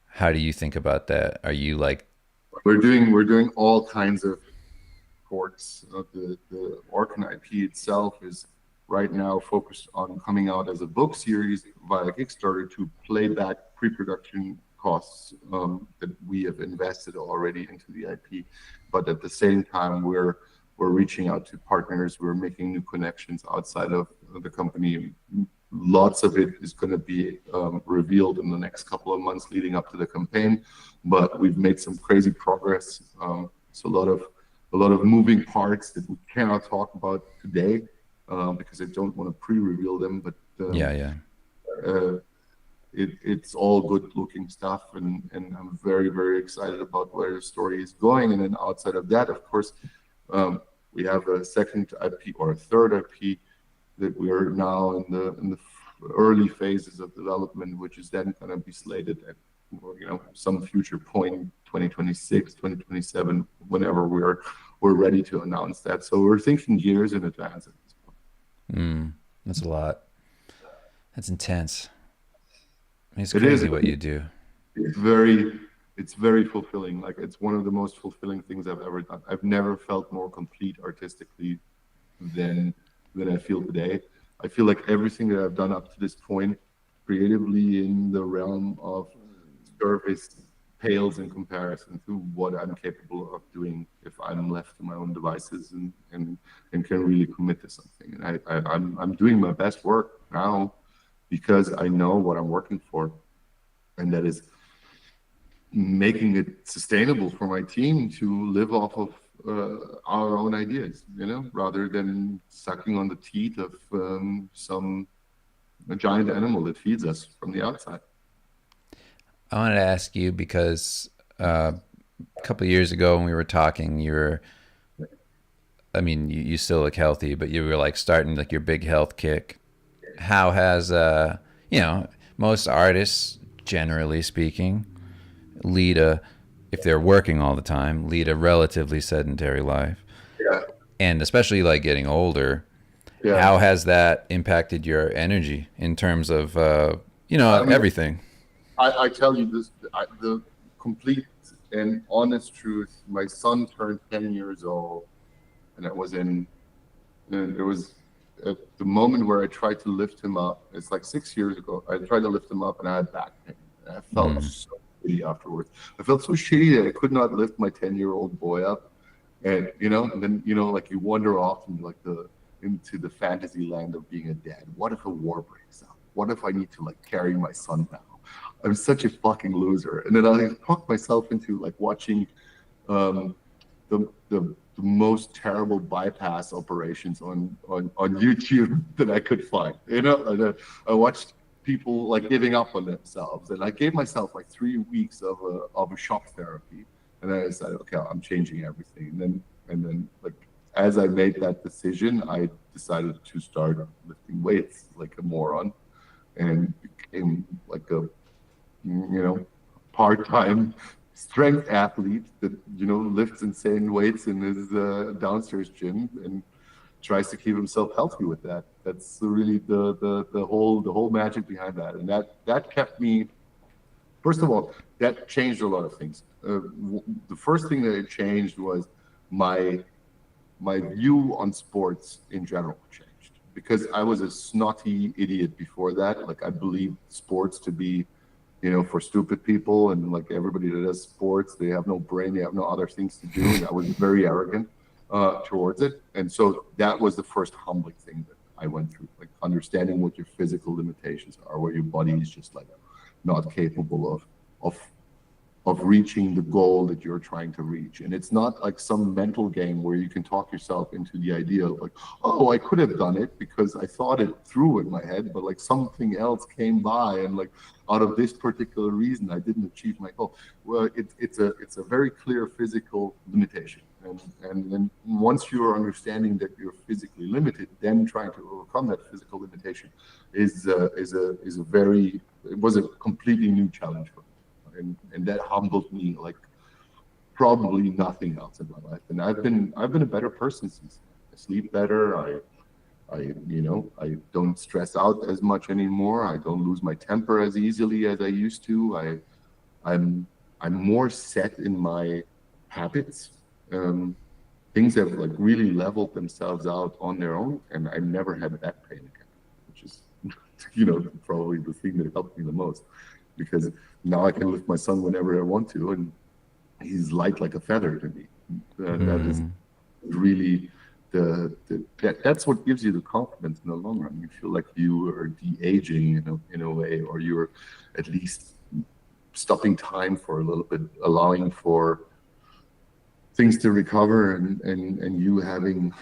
how do you think about that? Are you like, We're doing all kinds of ports. The Orkin IP itself is right now focused on coming out as a book series via Kickstarter to play back pre-production costs that we have invested already into the IP. But at the same time, we're reaching out to partners. We're making new connections outside of the company. Lots of it is going to be revealed in the next couple of months leading up to the campaign, but we've made some crazy progress. So a lot of moving parts that we cannot talk about today because I don't want to pre-reveal them. But yeah. it's all good-looking stuff, and I'm very, very excited about where the story is going. And then outside of that, of course, we have a second IP or a third IP that we are now in the early phases of development, which is then going to be slated at some future point, 2026, 2027, whenever we're ready to announce that. So we're thinking years in advance at this point. That's a lot. That's intense. I mean, it's It is. crazy what you do. It's very fulfilling. Like it's one of the most fulfilling things I've ever done. I've never felt more complete artistically than I feel today. I feel like everything that I've done up to this point, creatively in the realm of service, pales in comparison to what I'm capable of doing if I'm left to my own devices and can really commit to something. And I'm doing my best work now because I know what I'm working for, and that is making it sustainable for my team to live off of our own ideas, rather than sucking on the teeth of a giant animal that feeds us from the outside. I wanted to ask you because a couple of years ago when we were talking, I mean, you still look healthy, but you were like starting like your big health kick. How has, most artists, generally speaking, if they're working all the time, lead a relatively sedentary life. Yeah, And especially like getting older, yeah. how has that impacted your energy in terms of, I mean, everything? I tell you this, the complete and honest truth. My son turned 10 years old, and it was at the moment where I tried to lift him up. It's like 6 years ago. I tried to lift him up, and I had back pain. And I felt Mm. so shitty afterwards. I felt so shitty that I could not lift my 10-year-old boy up, and then like you wander off into the fantasy land of being a dad. What if a war breaks out? What if I need to like carry my son now? I'm such a fucking loser. And then I talked myself into like watching the most terrible bypass operations on YouTube that I could find. And I watched people like giving up on themselves, and I gave myself like 3 weeks of a shock therapy, and then I decided, okay, I'm changing everything. And then like as I made that decision, I decided to start lifting weights like a moron, and became like a part-time strength athlete that lifts insane weights in his downstairs gym and tries to keep himself healthy with that. That's really the whole magic behind that, and that kept me. First of all, that changed a lot of things. The first thing that it changed was my view on sports in general changed. because I was a snotty idiot before that. Like I believed sports to be, for stupid people, and like everybody that does sports, they have no brain, they have no other things to do. And I was very arrogant towards it. And so that was the first humbling thing that I went through, like understanding what your physical limitations are, where your body is just like not capable of reaching the goal that you're trying to reach. And it's not like some mental game where you can talk yourself into the idea of like, oh, I could have done it because I thought it through in my head, but like something else came by, and like out of this particular reason I didn't achieve my goal. Well, it's a very clear physical limitation. And then once you're understanding that you're physically limited, then trying to overcome that physical limitation is it was a completely new challenge for me. And that humbled me like probably nothing else in my life. And I've been a better person since then. I sleep better. I don't stress out as much anymore. I don't lose my temper as easily as I used to. I'm more set in my habits. Things have like really leveled themselves out on their own, and I never had back pain again, which is probably the thing that helped me the most, because now I can lift my son whenever I want to, and he's light like a feather to me. That is really that's what gives you the confidence in the long run. You feel like you are de-aging in a way, or you're at least stopping time for a little bit, allowing for things to recover, and you having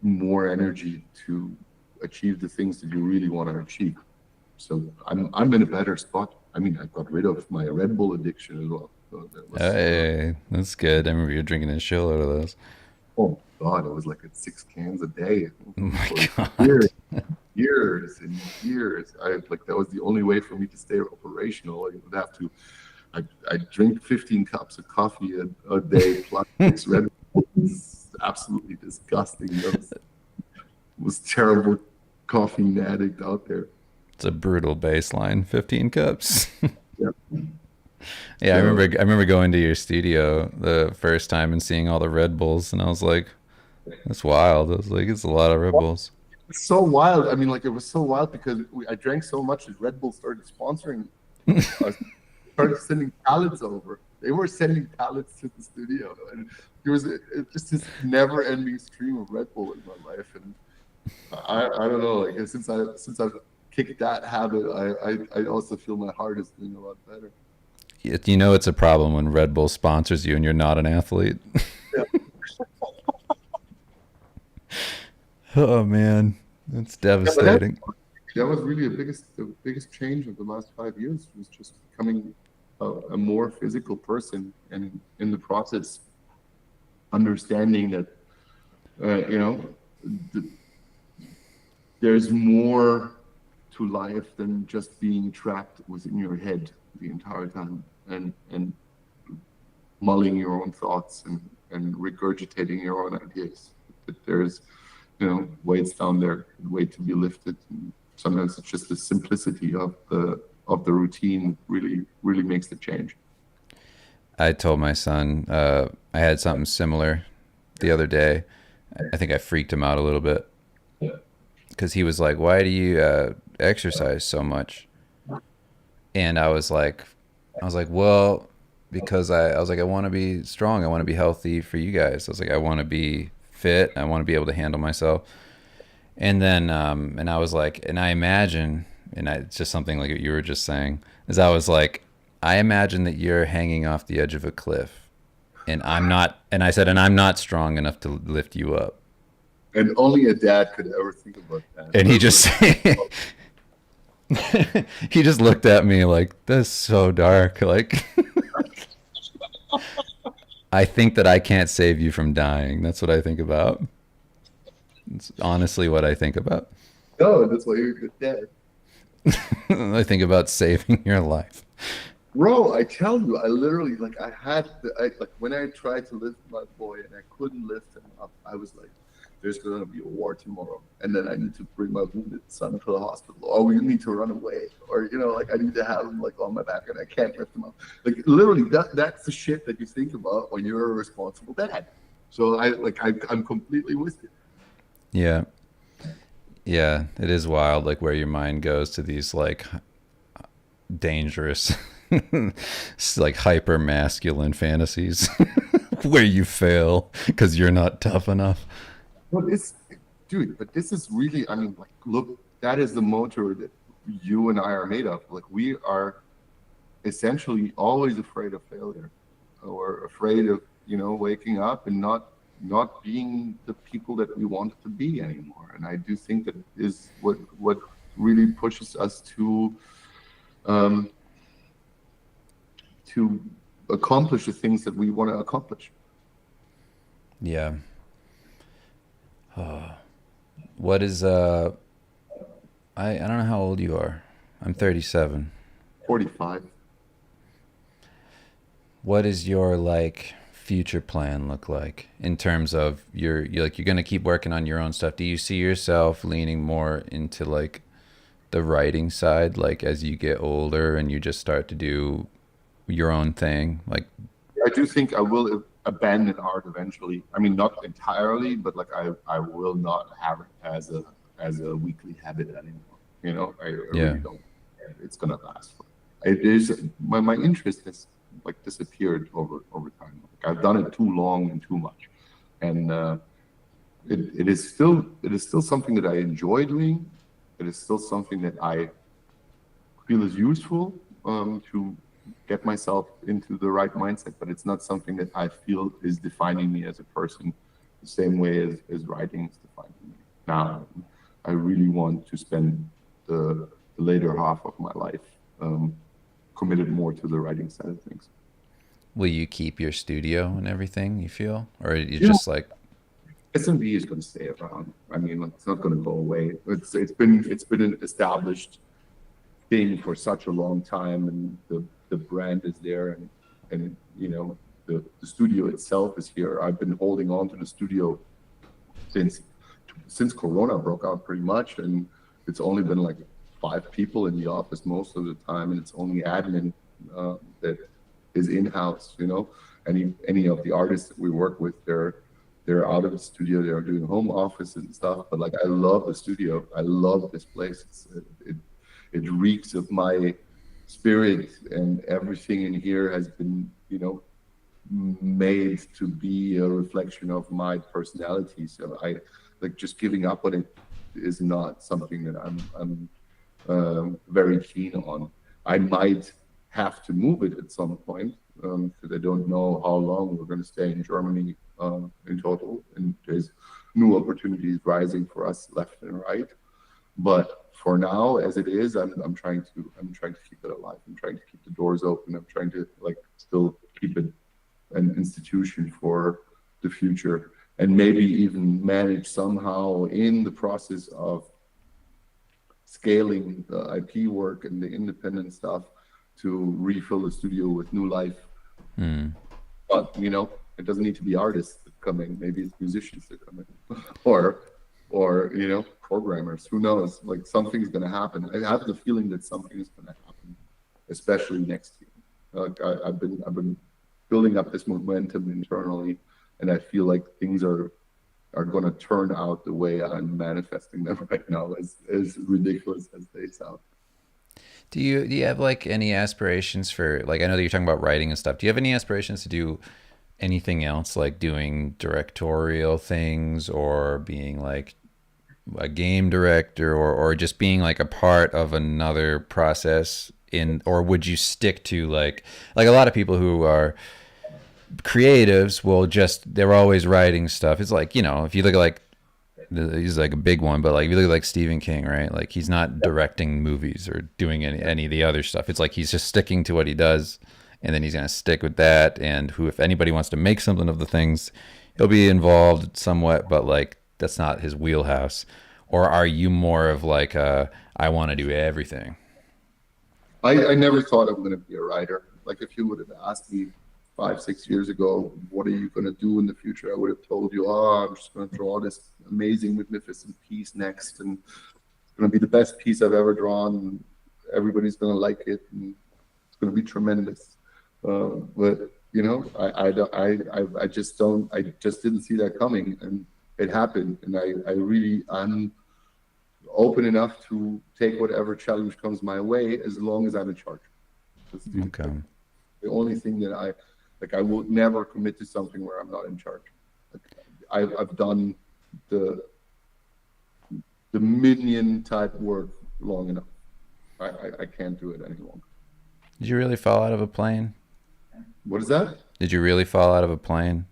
more energy to achieve the things that you really want to achieve. So I'm in a better spot. I mean, I got rid of my Red Bull addiction as well. So that was, Hey, that's good. I remember you were drinking a shitload of those. oh God, it was like at 6 cans a day Oh my for God. years and years. That was the only way for me to stay operational. I would have to. I drink 15 cups of coffee a day plus 6 Red Bulls. It's absolutely disgusting. That was terrible caffeine addict out there. It's a brutal baseline, 15 cups. Yeah. Yeah, So, I remember going to your studio the first time and seeing all the Red Bulls, and I was like, that's wild. I was like, it's a lot of Red Bulls. it's so wild. I mean, like it was so wild because I drank so much that Red Bull started sponsoring us, started sending pallets over. They were sending pallets to the studio, and there was just this never-ending stream of Red Bull in my life. And I don't know, like since I've kicked that habit, I also feel my heart is doing a lot better. You know it's a problem when Red Bull sponsors you and you're not an athlete. Yeah. Oh man, that's devastating. That was really the biggest change of the last 5 years, was just becoming a more physical person, and in the process understanding that there's more to life than just being trapped within your head the entire time, and mulling your own thoughts and regurgitating your own ideas. That there's weights down there, weight to be lifted. And sometimes it's just the simplicity of the routine really makes the change. I told my son I had something similar the other day. I think I freaked him out a little bit because he was like, "Why do you exercise so much?" And I was like, "Well, because I was like, I want to be strong. I want to be healthy for you guys. I was like, I want to be fit. I want to be able to handle myself." And then, and I was like, and I imagine, it's just something like what you were just saying, is I was like, I imagine that you're hanging off the edge of a cliff, and I'm not, and I said, and I'm not strong enough to lift you up. And only a dad could ever think about that. And he just, he just looked at me like, that's so dark. Like, I think that I can't save you from dying. That's what I think about. It's honestly what I think about. No, that's why you're a good dad. I think about saving your life. Bro, I tell you, I literally, when I tried to lift my boy and I couldn't lift him up, I was like, there's going to be a war tomorrow. And then I need to bring my wounded son to the hospital. Or we need to run away. Or, I need to have him on my back and I can't lift him up. Like literally that's the shit that you think about when you're a responsible dad. So I'm completely with you. Yeah. Yeah, it is wild, like where your mind goes to these like dangerous, like hyper masculine fantasies where you fail because you're not tough enough. But it's, dude, but this is really, I mean, like, look, that is the motor that you and I are made of. Like, we are essentially always afraid of failure, or afraid of, waking up and not being the people that we wanted to be anymore. And I do think that is what really pushes us um, to accomplish the things that we want to accomplish. Yeah. What is I don't know how old you are. I'm 37. 45. What is your like future plan look like in terms of you're gonna keep working on your own stuff? Do you see yourself leaning more into like the writing side, like as you get older and you just start to do your own thing? Like, I do think I will abandon art eventually. I mean, not entirely, but like I will not have it as a weekly habit anymore. I yeah, really don't. It's gonna last. It is my interest has like disappeared over time. Like, I've done it too long and too much, and it is still something that I enjoy doing. It is still something that I feel is useful to get myself into the right mindset, but it's not something that I feel is defining me as a person the same way as writing is defining me. Now, I really want to spend the later half of my life committed more to the writing side of things. will you keep your studio and everything? You feel, or you Yeah, just like, SMB is going to stay around. I mean, it's not going to go away. It's been an established thing for such a long time, and the brand is there, and the studio itself is here. I've been holding on to the studio since Corona broke out, pretty much, and it's only been like 5 people in the office most of the time, and it's only admin that is in house. Any of the artists that we work with, they're out of the studio. They're doing home office and stuff. But like, I love the studio. I love this place. It reeks of my spirit, and everything in here has been, made to be a reflection of my personality. So I like, just giving up on it is not something that I'm very keen on. I might have to move it at some point because I don't know how long we're going to stay in Germany in total, and there's new opportunities rising for us left and right. But for now, as it is, I'm trying to keep it alive. I'm trying to keep the doors open. I'm trying to like still keep it an institution for the future, and maybe even manage somehow in the process of scaling the IP work and the independent stuff to refill the studio with new life. hmm, But it doesn't need to be artists that come in. Maybe it's musicians that come in, or programmers. Who knows? Like, something's going to happen. I have the feeling that something is going to happen, especially next year. I've been building up this momentum internally, and I feel like things are going to turn out the way I'm manifesting them right now, as ridiculous as they sound. do you have like any aspirations for like, I know that you're talking about writing and stuff. Do you have any aspirations to do anything else, like doing directorial things or being like a game director, or just being like a part of another process in, or would you stick to like a lot of people who are creatives will just, they're always writing stuff. It's like, if you look at like, he's like a big one, but like if you look at like Stephen King, right? Like he's not directing movies or doing any of the other stuff. It's like he's just sticking to what he does, and then he's gonna stick with that. And who, if anybody wants to make something of the things, he'll be involved somewhat, but like that's not his wheelhouse. Or are you more of like I want to do everything? I never thought I'm going to be a writer. Like, if you would have asked me 5, 6 years ago, what are you going to do in the future? I would have told you, oh, I'm just going to draw this amazing, magnificent piece next, and it's going to be the best piece I've ever drawn. And everybody's going to like it, and it's going to be tremendous. But I just don't. I just didn't see that coming, and it happened. And I really, open enough to take whatever challenge comes my way as long as I'm in charge. That's Okay. the only thing that I will never commit to something where I'm not in charge. Like, I've done the minion type work long enough. I can't do it any longer. Did you really fall out of a plane? What is that? Did you really fall out of a plane?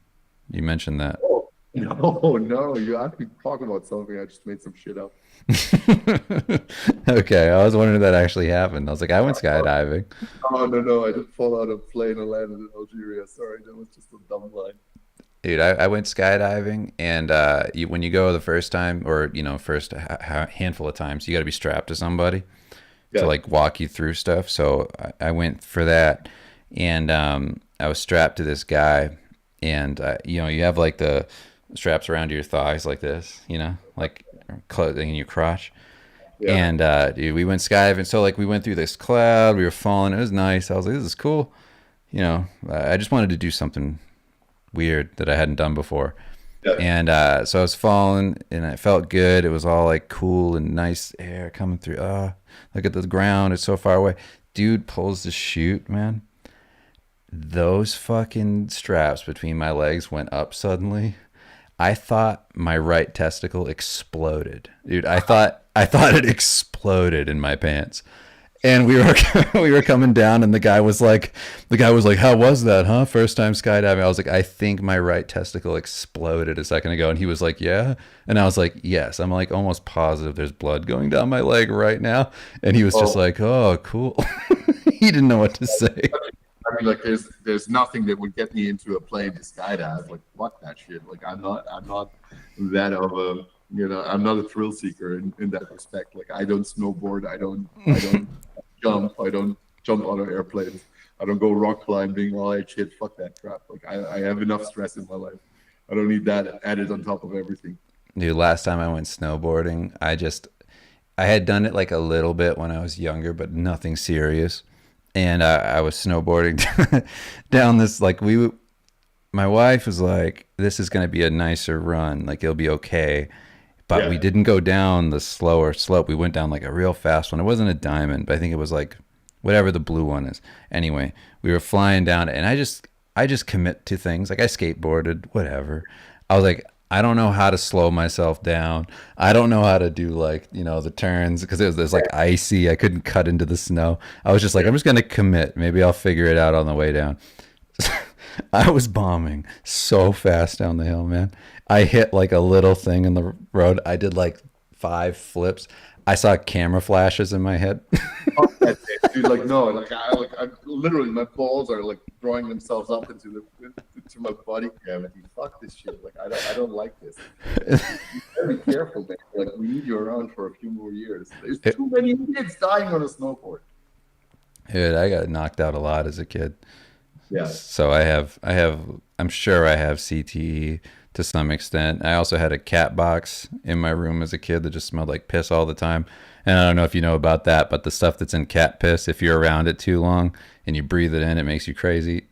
You mentioned that. Oh, no, you actually talk about something. I just made some shit up. Okay, I was wondering if that actually happened. I was like, I went skydiving. Oh, no, I didn't fall out of a plane and landed in Algeria. Sorry, that was just a dumb line. Dude, I went skydiving, and when you go the first time, or first handful of times, you got to be strapped to somebody to Yeah, like walk you through stuff. So I went for that, and I was strapped to this guy, and you have like the straps around your thighs like this, like in your crotch. yeah. And dude, we went skydiving. So like we went through this cloud, we were falling. It was nice. I was like, this is cool. I just wanted to do something weird that I hadn't done before. Yeah. And so I was falling, and it felt good. It was all like cool and nice air coming through. Look at the ground. It's so far away. Dude pulls the chute, man. Those fucking straps between my legs went up suddenly. I thought my right testicle exploded. Dude, I thought it exploded in my pants. And we were we were coming down, and the guy was like, how was that, huh? First time skydiving. I was like, I think my right testicle exploded a second ago. And he was like, yeah. And I was like, yes. I'm like almost positive there's blood going down my leg right now. And he was just Oh, like, oh, cool. He didn't know what to say. I mean, like, there's nothing that would get me into a plane to skydive. Like, fuck that shit. Like, I'm not that of a, I'm not a thrill seeker in that respect. Like, I don't snowboard. I don't jump. I don't jump out of airplanes. I don't go rock climbing. All that shit. Fuck that crap. Like, I have enough stress in my life. I don't need that added on top of everything. Dude, last time I went snowboarding, I had done it like a little bit when I was younger, but nothing serious. And I was snowboarding down this my wife was like, this is going to be a nicer run, like it'll be okay. But we Yeah. didn't go down the slower slope. We went down like a real fast one. It wasn't a diamond, but I think it was like whatever the blue one is. Anyway, we were flying down, and I just commit to things. Like I skateboarded, whatever. I was like, I don't know how to slow myself down. I don't know how to do like, the turns because it was like icy. I couldn't cut into the snow. I was just like, I'm just going to commit. Maybe I'll figure it out on the way down. I was bombing so fast down the hill, man. I hit like a little thing in the road. I did like 5 flips. I saw camera flashes in my head. Fuck that shit, dude. Like, no. I literally, my balls are like drawing themselves up into my body cavity. Fuck this shit. Like, I don't like this. You gotta be careful, man. Like, we need you around for a few more years. There's too many kids dying on a snowboard. Dude, I got knocked out a lot as a kid. Yeah. So I'm sure I have CTE to some extent. I also had a cat box in my room as a kid that just smelled like piss all the time. And I don't know if you know about that, but the stuff that's in cat piss, if you're around it too long and you breathe it in, it makes you crazy.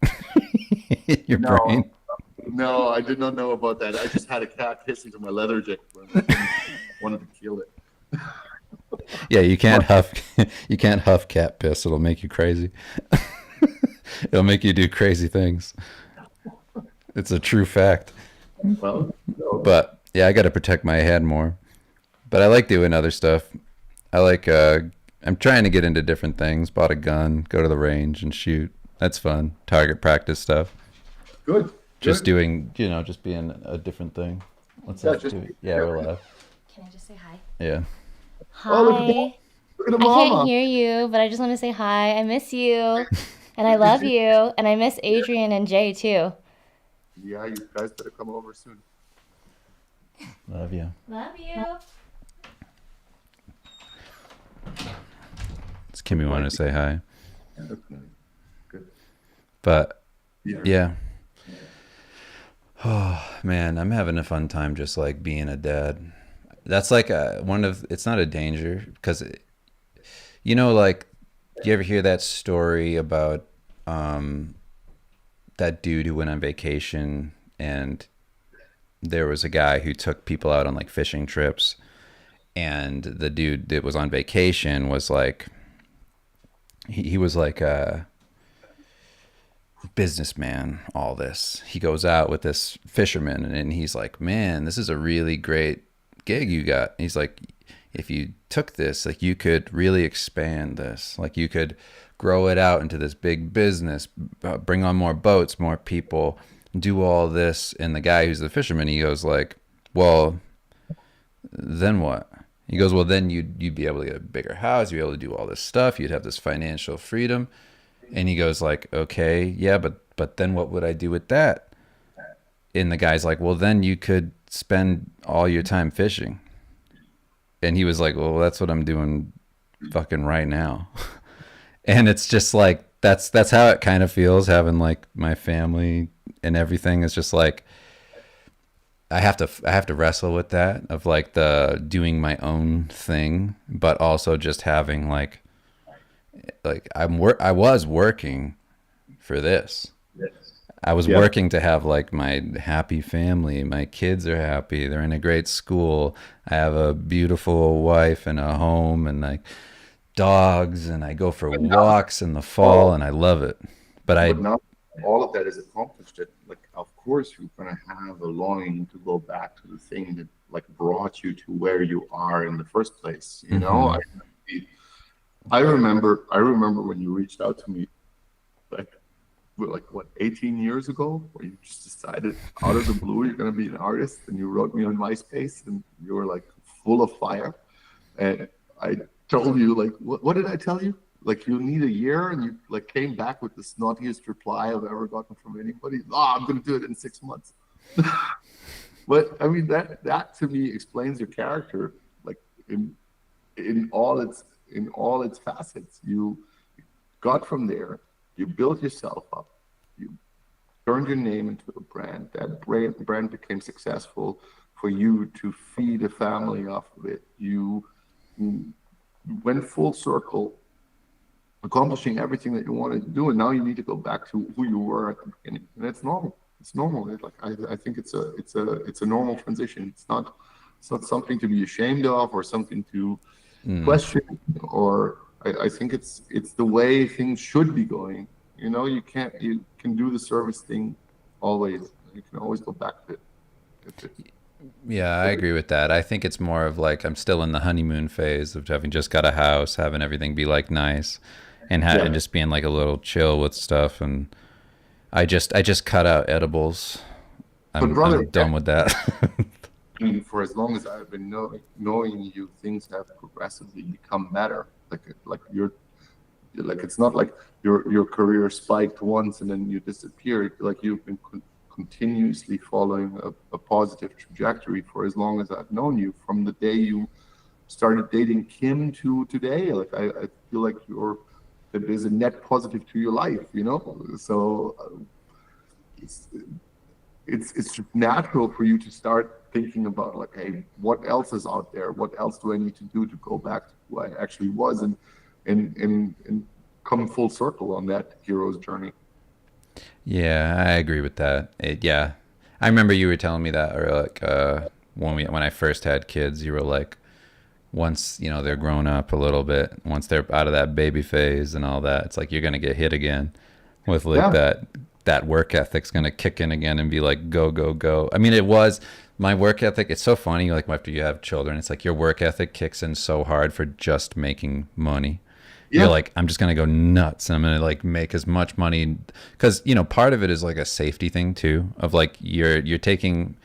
Your No, brain. no, I did not know about that. I just had a cat piss into my leather jacket when I wanted to kill it. Yeah, you can't huff cat piss. It'll make you crazy. It'll make you do crazy things. It's a true fact. Well, no. But yeah, I got to protect my head more. But I like doing other stuff. I like I'm trying to get into different things. Bought a gun, go to the range and shoot. That's fun. Target practice stuff. Good, Just good. doing, just being a different thing. What's Yeah, that? just Yeah, we're live. Can I just say hi? Yeah. Oh, look at Hi. look at the I can't mama. hear you, but I just want to say hi. I miss you. And I love you. And I miss Adrian and Jay too. Yeah, you guys better come over soon. Love you. Love you. Does Kimmy want to say hi? Okay. Good. But Yeah. yeah. Oh man, I'm having a fun time just like being a dad. That's like it's not a danger because, like, do you ever hear that story about that dude who went on vacation and there was a guy who took people out on like fishing trips and the dude that was on vacation was like, he was like a businessman, all this. He goes out with this fisherman and he's like, man, this is a really great gig you got. He's like, if you took this, like you could really expand this. Like you could grow it out into this big business, bring on more boats, more people, do all this. And the guy who's the fisherman, he goes like, well, then what? He goes, well, then you'd be able to get a bigger house. You'd be able to do all this stuff. You'd have this financial freedom. And he goes like, okay, yeah, but then what would I do with that? And the guy's like, well, then you could spend all your time fishing. And he was like, well, that's what I'm doing fucking right now. And it's just like, that's how it kind of feels, having like my family and everything. Is just like, I have to wrestle with that, of like the doing my own thing, but also just having like I was working for this. I was working to have like my happy family. My kids are happy. They're in a great school. I have a beautiful wife and a home and like dogs, and I go for walks in the fall and I love it. But now all of that is accomplished. Like, of course, you're gonna have a longing to go back to the thing that like brought you to where you are in the first place. You know, I remember when you reached out to me, like what, 18 years ago, where you just decided out of the blue you're gonna be an artist, and you wrote me on MySpace, and you were like full of fire, and I told you like, what did I tell you? Like, you need a year, and you like came back with the snottiest reply I've ever gotten from anybody. Oh, I'm gonna do it in 6 months. But I mean, that to me explains your character, like in all its facets. You got from there, you built yourself up, you turned your name into a brand. That brand became successful for you to feed a family off of it. You went full circle, accomplishing everything that you wanted to do, and now you need to go back to who you were at the beginning, and it's normal. It's normal. I think it's a normal transition. It's not something to be ashamed of or something to question. Or I think it's the way things should be going. You know, you can do the service thing always. You can always go back to it. Yeah, I agree with that. I think it's more of like, I'm still in the honeymoon phase of having just got a house, having everything be like nice, and and just being like a little chill with stuff. And I just cut out edibles. I'm done with that. I mean, for as long as I've been knowing you, things have progressively become better. Like it's not like your career spiked once and then you disappeared. Like, you've been continuously following a positive trajectory for as long as I've known you, from the day you started dating Kim to today. Like, I feel like there's a net positive to your life, you know? So it's just natural for you to start thinking about like, hey, what else is out there? What else do I need to do to go back to who I actually was, and come full circle on that hero's journey? Yeah, I agree with that. Yeah, I remember you were telling me that, or like when I first had kids, you were like, once they're grown up a little bit, once they're out of that baby phase and all that, it's like you're gonna get hit again with like that work ethic's gonna kick in again and be like, go go go. I mean, it was my work ethic. It's so funny, like after you have children, it's like your work ethic kicks in so hard for just making money. You're like, I'm just gonna go nuts. I'm gonna like make as much money, because part of it is like a safety thing too, of like you're taking,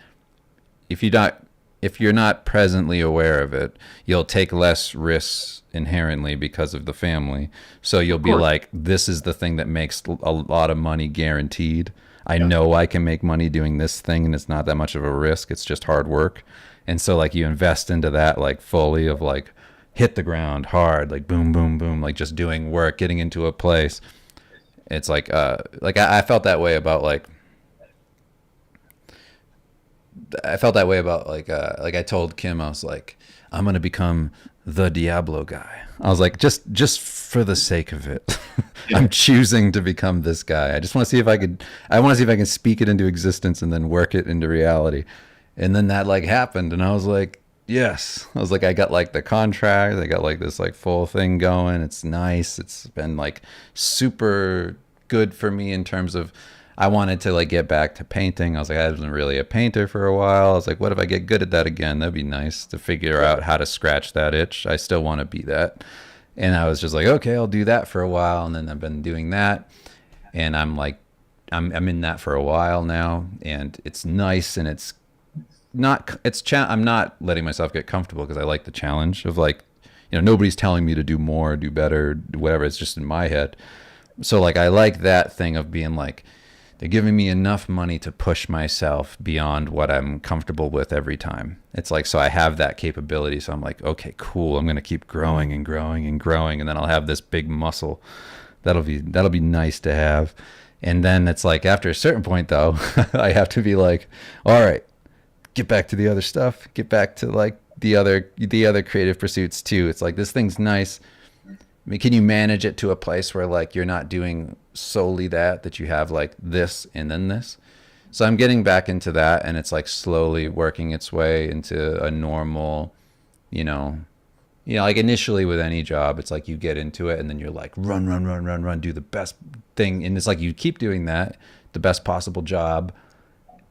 if you're not presently aware of it, you'll take less risks inherently because of the family. So you'll be like, this is the thing that makes a lot of money guaranteed. I know I can make money doing this thing, and it's not that much of a risk. It's just hard work. And so like you invest into that like fully, of like hit the ground hard, like boom, boom, boom, like just doing work, getting into a place. It's like I felt that way about like, I told Kim, I was like, I'm going to become the Diablo guy. I was like, just for the sake of it, I'm choosing to become this guy. I just want to see if I want to see if I can speak it into existence and then work it into reality. And then that like happened. And I was like, yes. I was like, I got like the contract. I got like this like full thing going. It's nice. It's been like super good for me in terms of I wanted to like get back to painting. I was like, I wasn't really a painter for a while. I was like, what if I get good at that again? That'd be nice to figure out how to scratch that itch. I still want to be that. And I was just like, okay, I'll do that for a while. And then I've been doing that. And I'm like, I'm in that for a while now. And it's nice and it's not I'm not letting myself get comfortable because I like the challenge of like, nobody's telling me to do more, do better, do whatever. It's just in my head. So like I like that thing of being like they're giving me enough money to push myself beyond what I'm comfortable with every time. It's like so I have that capability. So I'm like, okay, cool. I'm gonna keep growing and growing and growing, and then I'll have this big muscle. That'll be nice to have. And then it's like after a certain point though, I have to be like, all right, get back to the other stuff, get back to like the other creative pursuits too. It's like this thing's nice. I mean, can you manage it to a place where like you're not doing solely that you have like this and then this? So I'm getting back into that, and it's like slowly working its way into a normal, you know, like initially with any job, it's like you get into it and then you're like run, run, run, run, run, do the best thing, and it's like you keep doing that, the best possible job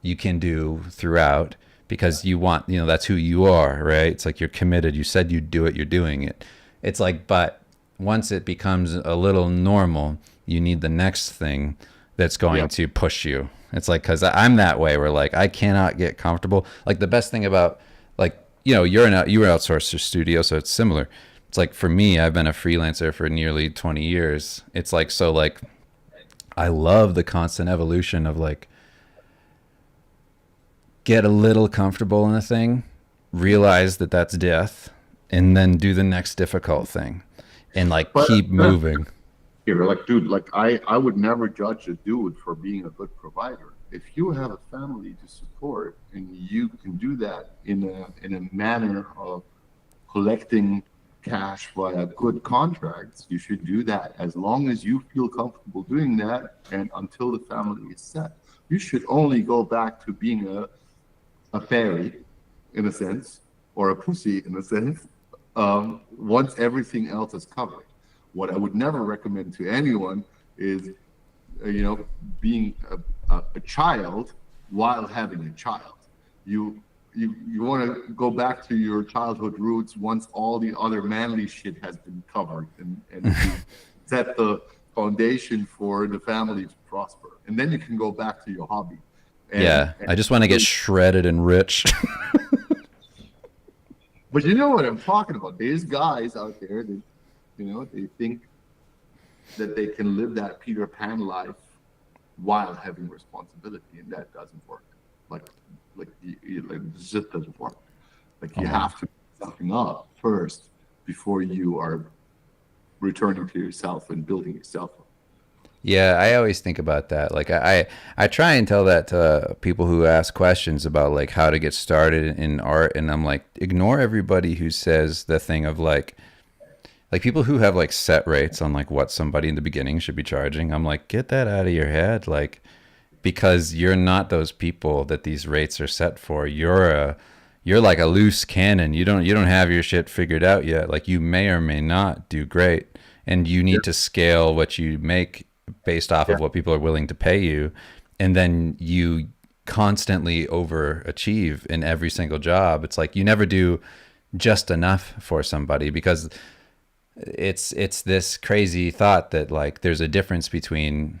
you can do throughout because you want, that's who you are, right? It's like you're committed. You said you'd do it, you're doing it. It's like, but once it becomes a little normal, you need the next thing that's going to push you. It's like, cause I'm that way where like, I cannot get comfortable. Like the best thing about like, you were outsourced your studio. So it's similar. It's like for me, I've been a freelancer for nearly 20 years. It's like, so like, I love the constant evolution of like, get a little comfortable in a thing, realize that that's death, and then do the next difficult thing and like keep moving. Here, like, dude, like I would never judge a dude for being a good provider. If you have a family to support and you can do that in a manner of collecting cash via good contracts, you should do that as long as you feel comfortable doing that and until the family is set. You should only go back to being a fairy, in a sense, or a pussy, in a sense, once everything else is covered. What I would never recommend to anyone is, being a child while having a child. You want to go back to your childhood roots once all the other manly shit has been covered and set the foundation for the family to prosper. And then you can go back to your hobby. And I just want to get shredded and rich. But you know what I'm talking about. There's guys out there that, they think that they can live that Peter Pan life while having responsibility, and that doesn't work. Like it just doesn't work. Like you have to put something up first before you are returning to yourself and building yourself up. Yeah, I always think about that. Like I try and tell that to people who ask questions about like how to get started in art, and I'm like, ignore everybody who says the thing of like people who have like set rates on like what somebody in the beginning should be charging. I'm like, get that out of your head, like, because you're not those people that these rates are set for. You're like a loose cannon. You don't have your shit figured out yet. Like you may or may not do great, and you need to scale what you make based off of what people are willing to pay you, and then you constantly overachieve in every single job. It's like you never do just enough for somebody, because it's this crazy thought that like there's a difference between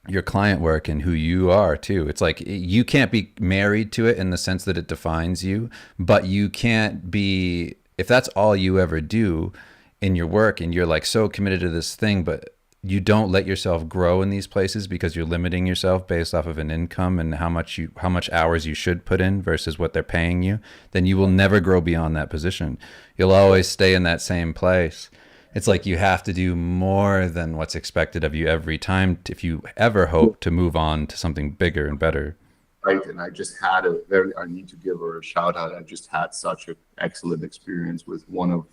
your client work and who you are too. It's like you can't be married to it in the sense that it defines you, but you can't be, if that's all you ever do in your work and you're like so committed to this thing, but you don't let yourself grow in these places because you're limiting yourself based off of an income and how much hours you should put in versus what they're paying you, then you will never grow beyond that position. You'll always stay in that same place. It's like you have to do more than what's expected of you every time if you ever hope to move on to something bigger and better. Right, and I just had I need to give her a shout out. I just had such an excellent experience with one of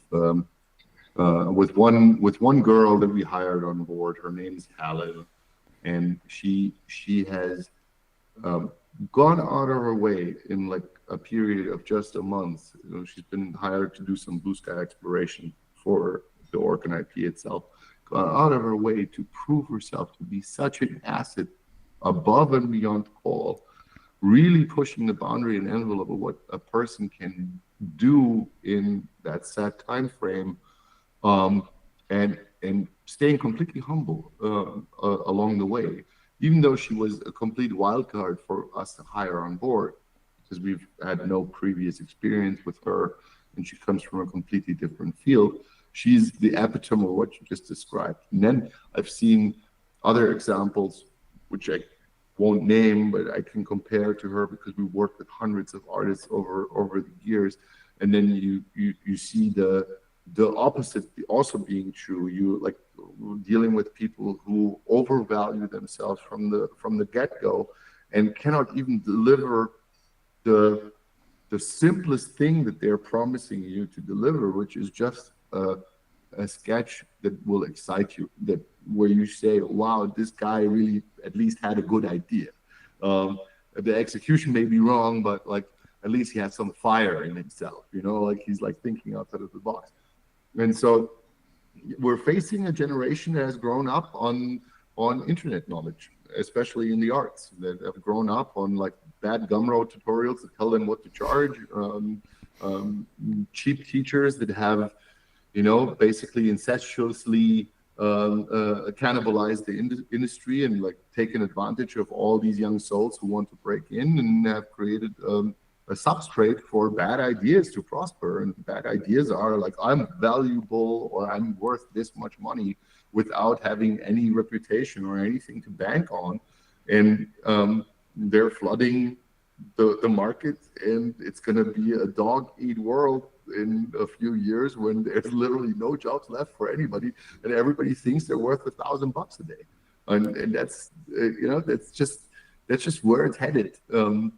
with one girl that we hired on board. Her name is Helen, and she has gone out of her way in like a period of just a month, she's been hired to do some blue sky exploration for the Orkan IP itself, gone out of her way to prove herself to be such an asset above and beyond call, really pushing the boundary and envelope of what a person can do in that set time frame, and staying completely humble along the way, even though she was a complete wild card for us to hire on board, because we've had no previous experience with her, and she comes from a completely different field. She's the epitome of what you just described. And then I've seen other examples, which I won't name, but I can compare to her because we worked with hundreds of artists over the years. And then you see the opposite also being true. You like dealing with people who overvalue themselves from the get-go and cannot even deliver the simplest thing that they're promising you to deliver, which is just a sketch that will excite you, that where you say, wow, this guy really at least had a good idea. The execution may be wrong, but like at least he has some fire in himself, like he's like thinking outside of the box. And so we're facing a generation that has grown up on internet knowledge, especially in the arts, that have grown up on like bad Gumroad tutorials that tell them what to charge, cheap teachers that have, basically incestuously cannibalized the industry and like taken advantage of all these young souls who want to break in, and have created a substrate for bad ideas to prosper. And bad ideas are like, I'm valuable or I'm worth this much money without having any reputation or anything to bank on. And they're flooding the market, and it's going to be a dog-eat world in a few years when there's literally no jobs left for anybody, and everybody thinks they're worth $1,000 a day. And that's that's just where it's headed. And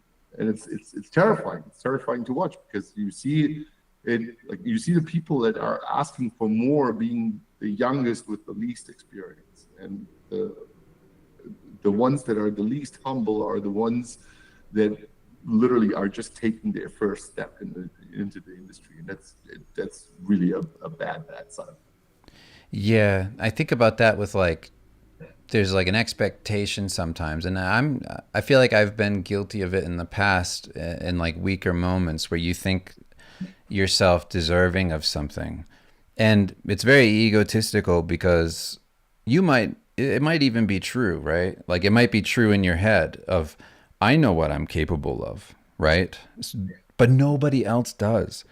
it's terrifying. It's terrifying to watch, because you see it, like you see the people that are asking for more being the youngest with the least experience, and the ones that are the least humble are the ones that literally are just taking their first step into the industry, and that's really a bad sign. Yeah, I think about that with like, there's like an expectation sometimes, and I feel like I've been guilty of it in the past, in like weaker moments where you think yourself deserving of something, and it's very egotistical, because it might even be true, right? Like it might be true in your head of, I know what I'm capable of, right? But nobody else does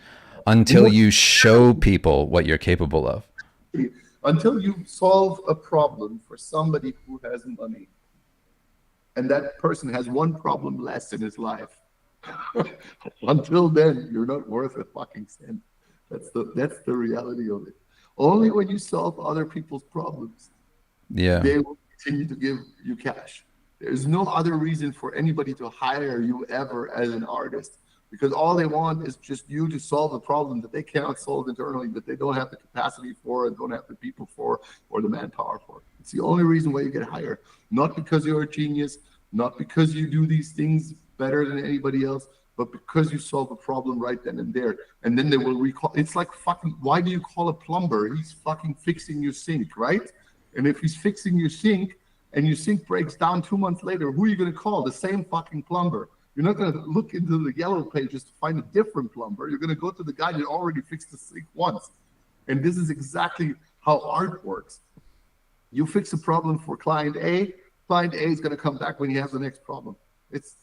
until you show people what you're capable of. Until you solve a problem for somebody who has money, and that person has one problem less in his life, until then, you're not worth a fucking cent. That's the reality of it. Only when you solve other people's problems, they will continue to give you cash. There's no other reason for anybody to hire you ever as an artist, because all they want is just you to solve a problem that they cannot solve internally, that they don't have the capacity for, and don't have the people for, or the manpower for. It's the only reason why you get hired. Not because you're a genius, not because you do these things better than anybody else, but because you solve a problem right then and there. And then they will recall. It's like fucking, why do you call a plumber? He's fucking fixing your sink, right? And if he's fixing your sink and your sink breaks down 2 months later, who are you going to call? The same fucking plumber. You're not going to look into the yellow pages to find a different plumber. You're going to go to the guy that already fixed the sink once. And this is exactly how art works. You fix a problem for client A is going to come back when he has the next problem. It's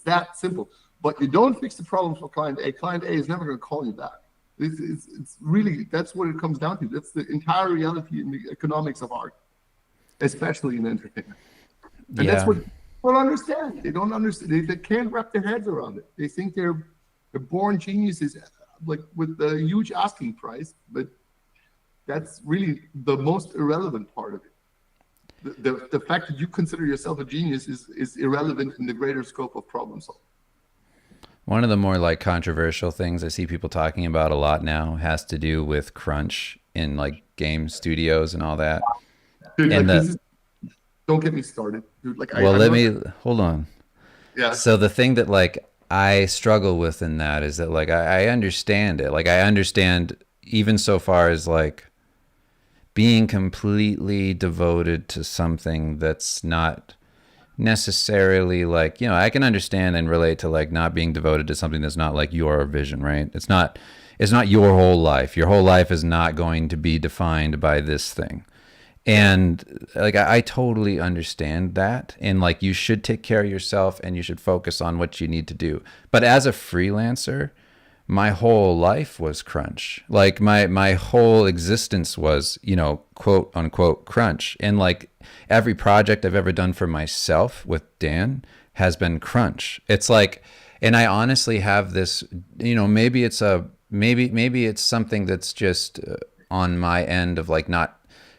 that simple. But you don't fix the problem for client A is never going to call you back. It's really, that's what it comes down to. That's the entire reality in the economics of art, especially in entertainment. And that's what people don't understand. They don't understand. They can't wrap their heads around it. They think they're born geniuses, like with a huge asking price, but that's really the most irrelevant part of it. The fact that you consider yourself a genius is irrelevant in the greater scope of problem solving. One of the more like controversial things I see people talking about a lot now has to do with crunch in like game studios and all that. Dude, and like, don't get me started, dude. Like, hold on. Yeah. So the thing that like I struggle with in that is that like I understand it. Like I understand even so far as like being completely devoted to something that's not necessarily like, you know, I can understand and relate to like not being devoted to something that's not like your vision, right? It's not your whole life. Your whole life is not going to be defined by this thing. And like I totally understand that. And like you should take care of yourself and you should focus on what you need to do. But as a freelancer, my whole life was crunch. Like my whole existence was, you know, quote unquote crunch. And like every project I've ever done for myself with Dan has been crunch. It's like, and I honestly have this, you know, maybe it's something that's just on my end of like not,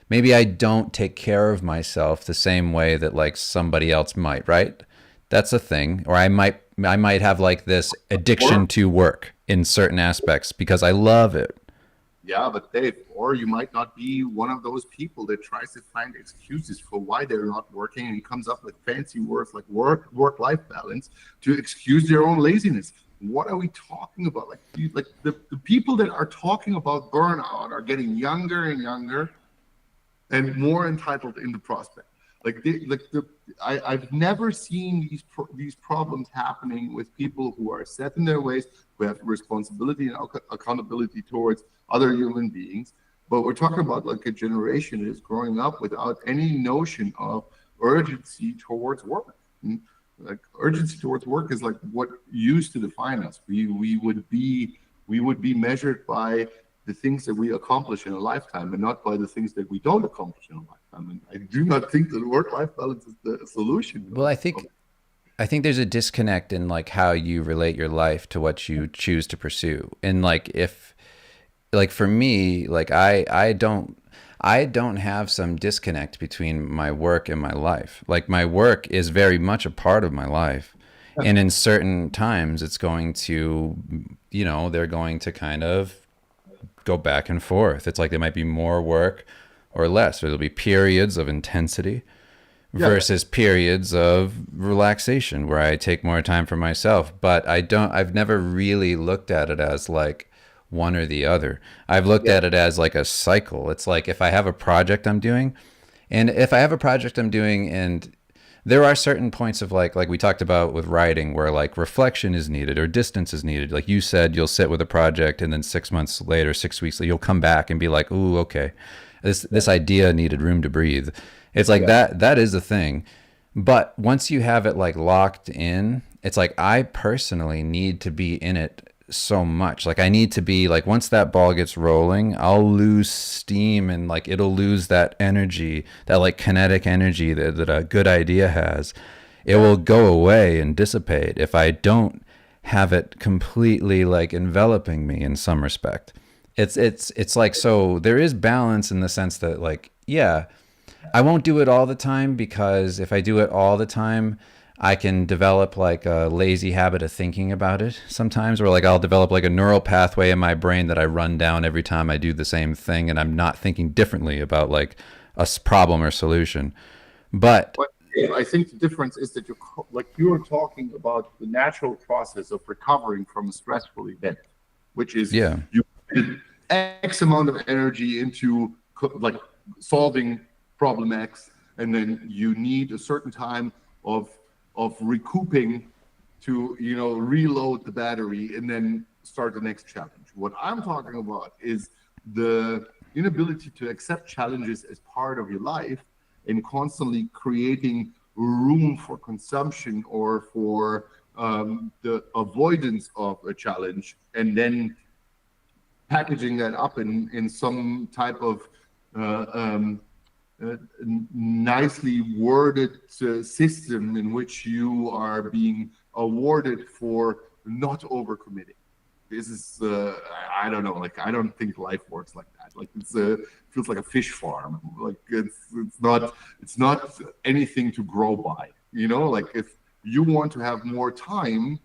maybe I don't take care of myself the same way that like somebody else might, right? That's a thing. Or I might have like this addiction Or to work in certain aspects because I love it. yeah, but Dave, or you might not be one of those people that tries to find excuses for why they're not working and comes up with fancy words like work-life balance to excuse their own laziness. What are we talking about? Like, the people that are talking about burnout are getting younger and younger and more entitled in the prospect. I've never seen these problems happening with people who are set in their ways, who have responsibility and accountability towards other human beings. But we're talking about like a generation that is growing up without any notion of urgency towards work. Like urgency towards work is like what used to define us. We would be measured by the things that we accomplish in a lifetime and not by the things that we don't accomplish in a lifetime. And I do not think that work-life balance is the solution. Well, I think there's a disconnect in like how you relate your life to what you choose to pursue. And like if like for me, like I don't have some disconnect between my work and my life. Like my work is very much a part of my life. And in certain times it's going to, you know, they're going to kind of go back and forth. It's like there might be more work or less. There'll be periods of intensity Yeah, versus periods of relaxation where I take more time for myself. But I've never really looked at it as like one or the other. I've looked yeah, at it as like a cycle. It's like if I have a project I'm doing, and there are certain points of like we talked about with writing where like reflection is needed or distance is needed. Like you said, you'll sit with a project and then 6 months later, 6 weeks later, you'll come back and be like, ooh, okay, this idea needed room to breathe. It's like yeah. that is a thing. But once you have it like locked in, it's like I personally need to be in it so much. Like I need to be like once that ball gets rolling, I'll lose steam and like it'll lose that energy, that like kinetic energy that a good idea has. It will go away and dissipate if I don't have it completely like enveloping me in some respect. It's like so there is balance in the sense that like yeah, I won't do it all the time because if I do it all the time, I can develop like a lazy habit of thinking about it sometimes, or like I'll develop like a neural pathway in my brain that I run down every time I do the same thing and I'm not thinking differently about like problem or solution. But But yeah, I think the difference is that you're talking about the natural process of recovering from a stressful event, which is yeah, you put X amount of energy into like solving problem X, and then you need a certain time of recouping to reload the battery and then start the next challenge. What I'm talking about is the inability to accept challenges as part of your life and constantly creating room for consumption or for the avoidance of a challenge, and then packaging that up in some type of uh, um, nicely worded system in which you are being awarded for not overcommitting. This is I don't know, like I don't think life works like that. Like feels like a fish farm. Like it's not anything to grow by. Like if you want to have more time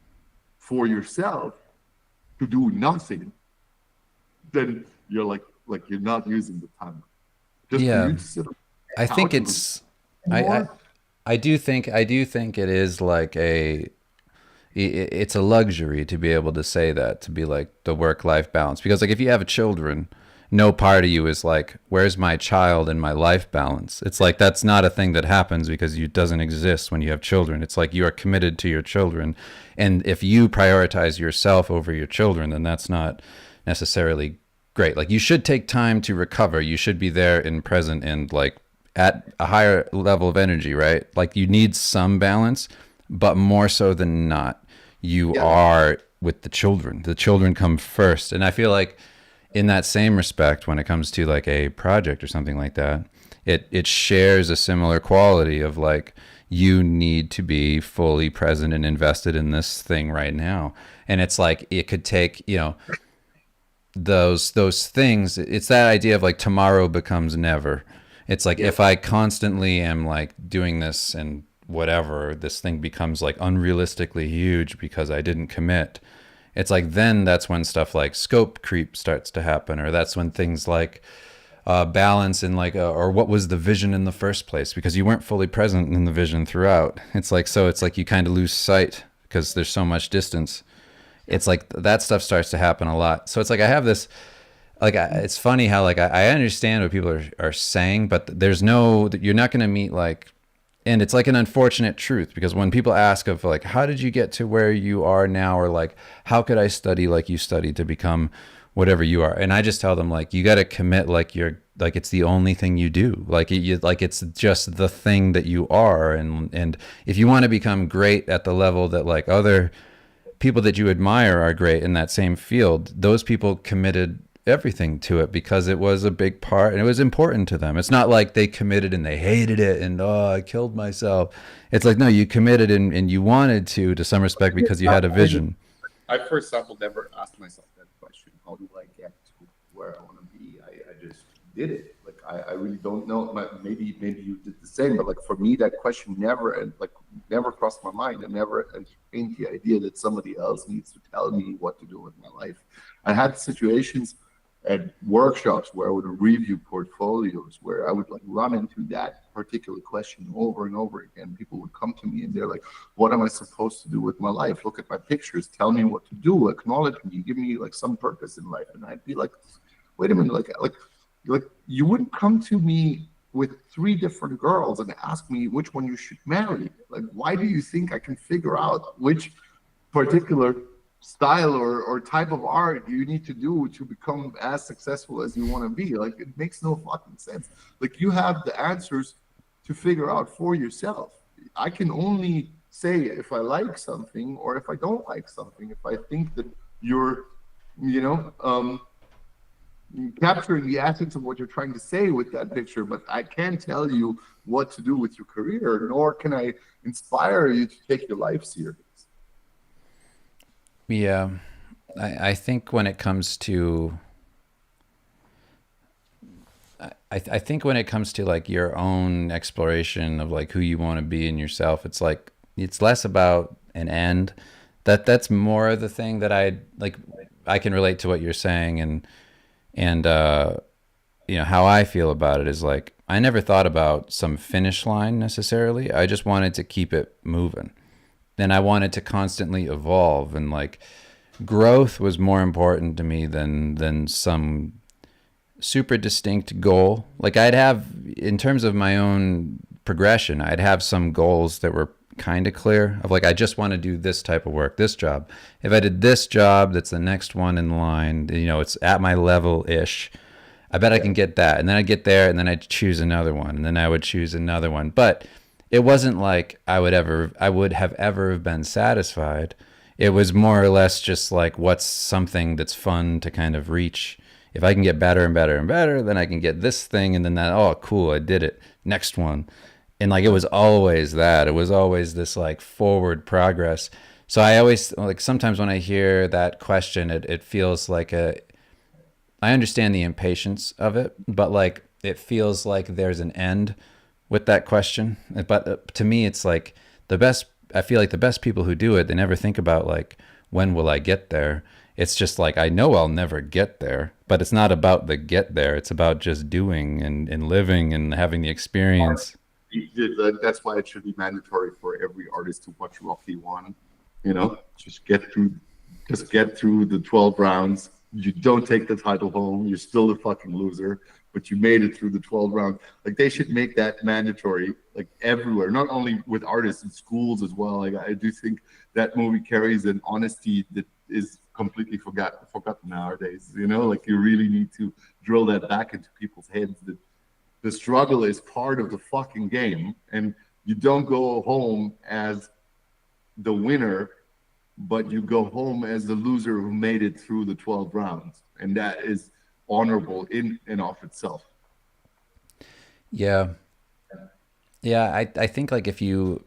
for yourself to do nothing, then you're like you're not using the time. Just for yeah. you to sit on I the think couch and it's I more. I do think it is like a it's a luxury to be able to say that, to be like the work-life balance. Because like if you have children, no part of you is like, where's my child and my life balance? It's like that's not a thing that happens because it doesn't exist when you have children. It's like you are committed to your children. And if you prioritize yourself over your children, then that's not necessarily great. Like you should take time to recover. You should be there and present and like at a higher level of energy, right? Like you need some balance, but more so than not, you are with the children. The children come first. And I feel like in that same respect, when it comes to like a project or something like that, it shares a similar quality of like, you need to be fully present and invested in this thing right now. And it's like, it could take, you know, those things. It's that idea of like tomorrow becomes never. It's like if I constantly am like doing this and whatever, this thing becomes like unrealistically huge because I didn't commit. It's like then that's when stuff like scope creep starts to happen, or that's when things like balance and like or what was the vision in the first place, because you weren't fully present in the vision throughout. It's like, so it's like you kind of lose sight because there's so much distance. It's like that stuff starts to happen a lot. So it's like I have this like it's funny how like I understand what people are saying, but there's no, you're not going to meet like, and it's like an unfortunate truth, because when people ask of like, how did you get to where you are now? Or like, how could I study like you studied to become whatever you are? And I just tell them like, you got to commit like you're like, it's the only thing you do. Like you, like it's just the thing that you are. And if you want to become great at the level that like other people that you admire are great in that same field, those people committed everything to it because it was a big part and it was important to them. It's not like they committed and they hated it and I killed myself. It's like, no, you committed and you wanted to some respect because you had a vision. I, for example, never asked myself that question. How do I get to where I want to be? I just did it. Like I really don't know. Maybe you did the same, but like for me, that question never crossed my mind. I never entertained the idea that somebody else needs to tell me what to do with my life. I had situations at workshops where I would review portfolios, where I would like run into that particular question over and over again. People would come to me and they're like, what am I supposed to do with my life? Look at my pictures, tell me what to do, acknowledge me, give me like some purpose in life. And I'd be like, wait a minute, like you wouldn't come to me with 3 different girls and ask me which one you should marry. Like, why do you think I can figure out which particular style or type of art you need to do to become as successful as you want to be? Like, it makes no fucking sense. Like, you have the answers to figure out for yourself. I can only say if I like something or if I don't like something, if I think that you're, capturing the essence of what you're trying to say with that picture, but I can't tell you what to do with your career, nor can I inspire you to take your life serious. Yeah, I think when it comes to, I think when it comes to like your own exploration of like who you want to be in yourself, it's like, it's less about an end. That's more the thing that I like. I can relate to what you're saying, and how I feel about it is like, I never thought about some finish line necessarily. I just wanted to keep it moving. And I wanted to constantly evolve, and like growth was more important to me than some super distinct goal. Like I'd have, in terms of my own progression, I'd have some goals that were kind of clear of like, I just want to do this type of work, this job. If I did this job, that's the next one in line, it's at my level-ish, I bet I can get that. And then I'd get there and then I'd choose another one, and then I would choose another one. But it wasn't like I would have ever been satisfied. It was more or less just like, what's something that's fun to kind of reach. If I can get better and better and better, then I can get this thing, and then that, oh, cool, I did it. Next one. And like, it was always that. It was always this like forward progress. So I always, like, sometimes when I hear that question, it feels like I understand the impatience of it, but like, it feels like there's an end with that question. But to me, it's like I feel like the best people who do it, they never think about like, when will I get there? It's just like, I know I'll never get there, but it's not about the get there. It's about just doing and living and having the experience. That's why it should be mandatory for every artist to watch Rocky 1 You know, just get through the 12 rounds. You don't take the title home. You're still the fucking loser, but you made it through the 12 rounds. Like, they should make that mandatory, like, everywhere, not only with artists in schools as well. Like, I do think that movie carries an honesty that is completely forgotten nowadays. You know, like, you really need to drill that back into people's heads, that the struggle is part of the fucking game, and you don't go home as the winner, but you go home as the loser who made it through the 12 rounds, and that is honorable in and of itself. Yeah. Yeah, I think like if you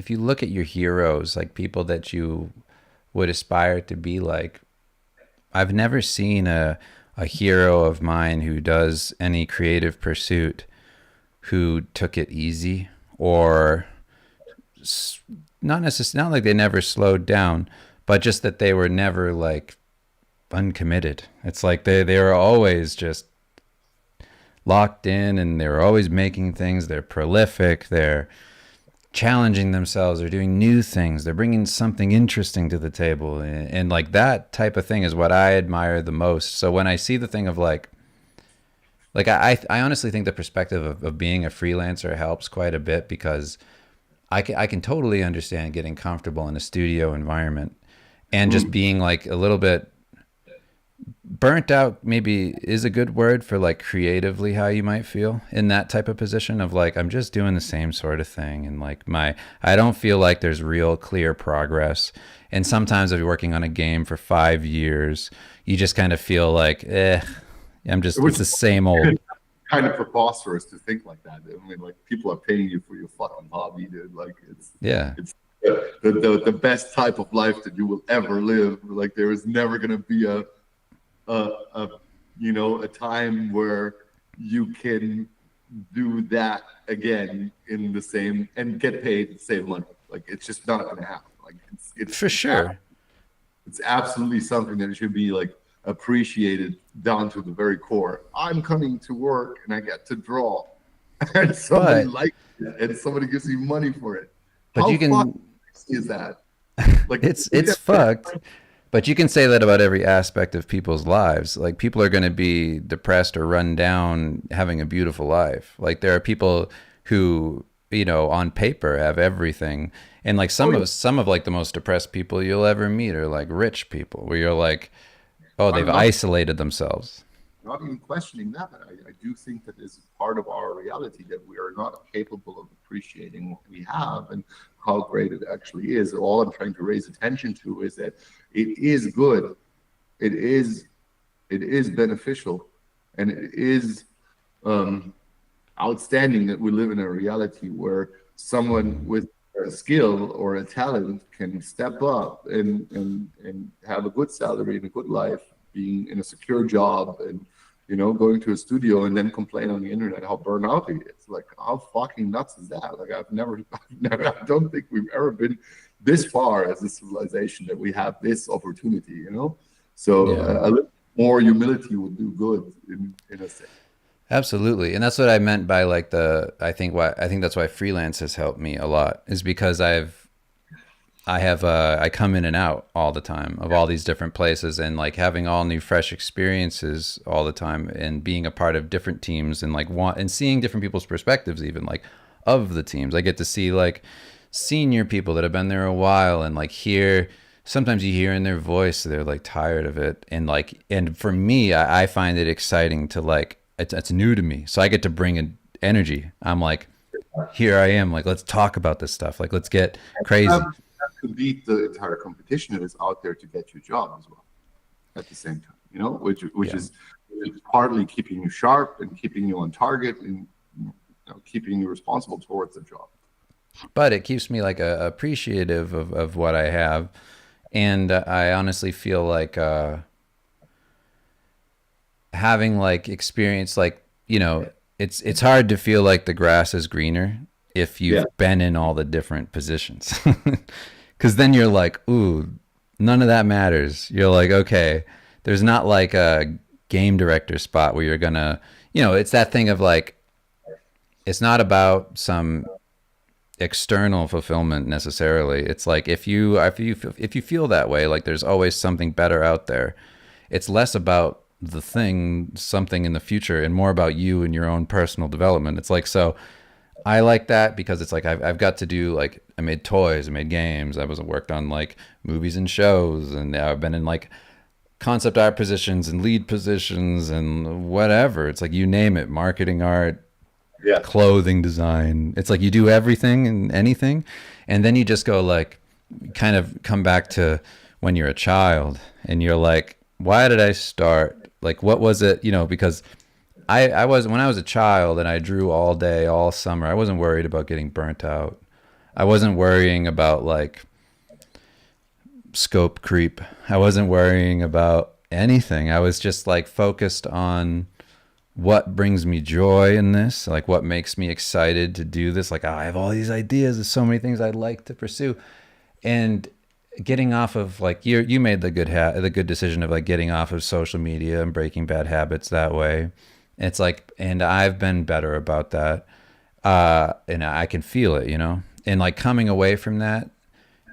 look at your heroes, like people that you would aspire to be like, I've never seen a hero of mine who does any creative pursuit who took it easy, or not necessarily, not like they never slowed down, but just that they were never like uncommitted. It's like they were always just locked in, and they were always making things. They're prolific. They're challenging themselves. They're doing new things. They're bringing something interesting to the table. And like that type of thing is what I admire the most. So when I see the thing of like I honestly think the perspective of being a freelancer helps quite a bit, because I can totally understand getting comfortable in a studio environment and just being like a little bit burnt out, maybe is a good word for like creatively how you might feel in that type of position of like, I'm just doing the same sort of thing. And like I don't feel like there's real clear progress. And sometimes if you're working on a game for 5 years, you just kind of feel like, it's the same old. Kind of preposterous to think like that. I mean, like, people are paying you for your fucking hobby, dude. Like, it's the best type of life that you will ever live. Like, there is never gonna be a time where you can do that again in the same and get paid the same money. Like, it's just not gonna happen. Like, it's for sure. It's absolutely something that should be like appreciated down to the very core. I'm coming to work and I get to draw, and somebody likes it, and somebody gives me money for it. But How fucked is that? Like, it's fucked. But you can say that about every aspect of people's lives. Like, people are going to be depressed or run down having a beautiful life. Like, there are people who, on paper have everything. And like some of like the most depressed people you'll ever meet are like rich people, where you're like, oh, they've isolated themselves. Not even questioning that, but I do think that is part of our reality, that we are not capable of appreciating what we have and how great it actually is. All I'm trying to raise attention to is that it is good, it is beneficial, and it is outstanding that we live in a reality where someone with a skill or a talent can step up and have a good salary and a good life, being in a secure job, and going to a studio, and then complain on the internet how burnt out he is. Like, how fucking nuts is that? Like, I don't think we've ever been this far as a civilization that we have this opportunity. So a little more humility would do good in a sense. Absolutely. And that's what I meant by like I think that's why freelance has helped me a lot, is because I come in and out all the time of all these different places, and like having all new fresh experiences all the time, and being a part of different teams, and like and seeing different people's perspectives, even like of the teams. I get to see like senior people that have been there a while, and like sometimes you hear in their voice they're like tired of it, and for me, I find it exciting to like, it's new to me, so I get to bring in energy. I'm like, here I am, like, let's talk about this stuff, like, let's get crazy. To beat the entire competition that is out there to get your job as well at the same time, which is partly keeping you sharp and keeping you on target, and keeping you responsible towards the job. But it keeps me like appreciative of what I have, and I honestly feel like having like experience, like, it's hard to feel like the grass is greener if you've been in all the different positions. Because then you're like, ooh, none of that matters. You're like, okay, there's not like a game director spot where you're gonna, it's that thing of like, it's not about external fulfillment necessarily. It's like if you feel that way, like there's always something better out there. It's less about the thing, something in the future, and more about you and your own personal development. It's like, so I like that because it's like I've got to do, like, I made toys, I made games, I was worked on like movies and shows, and I've been in like concept art positions and lead positions and whatever. It's like you name it, marketing art, Yeah. clothing design. It's like you do everything and anything, and then you just go like, kind of come back to when you're a child, and you're like, why did I start? Like, what was it? Because I was, when I was a child and I drew all day, all summer, I wasn't worried about getting burnt out. I wasn't worrying about like scope creep. I wasn't worrying about anything. I was just like focused on what brings me joy in this, like what makes me excited to do this. Like, oh, I have all these ideas, there's so many things I'd like to pursue. And getting off of like, you made the good decision of like getting off of social media and breaking bad habits that way. It's like, and I've been better about that. And I can feel it, and like coming away from that,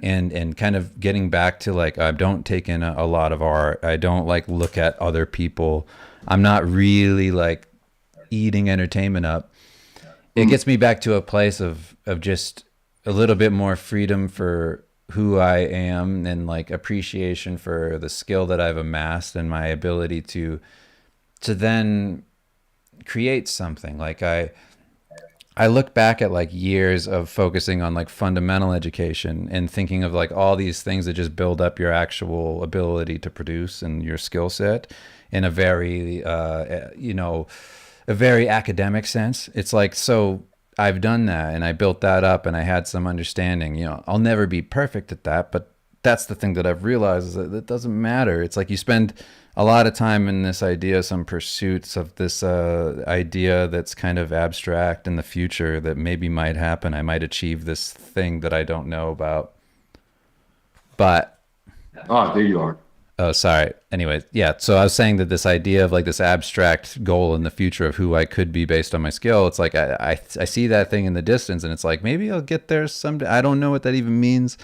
and kind of getting back to like, I don't take in a lot of art. I don't like look at other people. I'm not really like eating entertainment up. It gets me back to a place of just a little bit more freedom for who I am, and like appreciation for the skill that I've amassed and my ability to then create something. Like I look back at like years of focusing on like fundamental education and thinking of like all these things that just build up your actual ability to produce and your skill set in a very, a very academic sense. It's like, so I've done that and I built that up and I had some understanding. I'll never be perfect at that, but that's the thing that I've realized, is that it doesn't matter. It's like you spend a lot of time in this idea, some pursuits of this idea that's kind of abstract in the future that maybe might happen. I might achieve this thing that I don't know about. But There you are. oh, sorry. Anyway, yeah. So I was saying that this idea of like this abstract goal in the future of who I could be based on my skill, it's like I see that thing in the distance, and it's like maybe I'll get there someday. I don't know what that even means.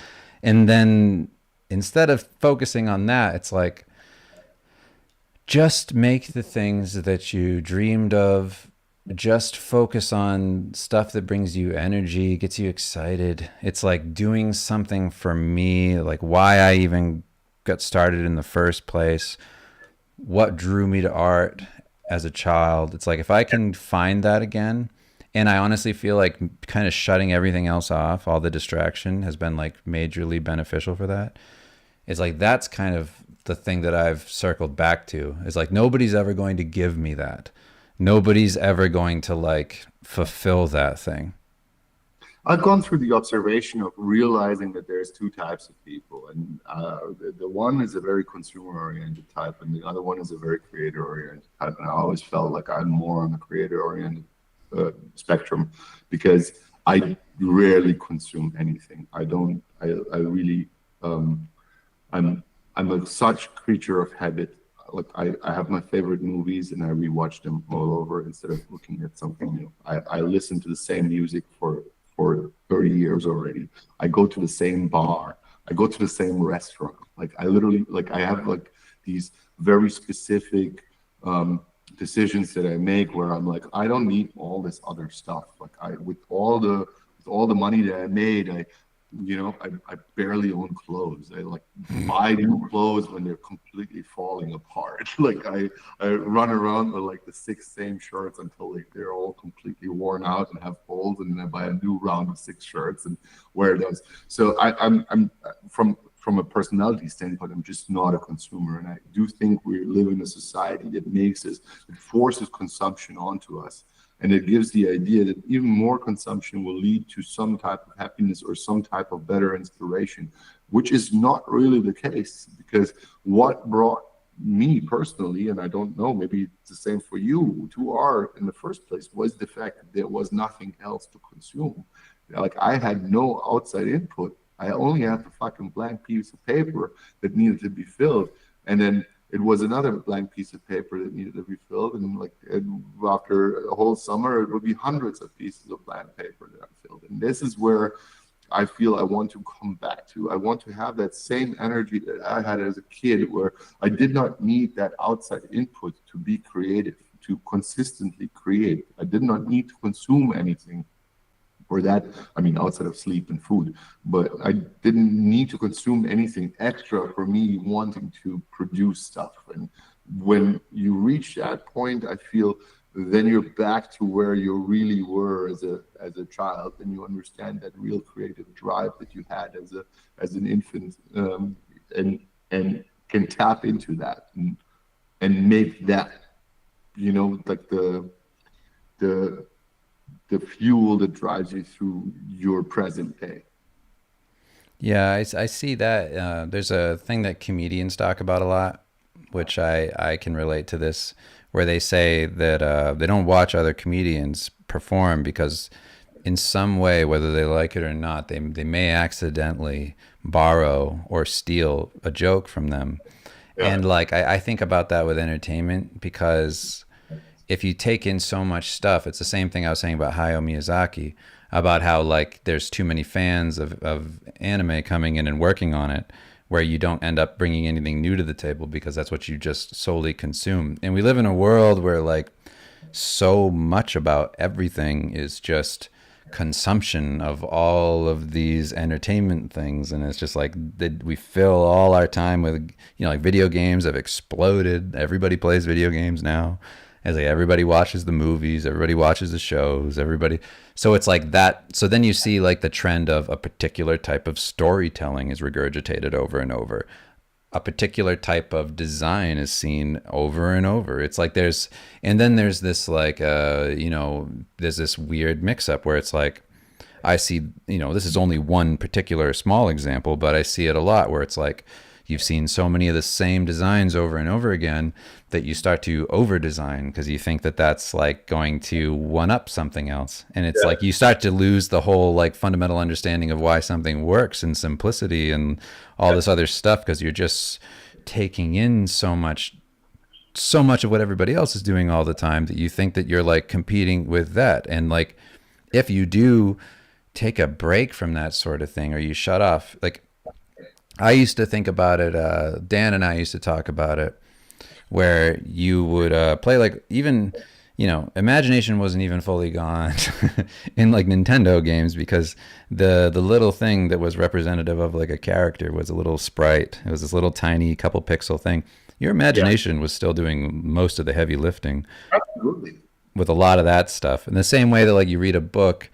And then instead of focusing on that, it's like, just make the things that you dreamed of. Just focus on stuff that brings you energy, gets you excited. It's like doing something for me, like why I even got started in the first place, what drew me to art as a child. It's like if I can find that again, and I honestly feel like kind of shutting everything else off, all the distraction has been like majorly beneficial for that. It's like that's kind of the thing that I've circled back to, is like nobody's ever going to give me that. Nobody's ever going to like fulfill that thing. I've gone through the observation of realizing that there's two types of people, and the one is a very consumer-oriented type, and the other one is a very creator-oriented type. And I always felt like I'm more on the creator-oriented spectrum, because I rarely consume anything. I don't. I really. I'm such creature of habit. Like I have my favorite movies and I rewatch them all over instead of looking at something new. I listen to the same music for 30 years already. I go to the same bar. I go to the same restaurant. Like I literally, like I have like these very specific decisions that I make where I'm like, I don't need all this other stuff. Like with all the money that I made, I barely own clothes. I like buy new clothes when they're completely falling apart. Like I run around with like the six same shirts until like they're all completely worn out and have holes, and then I buy a new round of six shirts and wear those. So I'm from a personality standpoint, I'm just not a consumer, and I do think we live in a society that forces consumption onto us. And it gives the idea that even more consumption will lead to some type of happiness or some type of better inspiration, which is not really the case. Because what brought me personally, and I don't know, maybe it's the same for you, to art in the first place, was the fact that there was nothing else to consume. Like I had no outside input. I only had the fucking blank piece of paper that needed to be filled. And then it was another blank piece of paper that needed to be filled. And like after a whole summer, it would be hundreds of pieces of blank paper that I filled. And this is where I feel I want to come back to. I want to have that same energy that I had as a kid, where I did not need that outside input to be creative, to consistently create. I did not need to consume anything for that. I mean, outside of sleep and food, but I didn't need to consume anything extra for me wanting to produce stuff. And when you reach that point, I feel then you're back to where you really were as a child, and you understand that real creative drive that you had as an infant, and can tap into that and make that, you know, like the fuel that drives you through your present day. Yeah, I see that. There's a thing that comedians talk about a lot, which I can relate to this, where they say that they don't watch other comedians perform because in some way, whether they like it or not, they may accidentally borrow or steal a joke from them. Yeah. And like I think about that with entertainment, because if you take in so much stuff, it's the same thing I was saying about Hayao Miyazaki, about how like there's too many fans of anime coming in and working on it, where you don't end up bringing anything new to the table because that's what you just solely consume. And we live in a world where like so much about everything is just consumption of all of these entertainment things, and it's just like we fill all our time with, you know, like video games have exploded. Everybody plays video games now. It's like everybody watches the movies, everybody watches the shows, everybody. So it's like that. So then you see like the trend of a particular type of storytelling is regurgitated over and over. A particular type of design is seen over and over. It's like and then there's this like, you know, there's this weird mix up where it's like, I see, you know, this is only one particular small example, but I see it a lot where it's like, you've seen so many of the same designs over and over again that you start to over design because you think that that's like going to one up something else. And it's like you start to lose the whole like fundamental understanding of why something works and simplicity and all this other stuff, because you're just taking in so much of what everybody else is doing all the time that you think that you're like competing with that. And like if you do take a break from that sort of thing, or you shut off, like I used to think about it, Dan and I used to talk about it, where you would play like, even, you know, imagination wasn't even fully gone in like Nintendo games, because the little thing that was representative of like a character was a little sprite. It was this little tiny couple pixel thing. Your imagination was still doing most of the heavy lifting. Absolutely. With a lot of that stuff. In the same way that like you read a book,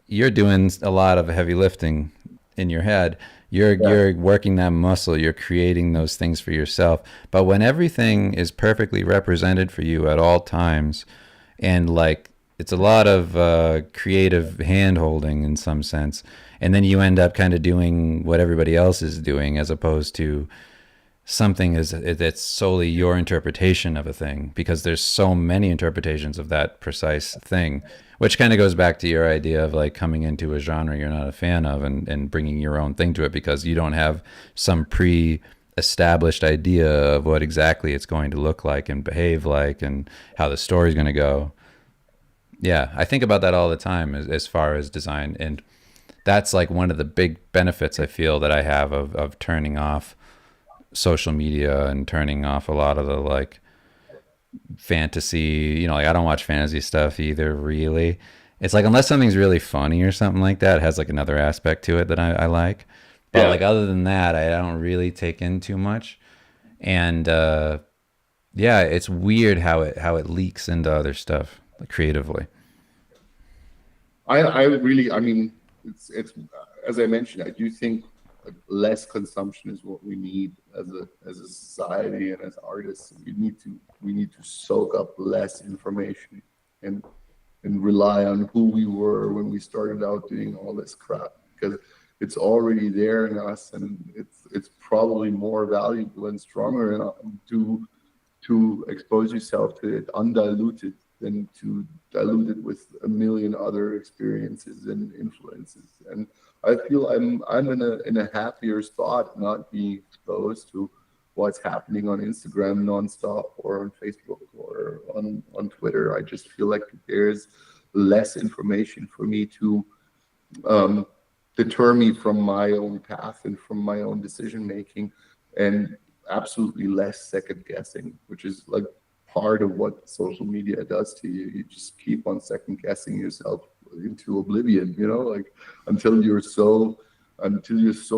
you're doing a lot of heavy lifting in your head. You're working that muscle, you're creating those things for yourself. But when everything is perfectly represented for you at all times, and like it's a lot of creative hand holding in some sense, and then you end up kind of doing what everybody else is doing, as opposed to something that's solely your interpretation of a thing, because there's so many interpretations of that precise thing, which kind of goes back to your idea of like coming into a genre you're not a fan of and bringing your own thing to it, because you don't have some pre-established idea of what exactly it's going to look like and behave like and how the story's going to go. Yeah, I think about that all the time as far as design, and that's like one of the big benefits I feel that I have of turning off social media and turning off a lot of the like fantasy, you know, like I don't watch fantasy stuff either, really. It's like, unless something's really funny or something like that, it has like another aspect to it that I like. But like other than that, I don't really take in too much. And yeah, it's weird how it leaks into other stuff like, creatively. I really, I mean, it's as I mentioned, I do think less consumption is what we need as a society and as artists. We need to soak up less information and rely on who we were when we started out doing all this crap, because it's already there in us, and it's probably more valuable and stronger enough to expose yourself to it undiluted than to dilute it with a million other experiences and influences. And I feel I'm in a happier spot not being exposed to what's happening on Instagram nonstop or on Facebook or on Twitter. I just feel like there's less information for me to deter me from my own path and from my own decision making, and absolutely less second guessing, which is like part of what social media does to you. You just keep on second guessing yourself into oblivion, you know, like until you're so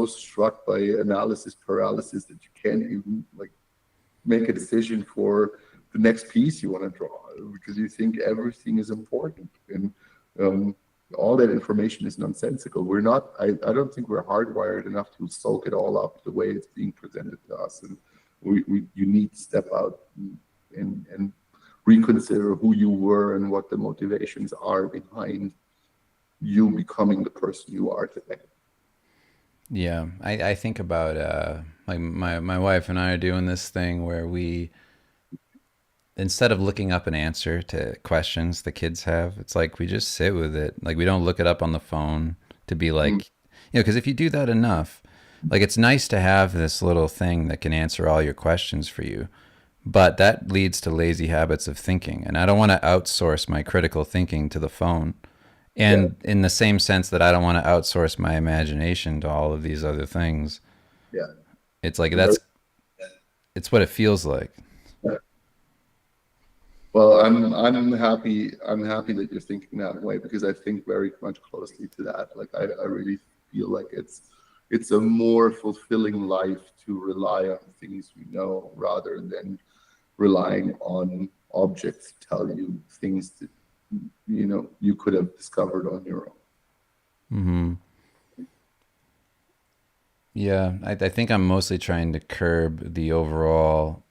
struck by analysis paralysis that you can't even like make a decision for the next piece you want to draw, because you think everything is important, and all that information is nonsensical. We're not, I don't think we're hardwired enough to soak it all up the way it's being presented to us. And you need to step out and reconsider who you were and what the motivations are behind you becoming the person you are today. Yeah, I think about like my wife and I are doing this thing where we, instead of looking up an answer to questions the kids have, it's like we just sit with it. Like we don't look it up on the phone to be like, you know, because if you do that enough, like it's nice to have this little thing that can answer all your questions for you, but that leads to lazy habits of thinking. And I don't want to outsource my critical thinking to the phone. And in the same sense that I don't want to outsource my imagination to all of these other things. Yeah. It's like it's what it feels like. Well, I'm happy that you're thinking that way, because I think very much closely to that. Like I really feel like it's a more fulfilling life to rely on things we know rather than relying on objects to tell you things that you know you could have discovered on your own. Yeah, I think I'm mostly trying to curb the overall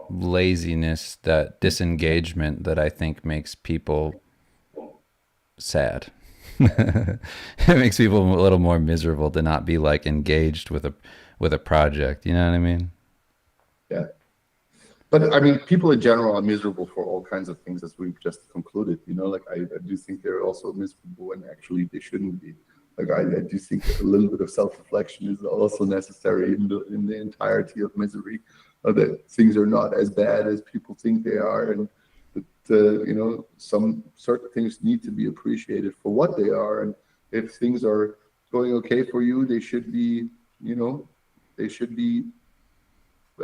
laziness, that disengagement that I think makes people sad. It makes people a little more miserable to not be like engaged with a project. You know what I mean? Yeah. But I mean, people in general are miserable for all kinds of things, as we've just concluded. You know, like I do think they're also miserable when actually they shouldn't be. Like I do think a little bit of self-reflection is also necessary in the entirety of misery. That things are not as bad as people think they are, and that you know, some certain things need to be appreciated for what they are. And if things are going okay for you, they should be, you know, they should be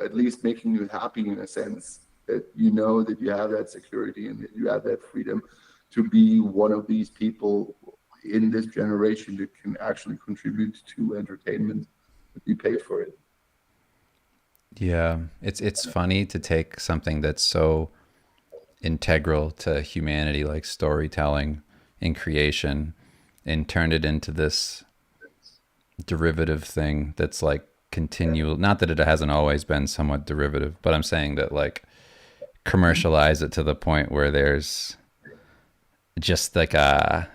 at least making you happy in a sense, that you know that you have that security and that you have that freedom to be one of these people in this generation that can actually contribute to entertainment, that be paid for it. Yeah, it's funny to take something that's so integral to humanity, like storytelling and creation, and turn it into this derivative thing that's like continual. Not that it hasn't always been somewhat derivative, but I'm saying that like commercialize it to the point where there's just like a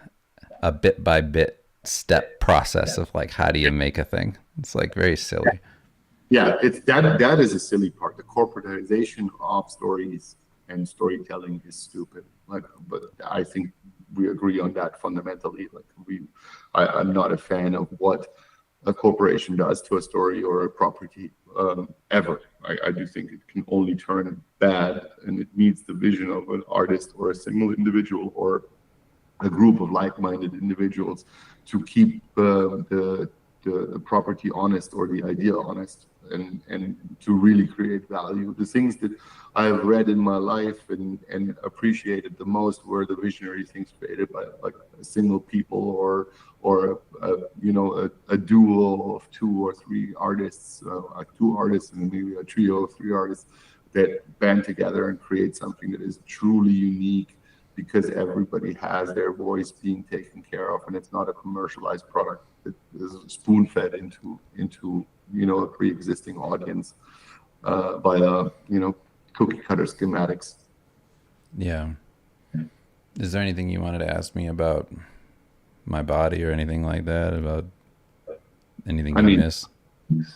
bit by bit step process of like, how do you make a thing? It's like very silly. Yeah, it's that is a silly part. The corporatization of stories and storytelling is stupid. Like, but I think we agree on that fundamentally. Like I'm not a fan of what a corporation does to a story or a property ever. I do think it can only turn bad, and it needs the vision of an artist or a single individual or a group of like-minded individuals to keep the property honest, or the idea honest, and to really create value. The things that I've read in my life and appreciated the most were the visionary things created by like a single people or you know, a duo of two or three artists, two artists and maybe a trio of three artists that band together and create something that is truly unique, because everybody has their voice being taken care of, and it's not a commercialized product that is spoon-fed into you know, a pre-existing audience via, you know, cookie cutter schematics. Yeah. Is there anything you wanted to ask me about my body or anything like that? About anything I miss?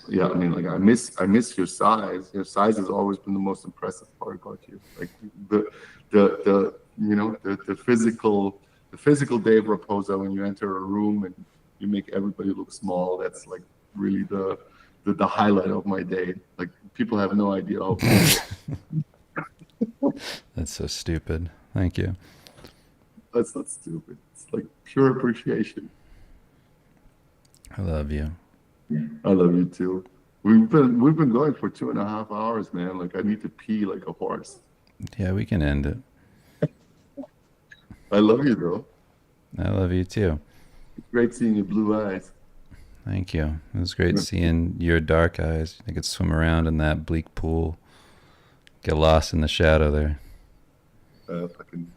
Yeah, I mean, like I miss your size. Your size has always been the most impressive part about you. Like the you know, the physical Dave Raposa, when you enter a room and you make everybody look small. That's like really the highlight of my day. Like people have no idea how. That's so stupid. Thank you. That's not stupid. It's like pure appreciation. I love you. I love you too. We've been going for 2.5 hours, man. Like I need to pee like a horse. Yeah, we can end it. I love you though. I love you too. It's great seeing your blue eyes. Thank you. It was great seeing your dark eyes. I could swim around in that bleak pool. Get lost in the shadow there. Fucking,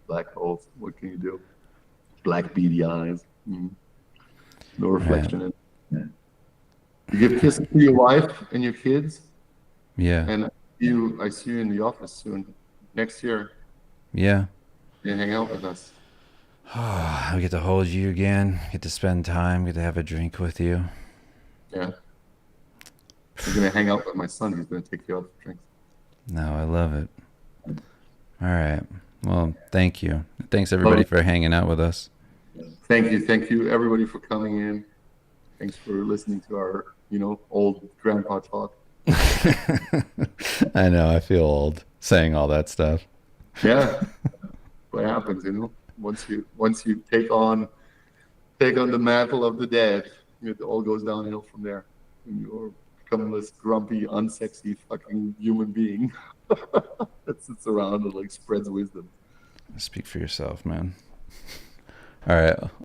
black holes. What can you do? Black beady eyes. No reflection in. Yeah. You give kisses to your wife and your kids. Yeah. And I see you in the office soon. Next year. Yeah. You hang out with us. I get to hold you again. Get to spend time. Get to have a drink with you. Yeah. I'm gonna hang out with my son. He's gonna take you out for drinks. No, I love it. All right. Well, thank you. Thanks everybody for hanging out with us. Thank you, everybody, for coming in. Thanks for listening to our, old grandpa talk. I know. I feel old saying all that stuff. Yeah. What happens, once you take on the mantle of the dead, it all goes downhill from there. And you become this grumpy, unsexy fucking human being that sits around and like spreads wisdom. Speak for yourself, man. All right.